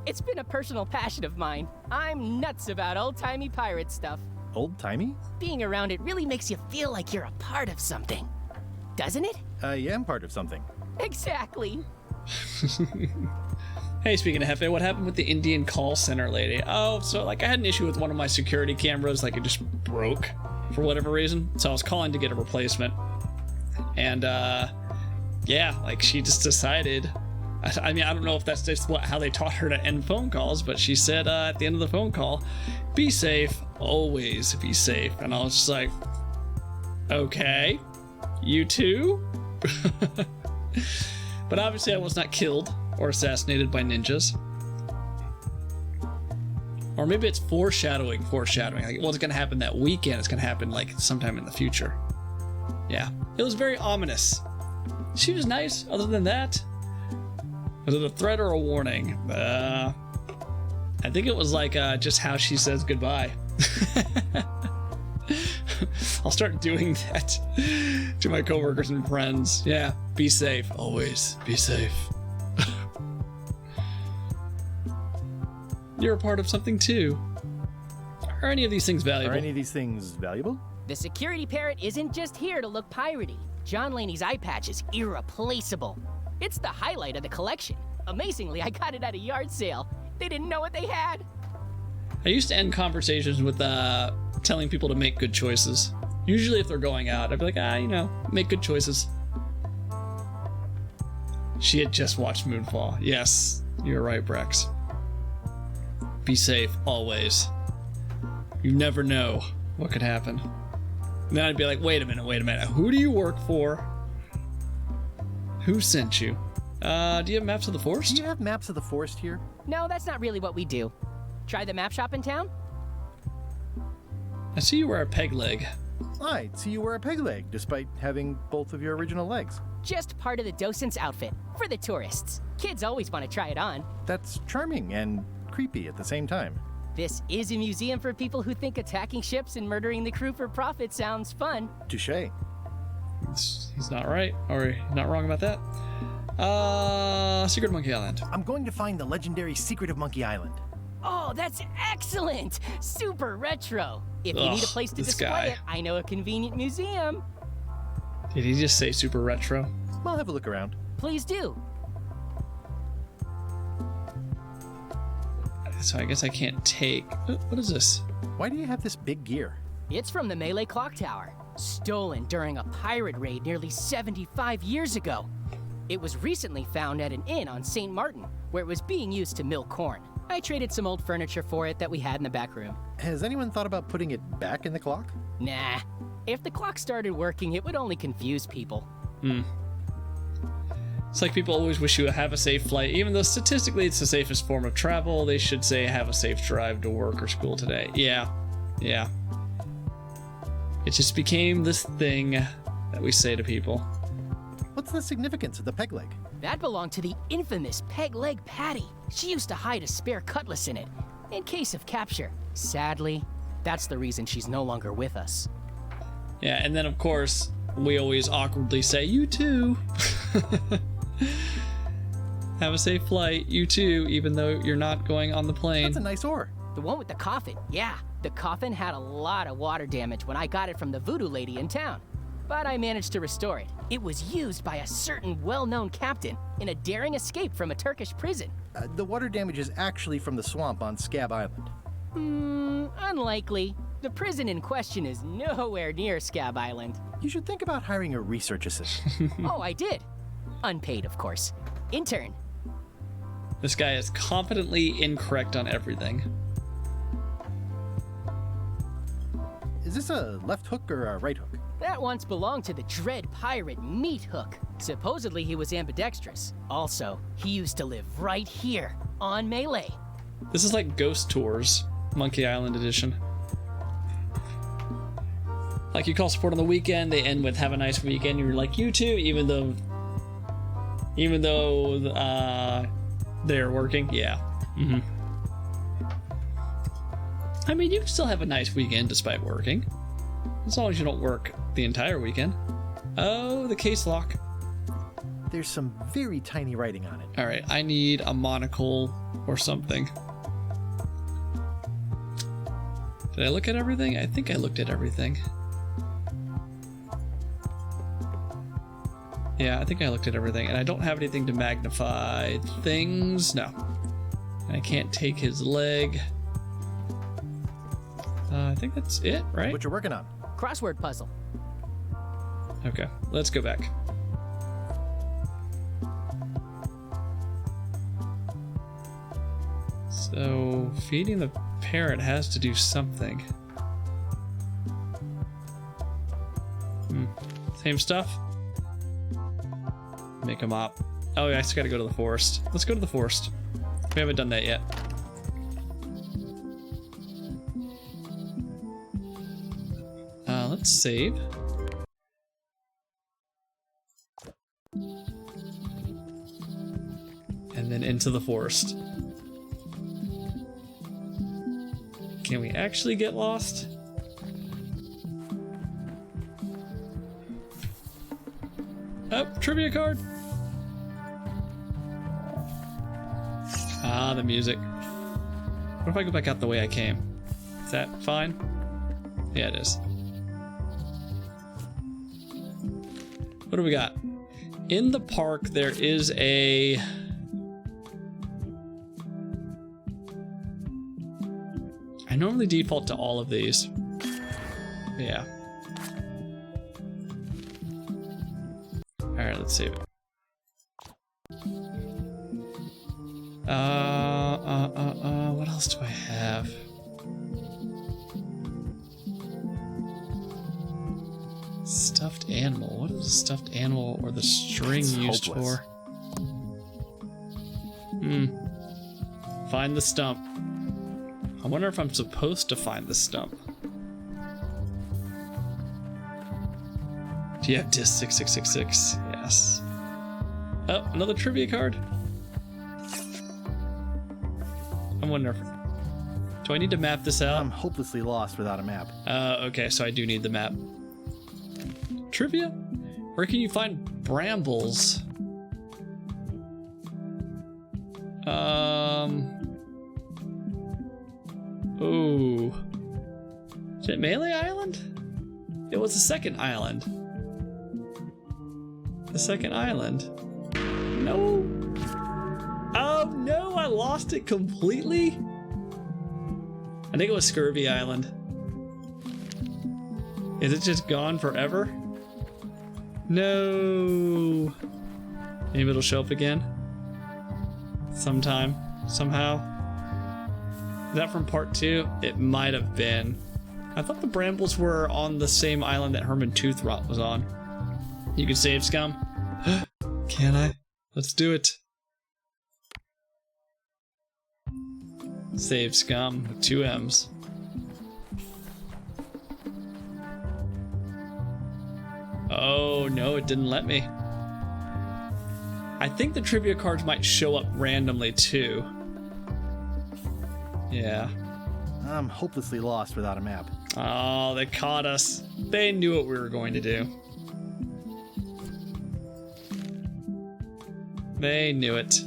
It's been a personal passion of mine. I'm nuts about old-timey pirate stuff. Old-timey? Being around it really makes you feel like you're a part of something. Doesn't it? I am part of something. Exactly. Hey, speaking of Hefe, what happened with the Indian call center lady? Oh, so like I had an issue with one of my security cameras, like it just broke for whatever reason. So I was calling to get a replacement. And yeah, like she just decided, I mean, I don't know if that's just how they taught her to end phone calls, but she said at the end of the phone call, be safe, always be safe. And I was just like, okay, you too? But obviously I was not killed or assassinated by ninjas. Or maybe it's foreshadowing. Like, well, it's gonna happen that weekend. It's gonna happen like sometime in the future. Yeah, it was very ominous. She was nice. Other than that, was it a threat or a warning? I think it was like just how she says goodbye. I'll start doing that to my coworkers and friends. Yeah, be safe. Always be safe. You're a part of something too. Are any of these things valuable? Are any of these things valuable? The security parrot isn't just here to look piratey. John Laney's eye patch is irreplaceable. It's the highlight of the collection. Amazingly, I got it at a yard sale. They didn't know what they had. I used to end conversations with telling people to make good choices. Usually if they're going out, I'd be like, make good choices. She had just watched Moonfall. Yes, you're right, Brex. Be safe, always. You never know what could happen. And then I'd be like, wait a minute. Who do you work for? Who sent you? Do you have maps of the forest? Do you have maps of the forest here? No, that's not really what we do. Try the map shop in town? I see you wear a peg leg. I see you wear a peg leg, despite having both of your original legs. Just part of the docent's outfit, for the tourists. Kids always want to try it on. That's charming and creepy at the same time. This is a museum for people who think attacking ships and murdering the crew for profit sounds fun. Touché. He's not right, or not wrong about that. Secret of Monkey Island. I'm going to find the legendary Secret of Monkey Island. Oh, that's excellent! Super retro. If you need a place to display it, I know a convenient museum. Did he just say super retro? I'll have a look around. Please do. So I guess I can't take... What is this? Why do you have this big gear? It's from the Melee Clock Tower. Stolen during a pirate raid nearly 75 years ago. It was recently found at an inn on St. Martin, where it was being used to mill corn. I traded some old furniture for it that we had in the back room. Has anyone thought about putting it back in the clock? Nah. If the clock started working, it would only confuse people. It's like people always wish you have a safe flight. Even though statistically it's the safest form of travel, they should say have a safe drive to work or school today. Yeah. It just became this thing that we say to people. What's the significance of the peg leg? That belonged to the infamous Peg Leg Patty. She used to hide a spare cutlass in it, in case of capture. Sadly, that's the reason she's no longer with us. Yeah, and then of course, we always awkwardly say, you too. Have a safe flight, you too, even though you're not going on the plane. That's a nice ore. The one with the coffin, yeah. The coffin had a lot of water damage when I got it from the voodoo lady in town. But I managed to restore it. It was used by a certain well-known captain in a daring escape from a Turkish prison. The water damage is actually from the swamp on Scab Island. Unlikely. The prison in question is nowhere near Scab Island. You should think about hiring a research assistant. Oh, I did. Unpaid, of course. Intern. This guy is confidently incorrect on everything. Is this a left hook or a right hook? That once belonged to the dread pirate Meat Hook. Supposedly he was ambidextrous. Also, he used to live right here on Melee. This is like Ghost Tours, Monkey Island edition. Like you call support on the weekend, they end with have a nice weekend. You're like, you too, even though they're working. Yeah. I mean, you can still have a nice weekend despite working. As long as you don't work the entire weekend. Oh, the case lock. There's some very tiny writing on it. All right, I need a monocle or something. Did I look at everything? I think I looked at everything. Yeah, I think I looked at everything, and I don't have anything to magnify things. No. And I can't take his leg. I think that's it, right? What you're working on? Crossword puzzle. Okay, let's go back. So, feeding the parrot has to do something. Same stuff? Make a mop. Oh, yeah, I just gotta go to the forest. Let's go to the forest. We haven't done that yet. Let's save. And then into the forest. Can we actually get lost? Oh, trivia card! Ah, the music. What if I go back out the way I came? Is that fine? Yeah, it is. What do we got? In the park, there is a... I normally default to all of these. Yeah. Alright, let's save it. What else do I have? Stuffed animal. What is a stuffed animal or the string It's used hopeless. for? Find the stump. I wonder if I'm supposed to find the stump. Do you have disc 6666? Yes. Oh, another trivia card. I wonder if... Do I need to map this out? I'm hopelessly lost without a map. Okay, so I do need the map. Trivia? Where can you find brambles? Oh. Is it Melee Island? It was the second island. The second island. No. Oh no, I lost it completely. I think it was Scurvy Island. Is it just gone forever? No. Maybe it'll show up again. Sometime. Somehow. Is that from part 2? It might have been. I thought the brambles were on the same island that Herman Toothrot was on. You can save Scum? Can I? Let's do it. Save Scum with 2 M's. Oh no, it didn't let me. I think the trivia cards might show up randomly too. Yeah. I'm hopelessly lost without a map. Oh, they caught us. They knew what we were going to do. They knew it.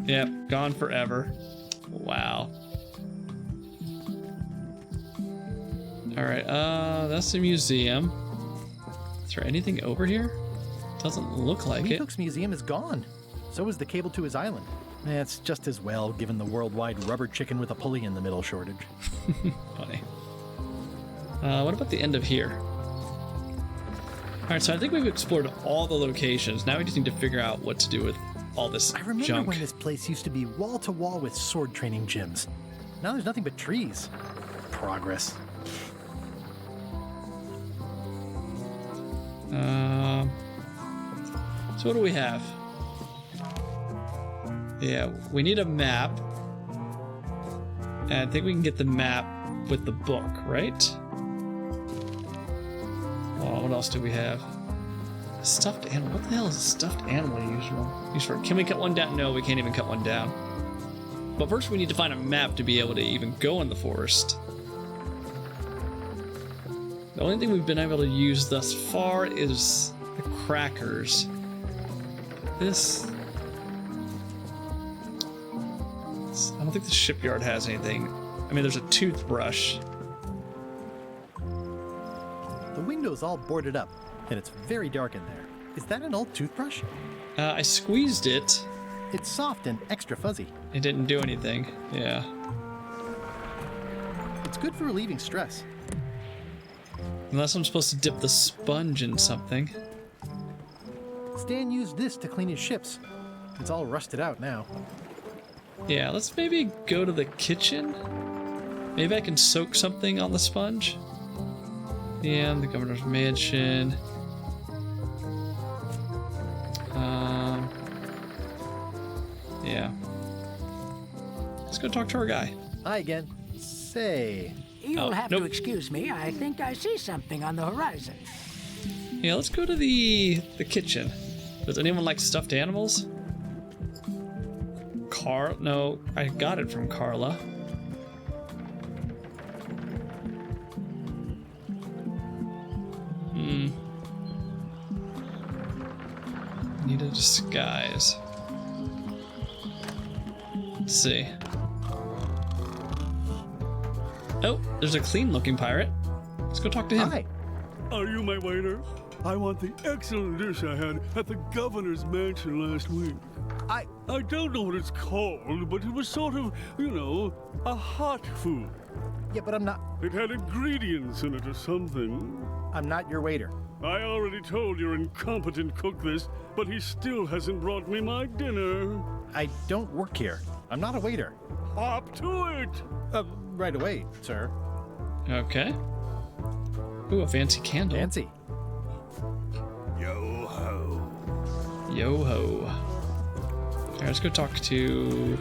Yep, gone forever. Wow. Alright, that's the museum. Is there anything over here? Doesn't look like it. Meathook's museum is gone. So is the cable to his island. It's just as well, given the worldwide rubber chicken with a pulley in the middle shortage. Funny. What about the end of here? Alright, so I think we've explored all the locations. Now we just need to figure out what to do with all this I remember junk. when this place used to be wall to wall with sword training gyms. Now there's nothing but trees. Progress. So what do we have? Yeah, we need a map. And I think we can get the map with the book, right? Oh, what else do we have? Stuffed animal. What the hell is a stuffed animal used for? Can we cut one down? No, we can't even cut one down. But first we need to find a map to be able to even go in the forest. The only thing we've been able to use thus far is the crackers. This... I don't think the shipyard has anything. I mean, there's a toothbrush. The window's all boarded up, and it's very dark in there. Is that an old toothbrush? I squeezed it. It's soft and extra fuzzy. It didn't do anything. Yeah. It's good for relieving stress. Unless I'm supposed to dip the sponge in something. Stan used this to clean his ships. It's all rusted out now. Yeah, let's maybe go to the kitchen. Maybe I can soak something on the sponge. Yeah, the governor's mansion. Yeah. Let's go talk to our guy. Hi again. Say. You'll have to excuse me. I think I see something on the horizon. Yeah, let's go to the kitchen. Does anyone like stuffed animals? No, I got it from Carla. Need a disguise. Let's see. Oh, there's a clean-looking pirate. Let's go talk to him. Hi. Are you my waiter? I want the excellent dish I had at the governor's mansion last week. I don't know what it's called, but it was sort of, you know, a hot food. Yeah, but I'm not... It had ingredients in it or something. I'm not your waiter. I already told your incompetent cook this, but he still hasn't brought me my dinner. I don't work here. I'm not a waiter. Hop to it! Right away, sir. Okay. Ooh, a fancy candle. Fancy. Yo-ho. Yo-ho. Alright, let's go talk to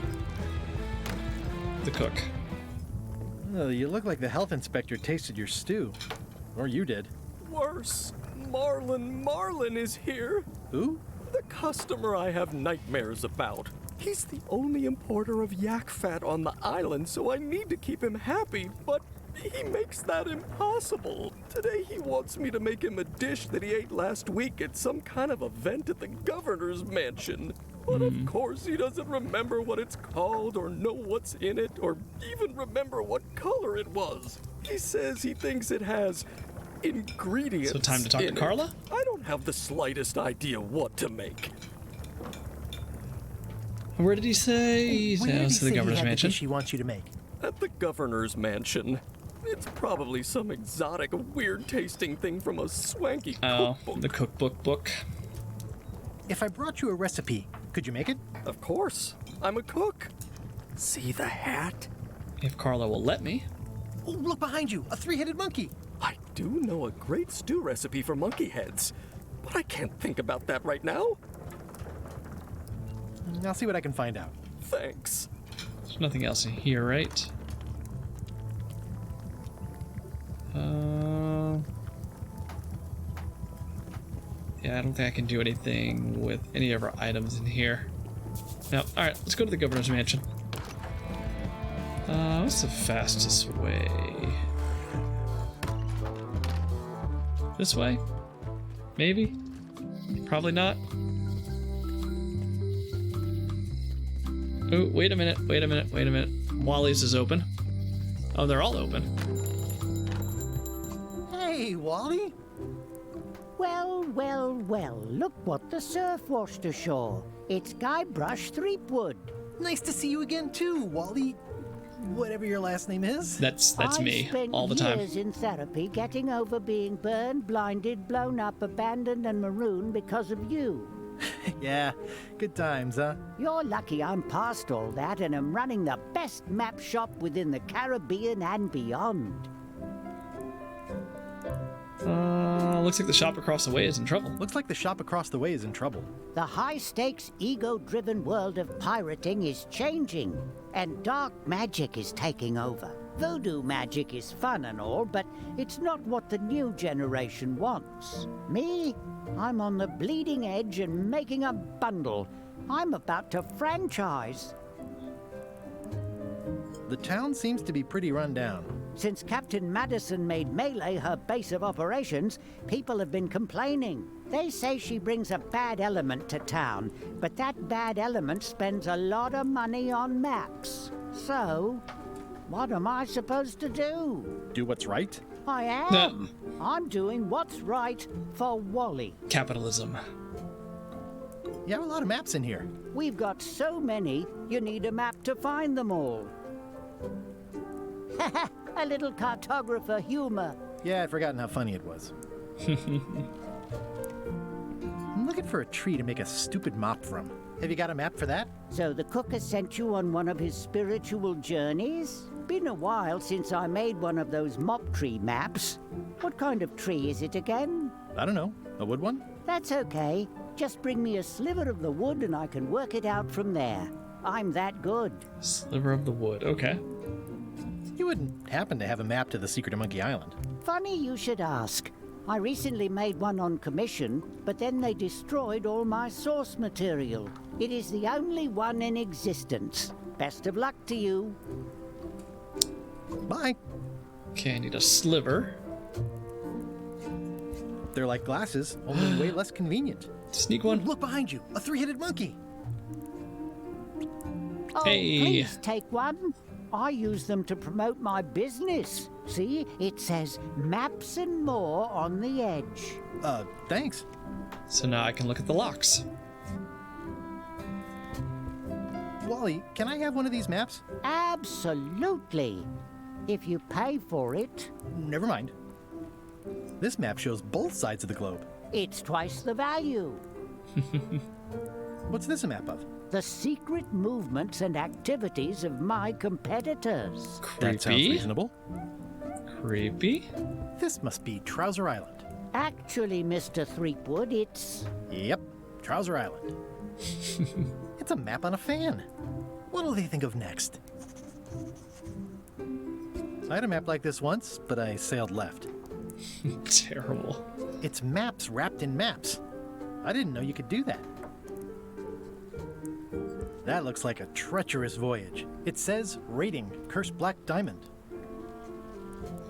the cook. Oh, you look like the health inspector tasted your stew. Or you did. Worse. Marlin is here. Who? The customer I have nightmares about. He's the only importer of yak fat on the island, so I need to keep him happy, but he makes that impossible. Today he wants me to make him a dish that he ate last week at some kind of event at the governor's mansion. But of course he doesn't remember what it's called or know what's in it or even remember what color it was. He says he thinks it has ingredients. So time to talk to Carla? I don't have the slightest idea what to make. Where did he say? Where did he to say the governor's he had mansion. The dish he wants you to make? At the governor's mansion. It's probably some exotic, weird-tasting thing from a swanky cookbook. The cookbook book. If I brought you a recipe, could you make it? Of course. I'm a cook. See the hat? If Carla will let me. Oh, look behind you! A three-headed monkey! I do know a great stew recipe for monkey heads, but I can't think about that right now. I'll see what I can find out. Thanks. There's nothing else in here, right? Yeah, I don't think I can do anything with any of our items in here. No, alright, let's go to the governor's mansion. What's the fastest way? This way? Maybe? Probably not. Oh, wait a minute. Wally's is open. Oh, they're all open. Hey, Wally! Well, look what the surf washed ashore. It's Guybrush Threepwood. Nice to see you again too, Wally. Whatever your last name is. That's me, all the time. I spent years in therapy getting over being burned, blinded, blown up, abandoned, and marooned because of you. Yeah, good times, huh? You're lucky I'm past all that and am running the best map shop within the Caribbean and beyond. Looks like the shop across the way is in trouble. The high-stakes, ego-driven world of pirating is changing, and dark magic is taking over. Voodoo magic is fun and all, but it's not what the new generation wants. Me? I'm on the bleeding edge and making a bundle. I'm about to franchise. The town seems to be pretty run down. Since Captain Madison made Melee her base of operations, people have been complaining. They say she brings a bad element to town, but that bad element spends a lot of money on maps. So, what am I supposed to do? Do what's right? I am. I'm doing what's right for Wally. Capitalism. You have a lot of maps in here. We've got so many, you need a map to find them all. A little cartographer humor. Yeah, I'd forgotten how funny it was. I'm looking for a tree to make a stupid mop from. Have you got a map for that? So the cook has sent you on one of his spiritual journeys? Been a while since I made one of those mop tree maps. What kind of tree is it again? I don't know. A wood one? That's okay. Just bring me a sliver of the wood and I can work it out from there. I'm that good. Sliver of the wood, okay. You wouldn't happen to have a map to the secret of Monkey Island. Funny you should ask. I recently made one on commission, but then they destroyed all my source material. It is the only one in existence. Best of luck to you. Bye. Okay, I need a sliver. They're like glasses, only way less convenient. Sneak one. Look behind you, a three-headed monkey. Oh, Hey. please take one. I use them to promote my business. See, it says maps and more on the edge. Thanks. So now I can look at the locks. Wally, can I have one of these maps? Absolutely. If you pay for it. Never mind. This map shows both sides of the globe. It's twice the value. What's this a map of? The secret movements and activities of my competitors. That sounds reasonable. Creepy. This must be Trouser Island. Actually, Mr. Threepwood, it's... Yep, Trouser Island. It's a map on a fan. What'll they think of next? I had a map like this once, but I sailed left. Terrible. It's maps wrapped in maps. I didn't know you could do that. That looks like a treacherous voyage. It says rating, Cursed Black Diamond.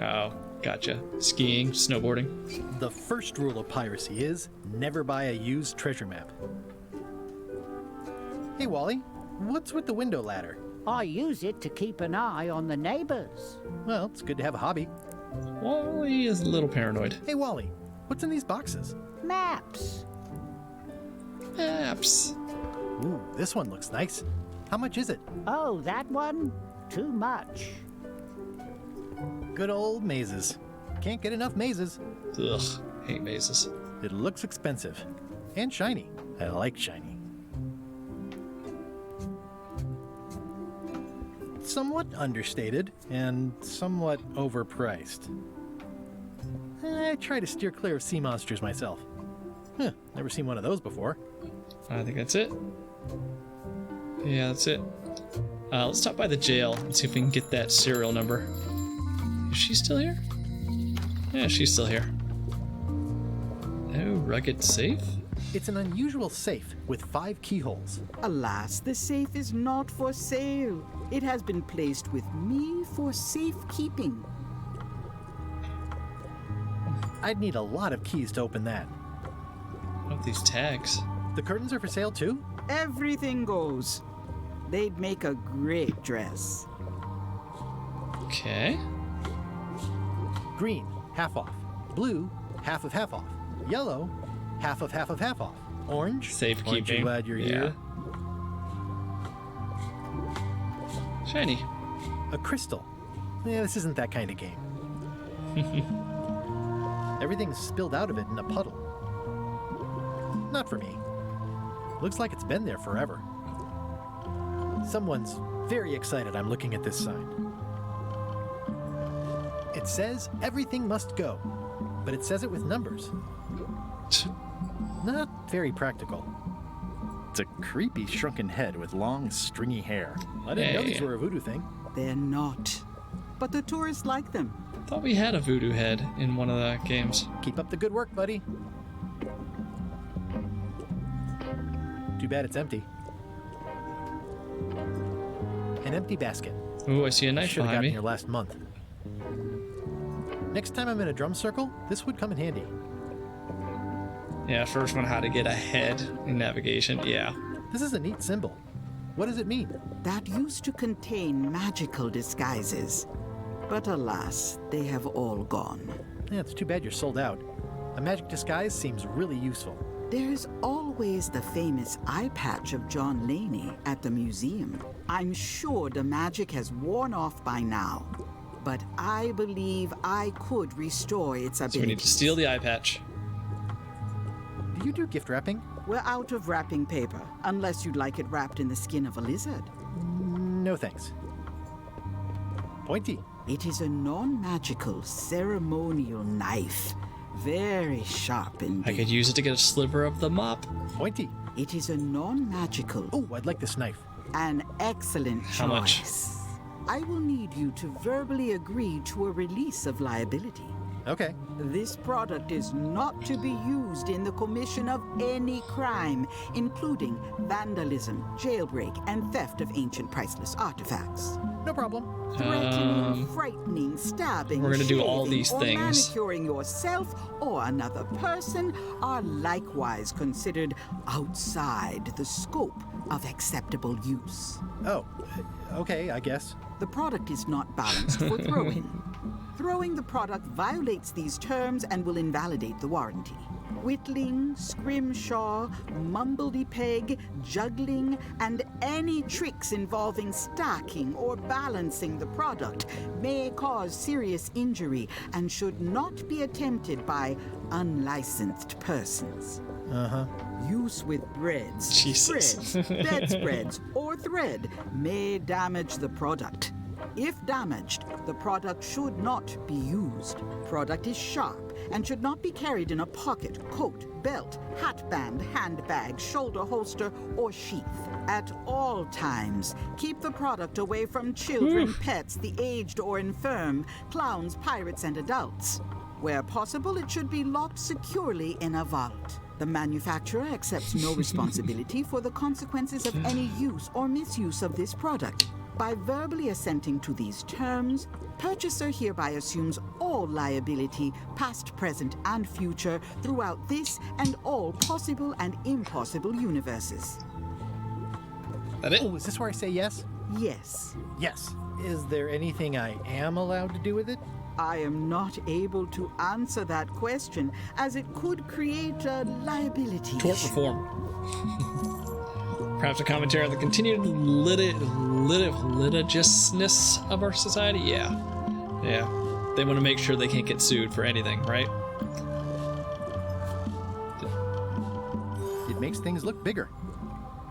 Oh, gotcha. Skiing, snowboarding. The first rule of piracy is never buy a used treasure map. Hey, Wally, what's with the window ladder? I use it to keep an eye on the neighbors. Well, it's good to have a hobby. Wally is a little paranoid. Hey, Wally, what's in these boxes? Maps. Maps. Ooh, this one looks nice. How much is it? Oh, that one? Too much. Good old mazes. Can't get enough mazes. Ugh, hate mazes. It looks expensive. And shiny. I like shiny. Somewhat understated and somewhat overpriced. I try to steer clear of sea monsters myself. Never seen one of those before. I think that's it. Yeah, that's it. Let's stop by the jail and see if we can get that serial number. Is she still here? Yeah, she's still here. No rugged safe? It's an unusual safe with 5 keyholes. Alas, the safe is not for sale. It has been placed with me for safekeeping. I'd need a lot of keys to open that. What are these tags? The curtains are for sale too? Everything goes. They'd make a great dress. Okay. Green, half off. Blue, half of half off. Yellow, half of half of half off. Orange, Safekeeping. Aren't you glad you're here? Shiny. A crystal. Yeah, this isn't that kind of game. Everything's spilled out of it in a puddle. Not for me. Looks like it's been there forever. Someone's very excited I'm looking at this sign. It says everything must go, but it says it with numbers. Not very practical. It's a creepy shrunken head with long, stringy hair. I didn't know these were a voodoo thing. They're not. But the tourists like them. Thought we had a voodoo head in one of the games. Keep up the good work, buddy. Too bad it's empty. An empty basket. Ooh, I see a knife Should have behind gotten me. here last month. Next time I'm in a drum circle, this would come in handy. Yeah, first one, how to get ahead in navigation. Yeah. This is a neat symbol. What does it mean? That used to contain magical disguises. But alas, they have all gone. Yeah, it's too bad you're sold out. A magic disguise seems really useful. There's always the famous eye patch of John Laney at the museum. I'm sure the magic has worn off by now, but I believe I could restore its ability. So we need to steal the eye patch. Do you do gift wrapping? We're out of wrapping paper, unless you'd like it wrapped in the skin of a lizard. No thanks. Pointy. It is a non-magical ceremonial knife. Very sharp indeed. I could use it to get a sliver of the mop. Pointy. It is a non-magical. Oh, I'd like this knife. An excellent choice. How much? I will need you to verbally agree to a release of liability. Okay. This product is not to be used in the commission of any crime, including vandalism, jailbreak, and theft of ancient priceless artifacts. No problem. Threatening, frightening, stabbing, we're gonna do all shaving, these or things. manicuring yourself or another person are likewise considered outside the scope of acceptable use. Oh, okay, I guess. The product is not balanced for throwing. Throwing the product violates these terms and will invalidate the warranty. Whittling, scrimshaw, mumbledy-peg, juggling, and any tricks involving stacking or balancing the product may cause serious injury and should not be attempted by unlicensed persons. Uh-huh. Use with breads, Jesus. spreads, bedspreads, or thread may damage the product. If damaged, the product should not be used. Product is sharp and should not be carried in a pocket, coat, belt, hatband, handbag, shoulder holster, or sheath. At all times, keep the product away from children, pets, the aged or infirm, clowns, pirates, and adults. Where possible, it should be locked securely in a vault. The manufacturer accepts no responsibility for the consequences of any use or misuse of this product. By verbally assenting to these terms, purchaser hereby assumes all liability, past, present, and future, throughout this and all possible and impossible universes. That it? Oh, is this where I say yes? Yes. Yes. Is there anything I am allowed to do with it? I am not able to answer that question, as it could create a liability. Tort reform. Perhaps a commentary on the continued litigiousness of our society? Yeah. Yeah. They want to make sure they can't get sued for anything, right? It makes things look bigger.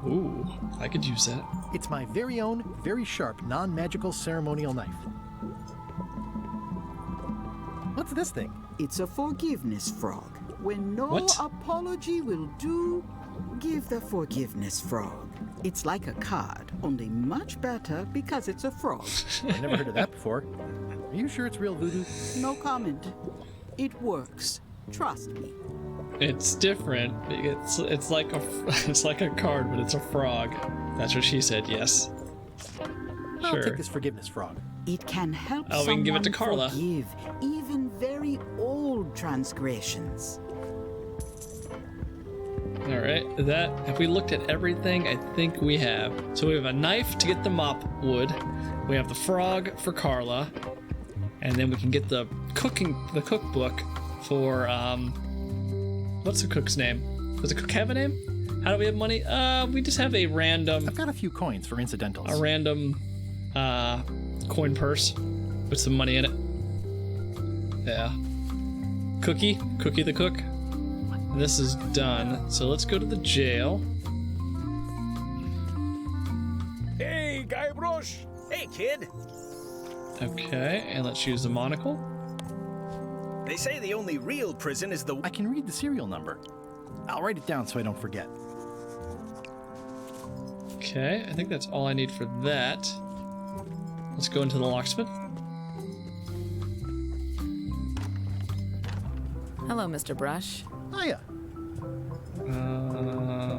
Ooh, I could use that. It's my very own, very sharp, non-magical ceremonial knife. What's this thing? It's a forgiveness frog. When no What? apology will do, give the forgiveness frog. It's like a card, only much better because it's a frog. I've never heard of that before. Are you sure it's real voodoo? No comment. It works. Trust me. It's different. It's like a card, but it's a frog. That's what she said. Yes. I'll Sure. take this forgiveness frog. It can help Oh, we someone can give it to Carla. forgive even very old transgressions. All right. That have we looked at everything? I think we have. So we have a knife to get the mop wood. We have the frog for Carla, and then we can get the cookbook for what's the cook's name? Does the cook have a name? How do we have money? We just have a random. I've got a few coins for incidentals. A random coin purse with some money in it. Yeah. Cookie the cook. This is done. So let's go to the jail. Hey, Guybrush! Hey, kid! Okay, and let's use the monocle. They say the only real prison is the... I can read the serial number. I'll write it down so I don't forget. Okay, I think that's all I need for that. Let's go into the locksmith. Hello, Mr. Brush. Hiya.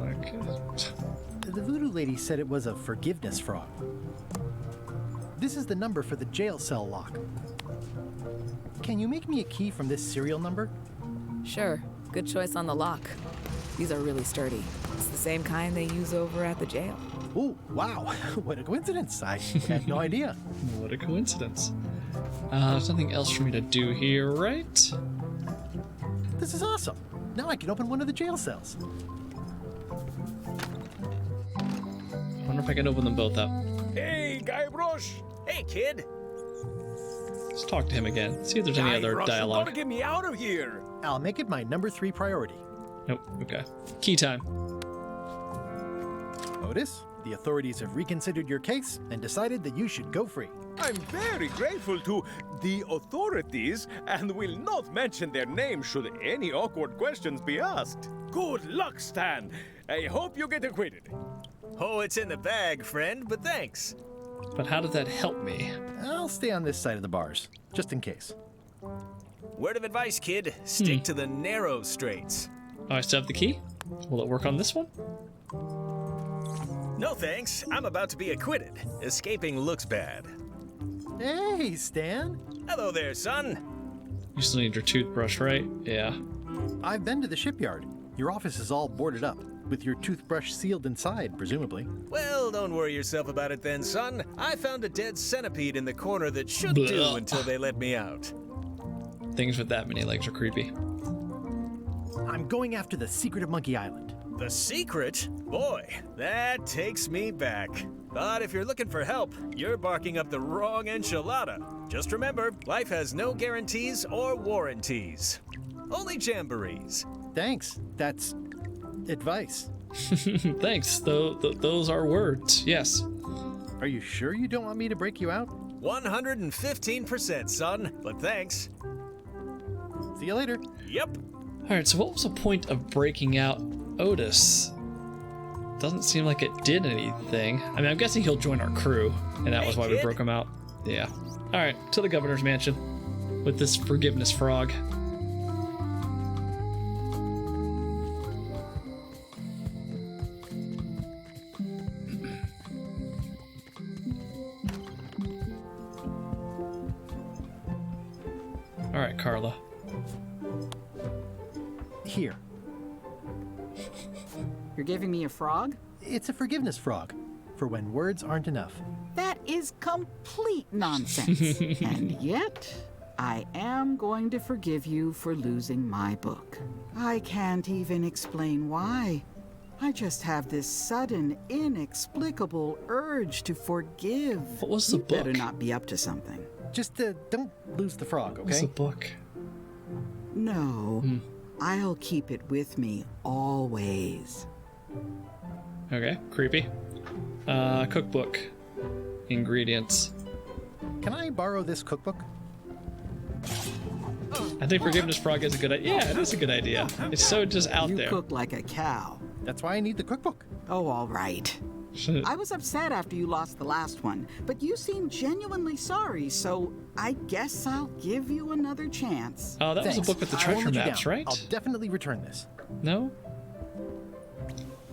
Okay. The voodoo lady said it was a forgiveness frog. This is the number for the jail cell lock. Can you make me a key from this serial number? Sure. Good choice on the lock. These are really sturdy. It's the same kind they use over at the jail. Ooh, wow. What a coincidence. I had no idea. What a coincidence. There's nothing else for me to do here, right? This is awesome. Now I can open one of the jail cells. I wonder if I can open them both up. Hey, Guybrush! Hey, kid! Let's talk to him again. See if there's any other Guybrush, dialogue. You gotta get me out of here! I'll make it my number 3 priority. Nope. Okay. Key time. Otis, the authorities have reconsidered your case and decided that you should go free. I'm very grateful to the authorities and will not mention their name should any awkward questions be asked. Good luck, Stan. I hope you get acquitted. Oh, it's in the bag, friend, but thanks. But how does that help me? I'll stay on this side of the bars, just in case. Word of advice, kid. Stick to the narrow straights. Oh, I still have the key? Will it work on this one? No thanks. I'm about to be acquitted. Escaping looks bad. Hey, Stan. Hello there, son. You still need your toothbrush, right? Yeah. I've been to the shipyard. Your office is all boarded up, with your toothbrush sealed inside, presumably. Well, don't worry yourself about it then, son. I found a dead centipede in the corner that should do until they let me out. Things with that many legs are creepy. I'm going after the secret of Monkey Island. The secret? Boy, that takes me back. But if you're looking for help, you're barking up the wrong enchilada. Just remember, life has no guarantees or warranties. Only jamborees. Thanks. That's advice. Thanks. Those are words. Yes. Are you sure you don't want me to break you out? 115%, son. But thanks. See you later. Yep. Alright, so what was the point of breaking out Otis? Doesn't seem like it did anything. I mean, I'm guessing he'll join our crew, and that was why we broke him out. Yeah. Alright, to the governor's mansion with this forgiveness frog. Alright, Carla. Here. You're giving me a frog? It's a forgiveness frog, for when words aren't enough. That is complete nonsense. And yet, I am going to forgive you for losing my book. I can't even explain why. I just have this sudden, inexplicable urge to forgive. What was the book? Better not be up to something. Just don't lose the frog, okay? What's the book? No. I'll keep it with me always. Okay, creepy. Cookbook. Ingredients. Can I borrow this cookbook? I think Forgiveness Frog is a good idea. Yeah, it is a good idea. It's so just out there. You cook like a cow. That's why I need the cookbook. Oh, all right. I was upset after you lost the last one, but you seemed genuinely sorry, so I guess I'll give you another chance. Oh, that was a book with the treasure maps, right? I'll definitely return this. No?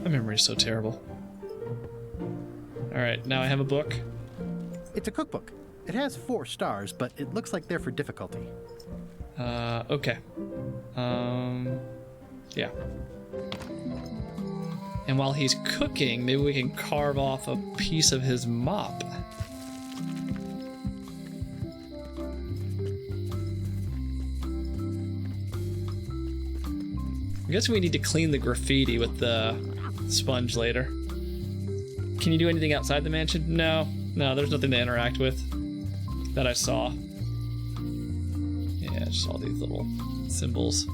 My memory's so terrible. Alright, now I have a book. It's a cookbook. It has 4 stars, but it looks like they're for difficulty. Okay. Yeah. And while he's cooking, maybe we can carve off a piece of his mop. I guess we need to clean the graffiti with the sponge later. Can you do anything outside the mansion? No. No, there's nothing to interact with that I saw. Yeah, just all these little symbols.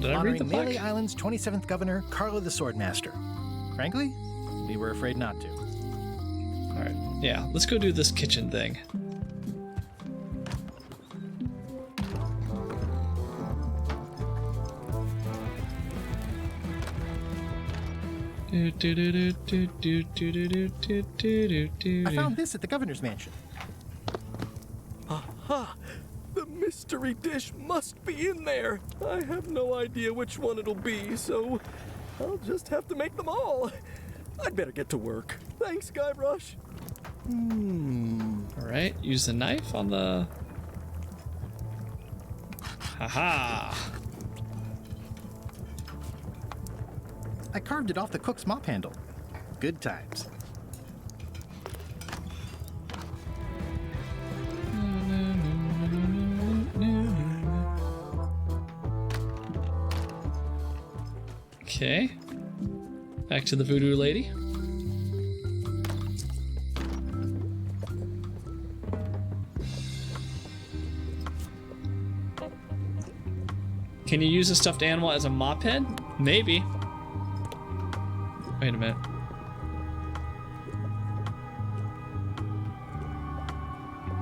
Did I read the plaque? Melee Island's 27th governor, Carla the Swordmaster. Frankly, we were afraid not to. Alright, yeah, let's go do this kitchen thing. I found this at the governor's mansion. Aha! The mystery dish must be in there. I have no idea which one it'll be, so I'll just have to make them all. I'd better get to work. Thanks, Guybrush. Alright, use the knife on the... Haha! I carved it off the cook's mop handle. Good times. Okay. Back to the voodoo lady. Can you use a stuffed animal as a mop head? Maybe. Wait a minute.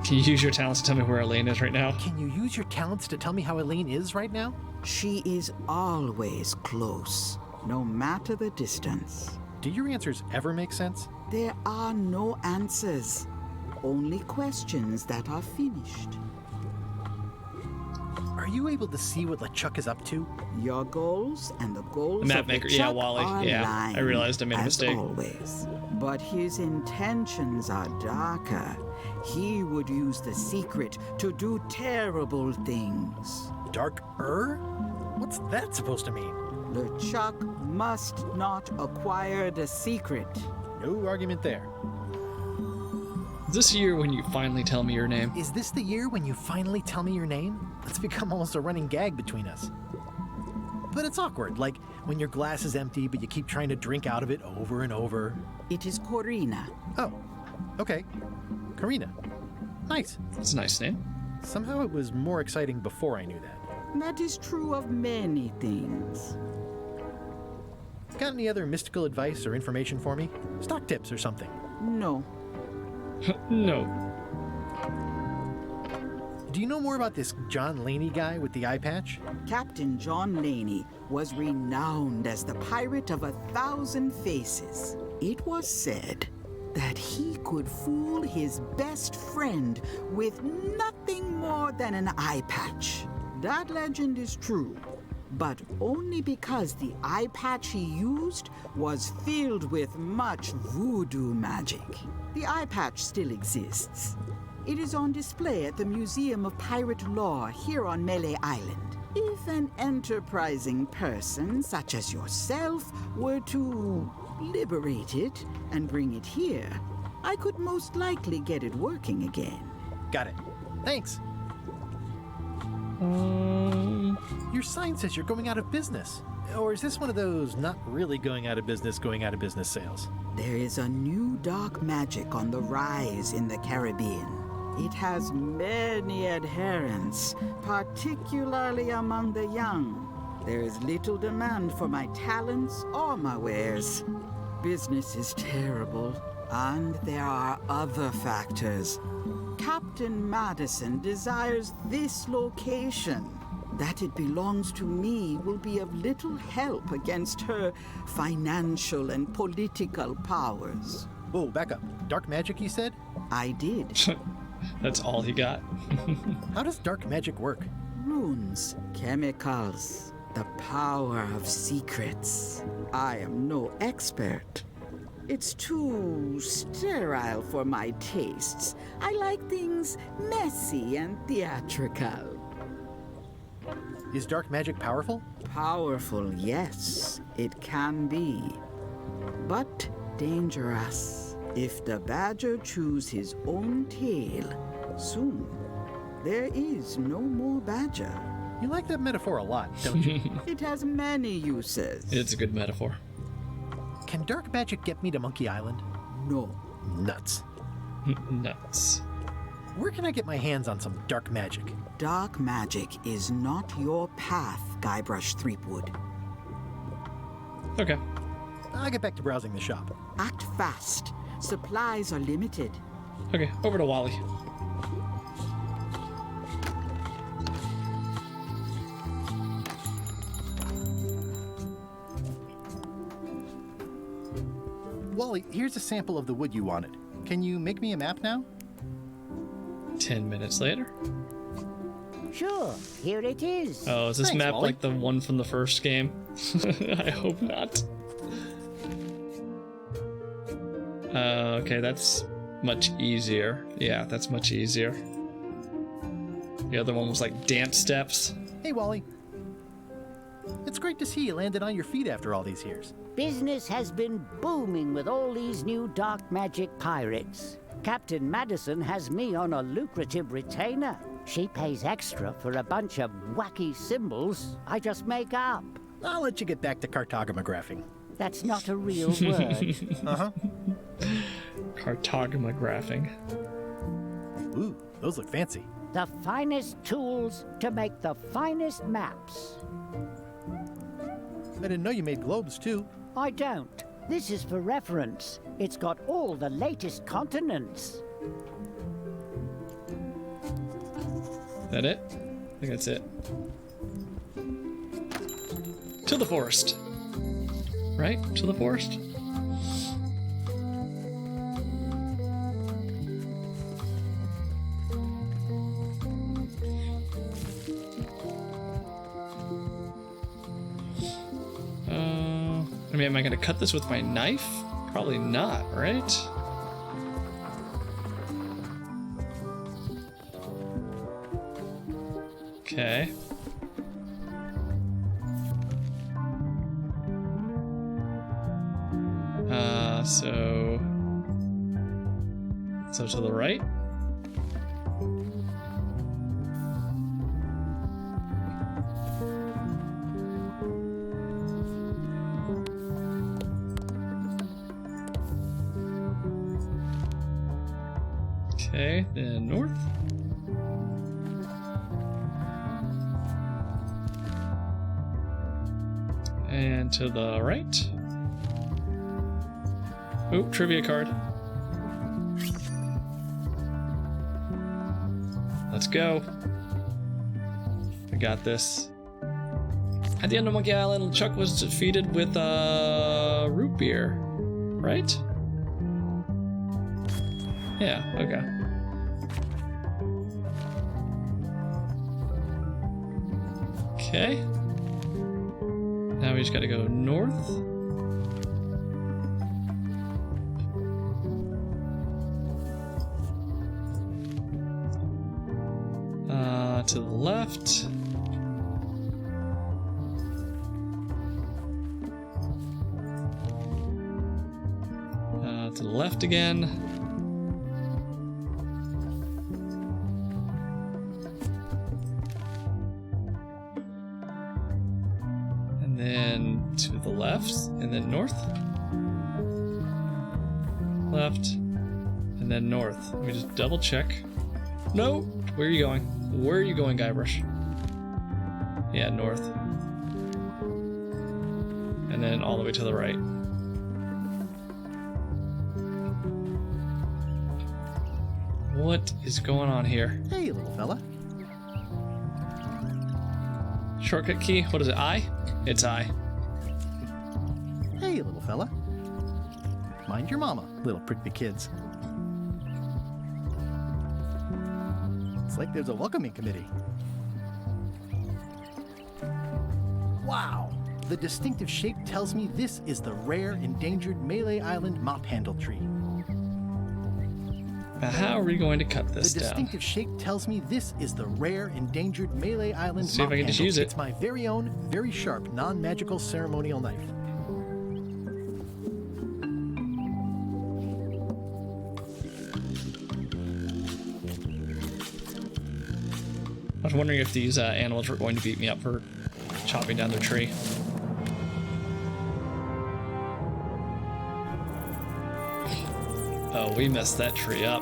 Can you use your talents to tell me where Elaine is right now? Can you use your talents to tell me how Elaine is right now? She is always close, no matter the distance. Do your answers ever make sense? There are no answers, only questions that are finished. Are you able to see what LeChuck is up to? Your goals and the goals The map of maker, LeChuck yeah, Wally. are Yeah, aligned, I realized I made a as mistake. Always. But his intentions are darker. He would use the secret to do terrible things. Darker? What's that supposed to mean? LeChuck must not acquire the secret. No argument there. Is this year when you finally tell me your name? Is this the year when you finally tell me your name? It's become almost a running gag between us. But it's awkward, like when your glass is empty but you keep trying to drink out of it over and over. It is Corina. Oh, okay. Corina. Nice. That's a nice name. Somehow it was more exciting before I knew that. That is true of many things. Got any other mystical advice or information for me? Stock tips or something? No. No. Do you know more about this John Laney guy with the eye patch? Captain John Laney was renowned as the pirate of 1,000 faces. It was said that he could fool his best friend with nothing more than an eye patch. That legend is true, but only because the eye patch he used was filled with much voodoo magic. The eye patch still exists. It is on display at the Museum of Pirate Lore here on Melee Island. If an enterprising person such as yourself were to liberate it and bring it here, I could most likely get it working again. Got it. Thanks. Your sign says you're going out of business. Or is this one of those not really going out of business sales? There is a new dark magic on the rise in the Caribbean. It has many adherents, particularly among the young. There is little demand for my talents or my wares. Business is terrible, and there are other factors. Captain Madison desires this location. That it belongs to me will be of little help against her financial and political powers. Whoa, back up. Dark magic, you said? I did. That's all he got. How does dark magic work? Runes, chemicals, the power of secrets. I am no expert. It's too sterile for my tastes. I like things messy and theatrical. Is dark magic powerful? Powerful, yes, it can be. But dangerous. If the badger chews his own tail, soon there is no more badger. You like that metaphor a lot, don't you? It has many uses. It's a good metaphor. Can dark magic get me to Monkey Island? No. Nuts. Nuts. Where can I get my hands on some dark magic? Dark magic is not your path, Guybrush Threepwood. Okay. I'll get back to browsing the shop. Act fast. Supplies are limited. Okay, over to Wally. Wally, here's a sample of the wood you wanted. Can you make me a map now? 10 minutes later. Sure, here it is. Oh, is this Thanks, map Wally. like the one from the first game? I hope not. Okay, that's much easier. Yeah, that's much easier. The other one was like damp steps. Hey, Wally. It's great to see you landed on your feet after all these years. Business has been booming with all these new dark magic pirates. Captain Madison has me on a lucrative retainer. She pays extra for a bunch of wacky symbols I just make up. I'll let you get back to cartographing. That's not a real word. Uh-huh. Cartographing. Ooh, those look fancy. The finest tools to make the finest maps. I didn't know you made globes, too. I don't. This is for reference. It's got all the latest continents. Is that it? I think that's it. To the forest. Right? To the forest? I mean, am I gonna cut this with my knife? Probably not, right? Okay. So to the right. Okay, then north. And to the right. Oh, trivia card. Let's go. I got this. At the end of Monkey Island, Chuck was defeated with root beer, right? Yeah, okay. Okay. Now we just gotta go north. To the left. To the left again. And then to the left, and then north. Left, and then north. Let me just double check. No! Where are you going? Where are you going, Guybrush? Yeah, north. And then all the way to the right. What is going on here? Hey, little fella. Shortcut key? What is it? I? It's I. Hey, little fella. Mind your mama, little prickly kids. It's like there's a welcoming committee. Wow! The distinctive shape tells me this is the rare, endangered Melee Island mop handle tree. Now how are we going to cut this down? The distinctive shape tells me this is the rare, endangered Melee Island mop handle. See if I can just use it. It's my very own, very sharp, non-magical ceremonial knife. I was wondering if these animals were going to beat me up for chopping down their tree. Oh, we messed that tree up.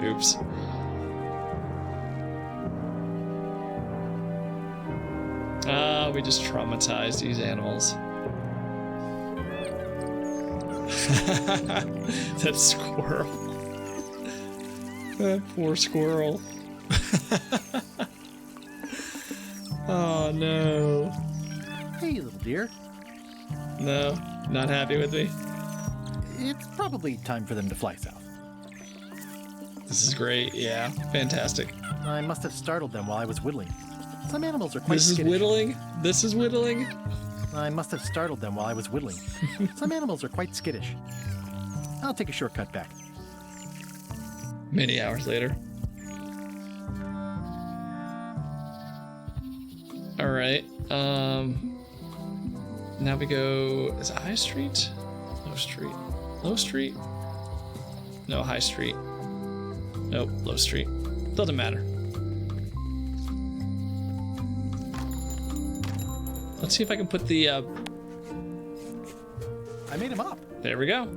Oops. We just traumatized these animals. That squirrel. That poor squirrel. Oh no. Hey, little dear. No, not happy with me. It's probably time for them to fly south. This is great, yeah. Fantastic. I must have startled them while I was whittling. Some animals are quite This is skittish. whittling? This is whittling? I must have startled them while I was whittling. Some animals are quite skittish. I'll take a shortcut back. Many hours later. Alright, now we go, is it High Street? Low Street. Low Street? No, High Street. Nope, Low Street. Doesn't matter. Let's see if I can put the, I made him up. There we go.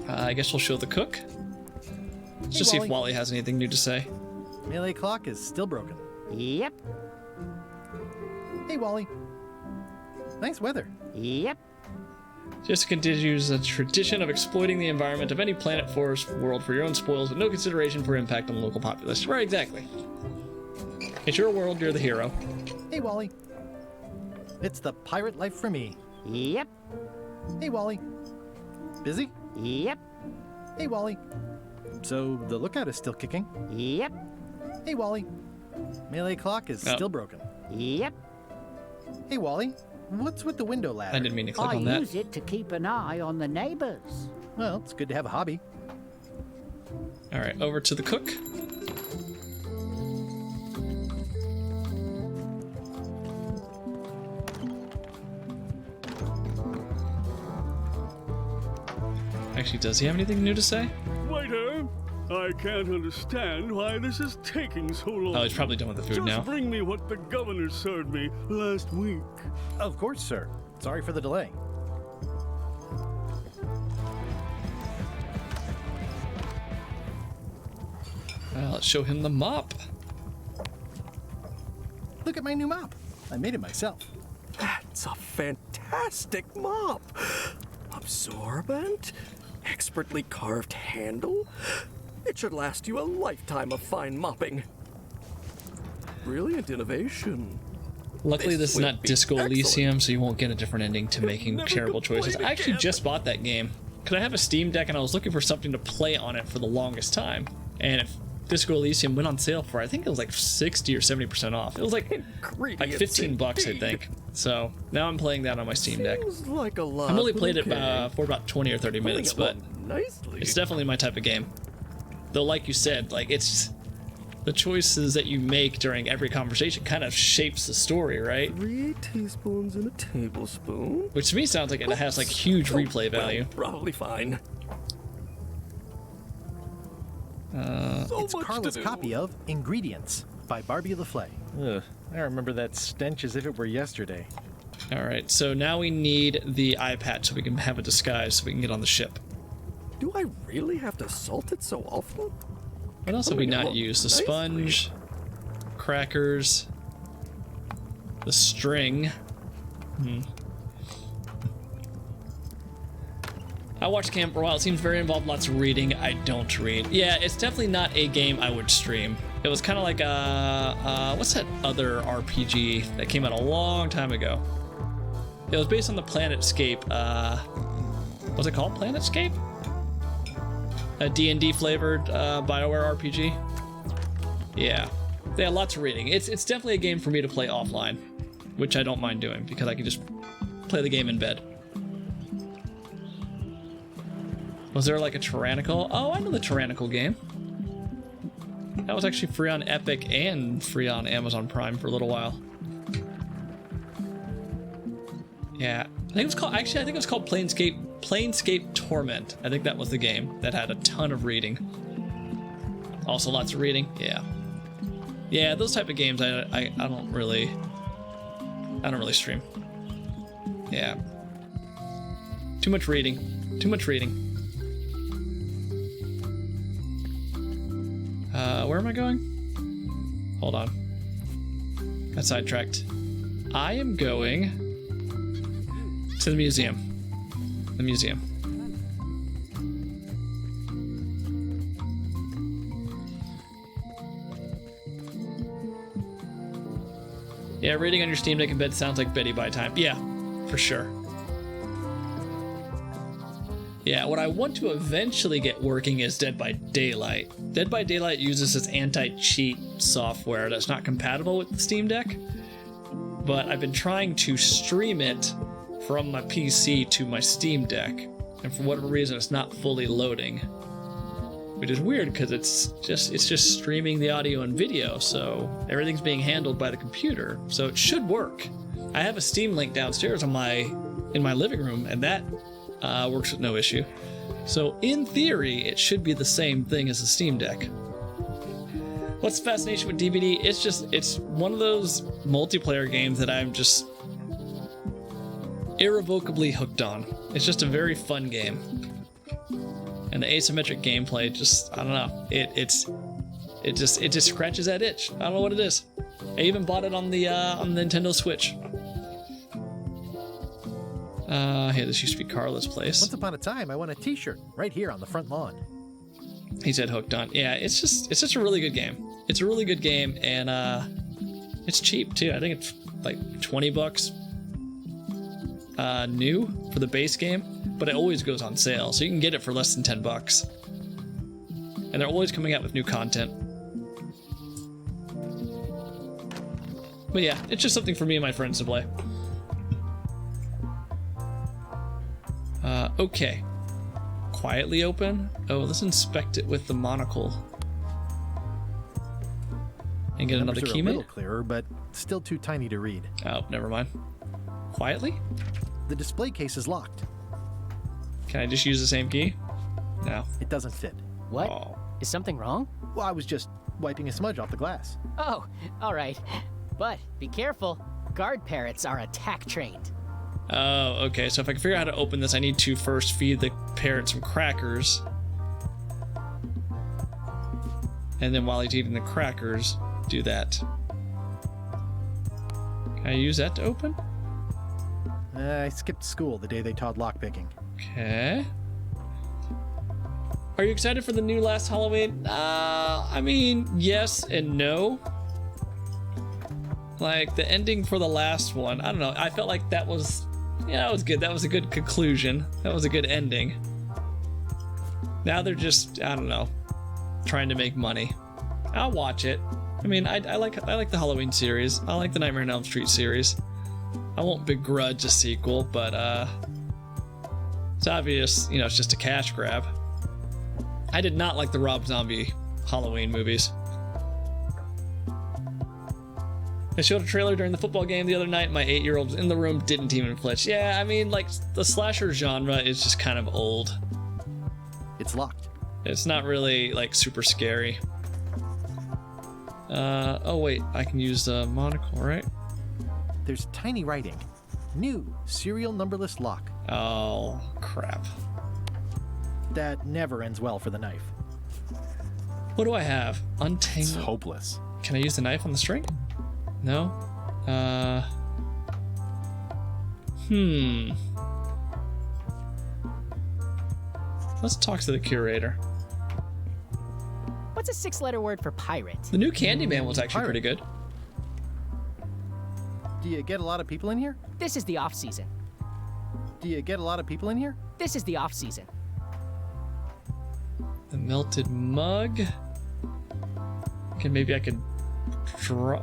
I guess we'll show the cook. Let's just see if Wally has anything new to say. Melee clock is still broken. Yep. Hey, Wally. Nice weather. Yep. Just continues a tradition of exploiting the environment of any planet, forest, world for your own spoils with no consideration for impact on the local populace. Right, exactly. It's your world, you're the hero. Hey, Wally. It's the pirate life for me. Yep. Hey, Wally. Busy? Yep. Hey, Wally. So the lookout is still kicking? Yep. Hey, Wally. Melee clock is still broken. Yep. Hey, Wally. What's with the window ladder? I didn't mean to click I on that. use it to keep an eye on the neighbors. Well, it's good to have a hobby. Alright, over to the cook. Actually, does he have anything new to say? Waiter, I can't understand why this is taking so long. Oh, he's probably done with the food Just now. bring me what the governor served me last week. Of course, sir. Sorry for the delay. Let's show him the mop. Look at my new mop. I made it myself. That's a fantastic mop. Absorbent, expertly carved handle. It should last you a lifetime of fine mopping. Brilliant innovation. Luckily, this is will not be Disco excellent. Elysium, so you won't get a different ending to making terrible choices. I actually just bought that game because I have a Steam Deck and I was looking for something to play on it for the longest time. And if Disco Elysium went on sale for, I think it was like 60 or 70% off. It was like $15 bucks, I think. So now I'm playing that on my Steam Deck. Seems like a lot. I've only played it okay. for about 20 or 30 minutes, but nicely. it's definitely my type of game. Though, like you said, like it's the choices that you make during every conversation kind of shapes the story, right? 3 teaspoons in a tablespoon. Which to me sounds like it has like huge replay value. Probably fine. It's Carla's copy of Ingredients by Barbie LaFlay. I remember that stench as if it were yesterday. Alright, so now we need the eye patch so we can have a disguise so we can get on the ship. Do I really have to salt it so often? What else have we not used? The sponge, crackers, the string. I watched Camp for a while. It seems very involved, lots of reading. I don't read. Yeah, it's definitely not a game I would stream. It was kind of like what's that other RPG that came out a long time ago? It was based on the Planetscape. What's it called? Planetscape? A D&D flavored BioWare RPG. Yeah, they had lots of reading. It's definitely a game for me to play offline, which I don't mind doing because I can just play the game in bed. Was there like a Tyrannical? Oh, I know the Tyrannical game. That was actually free on Epic and free on Amazon Prime for a little while. Yeah, I think it was called. Actually, I think it was called Planescape Torment. I think that was the game that had a ton of reading. Also, lots of reading. Yeah, those type of games I don't really stream. Yeah, too much reading. Too much reading. Where am I going? Hold on. Got sidetracked. I am going to the museum. The museum. Yeah, reading on your Steam Deck in bed sounds like Betty by time. Yeah, for sure. Yeah, what I want to eventually get working is Dead by Daylight. Dead by Daylight uses this anti-cheat software that's not compatible with the Steam Deck, but I've been trying to stream it from my PC to my Steam Deck, and for whatever reason it's not fully loading. Which is weird because it's just streaming the audio and video, so everything's being handled by the computer, so it should work. I have a Steam Link downstairs in my living room, and that works with no issue. So in theory, it should be the same thing as the Steam Deck. What's the fascination with DBD? It's one of those multiplayer games that I'm just irrevocably hooked on. It's just a very fun game. And the asymmetric gameplay I don't know. It just scratches that itch. I don't know what it is. I even bought it on the Nintendo Switch. Hey, this used to be Carla's place. Once upon a time, I won a t-shirt right here on the front lawn. He said hooked on. Yeah, it's just a really good game. It's a really good game, and it's cheap too. I think it's like $20 new for the base game, but it always goes on sale, so you can get it for less than $10. And they're always coming out with new content. But yeah, it's just something for me and my friends to play. Okay. Quietly open. Oh, let's inspect it with the monocle. And get another key. A little clearer, but still too tiny to read. Oh, never mind. Quietly? The display case is locked. Can I just use the same key? No. It doesn't fit. What? Oh. Is something wrong? Well, I was just wiping a smudge off the glass. Oh, all right. But be careful. Guard parrots are attack trained. Oh, okay. So if I can figure out how to open this, I need to first feed the parrot some crackers. And then while he's eating the crackers, do that. Can I use that to open? I skipped school the day they taught lockpicking. Okay. Are you excited for the new Last Halloween? I mean, yes and no. Like, the ending for the last one, I don't know. I felt like that was good. That was a good conclusion. That was a good ending. Now they're just, I don't know, trying to make money. I'll watch it. I mean, I like the Halloween series. I like the Nightmare on Elm Street series. I won't begrudge a sequel, but it's obvious, it's just a cash grab. I did not like the Rob Zombie Halloween movies. I showed a trailer during the football game the other night. My 8-year-old was in the room, didn't even flinch. Yeah, I mean, like, the slasher genre is just kind of old. It's locked. It's not really, like, super scary. Oh wait, I can use the monocle, right? There's tiny writing. New serial numberless lock. Oh, crap. That never ends well for the knife. What do I have? Untangle. It's hopeless. Can I use the knife on the string? No? Let's talk to the curator. What's a 6-letter word for pirate? The new Candyman was actually pretty good. Do you get a lot of people in here? This is the off-season. Do you get a lot of people in here? This is the off-season. The melted mug. Okay, maybe I could draw.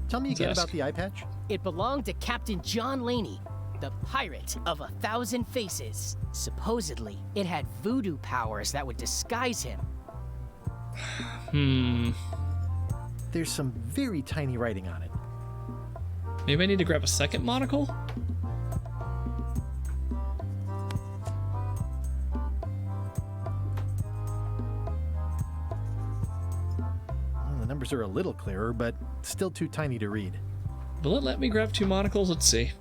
Tell me again about the eye patch. It belonged to Captain John Laney, the pirate of 1,000 faces. Supposedly, it had voodoo powers that would disguise him. There's some very tiny writing on it. Maybe I need to grab a second monocle? Well, the numbers are a little clearer, but still too tiny to read. Will it let me grab 2 monocles? Let's see.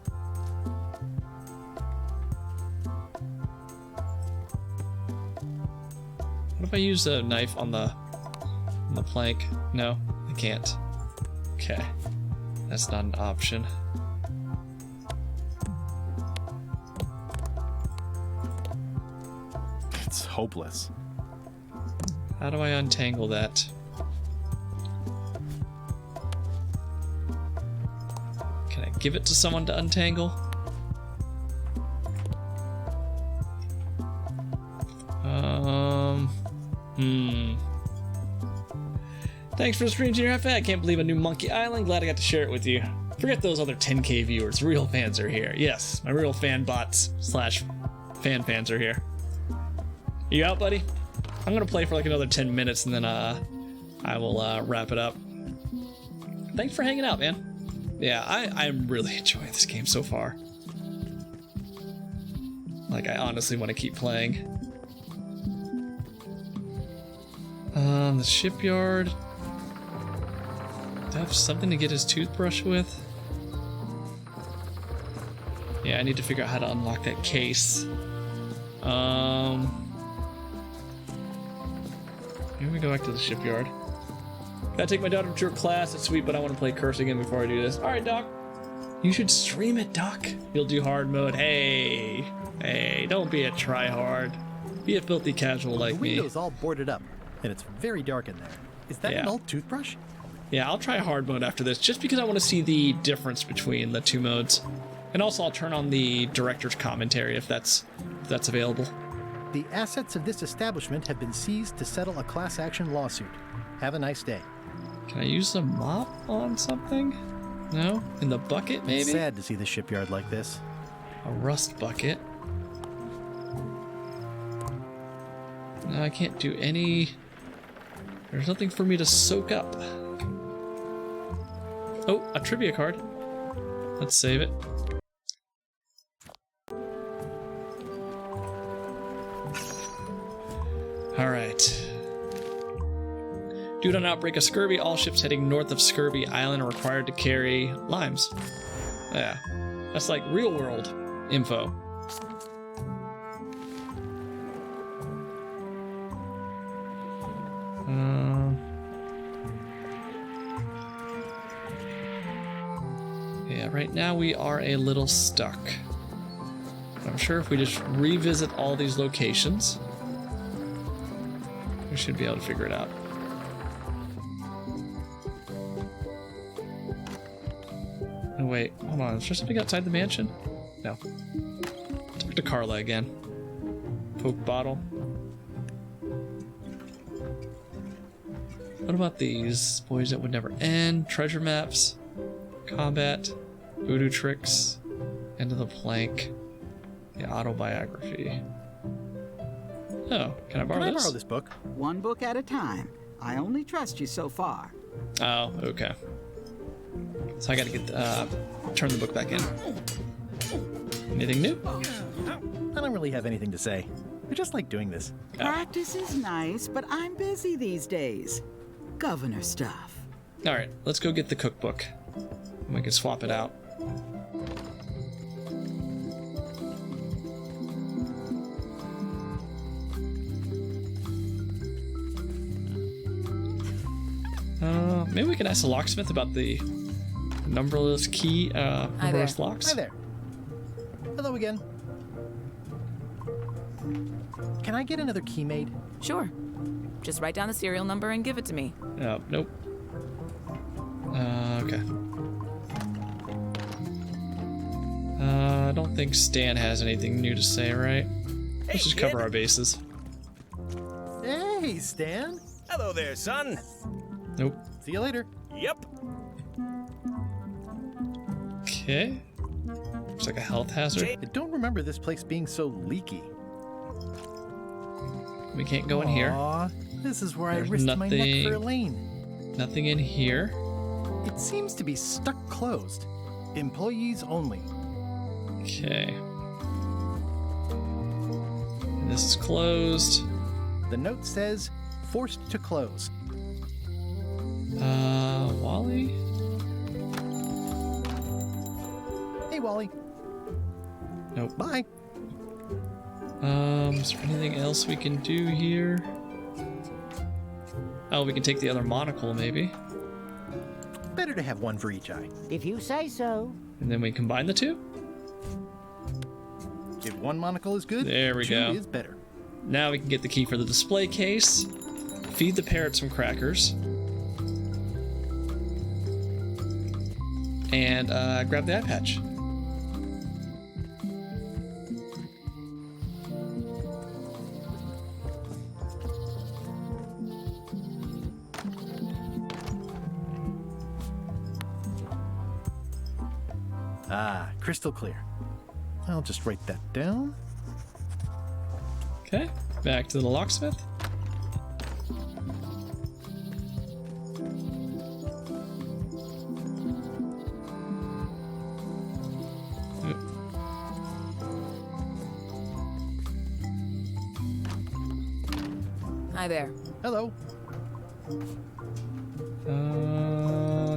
What if I use a knife on the plank? No, I can't. Okay, that's not an option. It's hopeless. How do I untangle that? Can I give it to someone to untangle? Thanks for the stream, Junior FA. I can't believe a new Monkey Island. Glad I got to share it with you. Forget those other 10k viewers. Real fans are here. Yes, my real fan bots / fans are here. You out, buddy? I'm gonna play for like another 10 minutes and then I will wrap it up. Thanks for hanging out, man. Yeah, I'm really enjoying this game so far. Like, I honestly want to keep playing. The shipyard. Do I have something to get his toothbrush with? Yeah, I need to figure out how to unlock that case. Here we go back to the shipyard. Gotta take my daughter to her class. It's sweet, but I want to play Curse again before I do this. All right, Doc. You should stream it, Doc. You'll do hard mode. Hey, don't be a tryhard. Be a filthy casual like me. The window's all boarded up, and it's very dark in there. Is that an old toothbrush? Yeah, I'll try hard mode after this, just because I want to see the difference between the two modes. And also, I'll turn on the director's commentary if that's available. The assets of this establishment have been seized to settle a class action lawsuit. Have a nice day. Can I use the mop on something? No? In the bucket, maybe? It's sad to see the shipyard like this. A rust bucket. No, I can't do any... There's nothing for me to soak up. Oh, a trivia card. Let's save it. Alright. Due to an outbreak of scurvy, all ships heading north of Scurvy Island are required to carry limes. Yeah, that's like real world info. Yeah, right now we are a little stuck. I'm sure if we just revisit all these locations, we should be able to figure it out. Oh wait, hold on, is there something outside the mansion? No. Talk to Carla again. Coke bottle. What about these? Boys that would never end, treasure maps, combat, voodoo tricks, end of the plank, the autobiography. Oh, can I borrow this book? One book at a time. I only trust you so far. Oh, okay. So I gotta get turn the book back in. Anything new? I don't really have anything to say. I just like doing this. Practice is nice, but I'm busy these days. Governor stuff. All right, let's go get the cookbook. We can swap it out. Maybe we can ask the locksmith about the numberless key, numberless locks. Hi there. Hello again. Can I get another key made? Sure. Just write down the serial number and give it to me. Nope. Okay. I don't think Stan has anything new to say, right? Let's just cover our bases. Hey, Stan. Hello there, son. Nope. See you later. Yep. Okay. Looks like a health hazard. I don't remember this place being so leaky. We can't go in here. Aw, this is where There's I risked my neck for Elaine. Nothing in here. It seems to be stuck closed. Employees only. Okay. And this is closed. The note says, forced to close. Wally? Hey, Wally. Nope. Bye. Is there anything else we can do here? Oh, we can take the other monocle, maybe. Better to have one for each eye. If you say so. And then we combine the two? If one monocle is good, there we two go. is better. Now we can get the key for the display case, feed the parrot some crackers, and grab the eye patch. Ah, crystal clear. I'll just write that down. Okay, back to the locksmith. Hi there. Hello.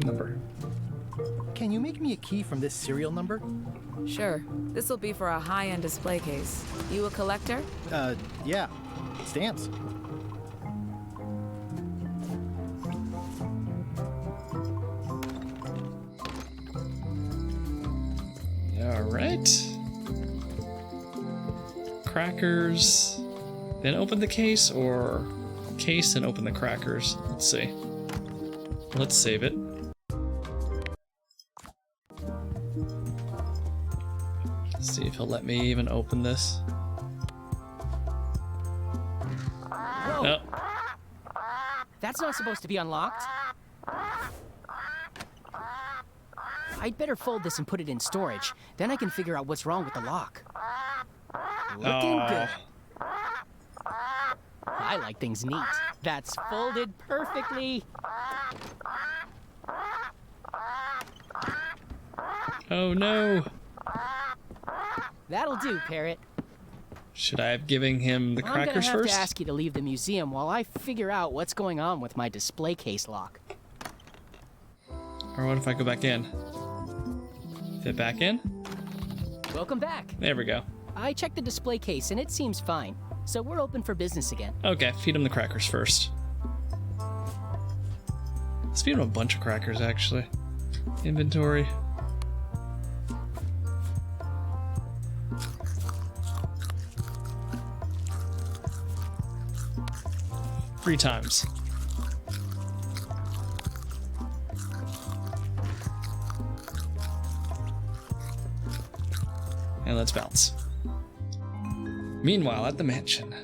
Number. Can you make me a key from this serial number? Sure. This'll be for a high-end display case. You a collector? Yeah. Stamps. All right. Crackers. Then open the case, or case and open the crackers. Let's see. Let's save it. Let's see if he'll let me even open this. Whoa. Oh. That's not supposed to be unlocked. I'd better fold this and put it in storage. Then I can figure out what's wrong with the lock. Looking good. I like things neat. That's folded perfectly. Oh no. That'll do, Parrot. Should I have given him the I'm crackers gonna have first? to ask you to leave the museum while I figure out what's going on with my display case lock. Or what if I go back in? Fit back in? Welcome back. There we go. I checked the display case and it seems fine. So we're open for business again. Okay, feed him the crackers first. Let's feed him a bunch of crackers, actually. Inventory. Three times. And let's bounce. Meanwhile, at the mansion.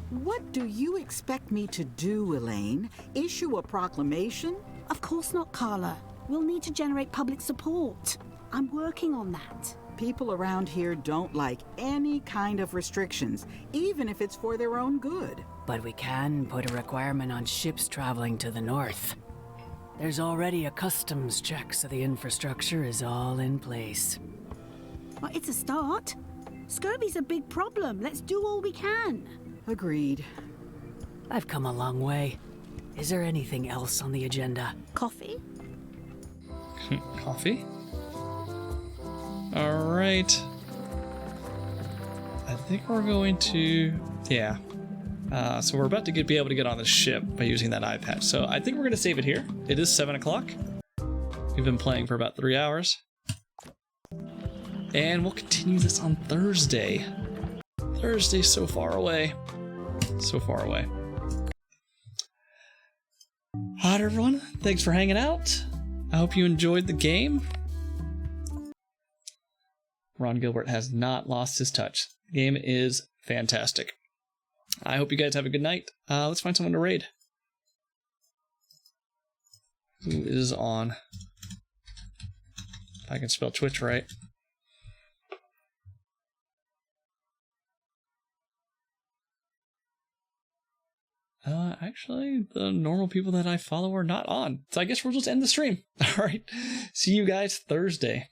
What do you expect me to do, Elaine? Issue a proclamation? Of course not, Carla. We'll need to generate public support. I'm working on that. People around here don't like any kind of restrictions, even if it's for their own good. But we can put a requirement on ships traveling to the north. There's already a customs check, so the infrastructure is all in place. Well, it's a start. Scurvy's a big problem. Let's do all we can. Agreed. I've come a long way. Is there anything else on the agenda? Coffee? Coffee? Alright. I think we're going to... Yeah. So we're about to be able to get on the ship by using that eye patch. So I think we're going to save it here. It is 7 o'clock. We've been playing for about 3 hours. And we'll continue this on Thursday. Thursday's so far away. So far away. Alright, everyone. Thanks for hanging out. I hope you enjoyed the game. Ron Gilbert has not lost his touch. The game is fantastic. I hope you guys have a good night. Let's find someone to raid. Who is on? If I can spell Twitch right. Actually, the normal people that I follow are not on. So I guess we'll just end the stream. Alright. See you guys Thursday.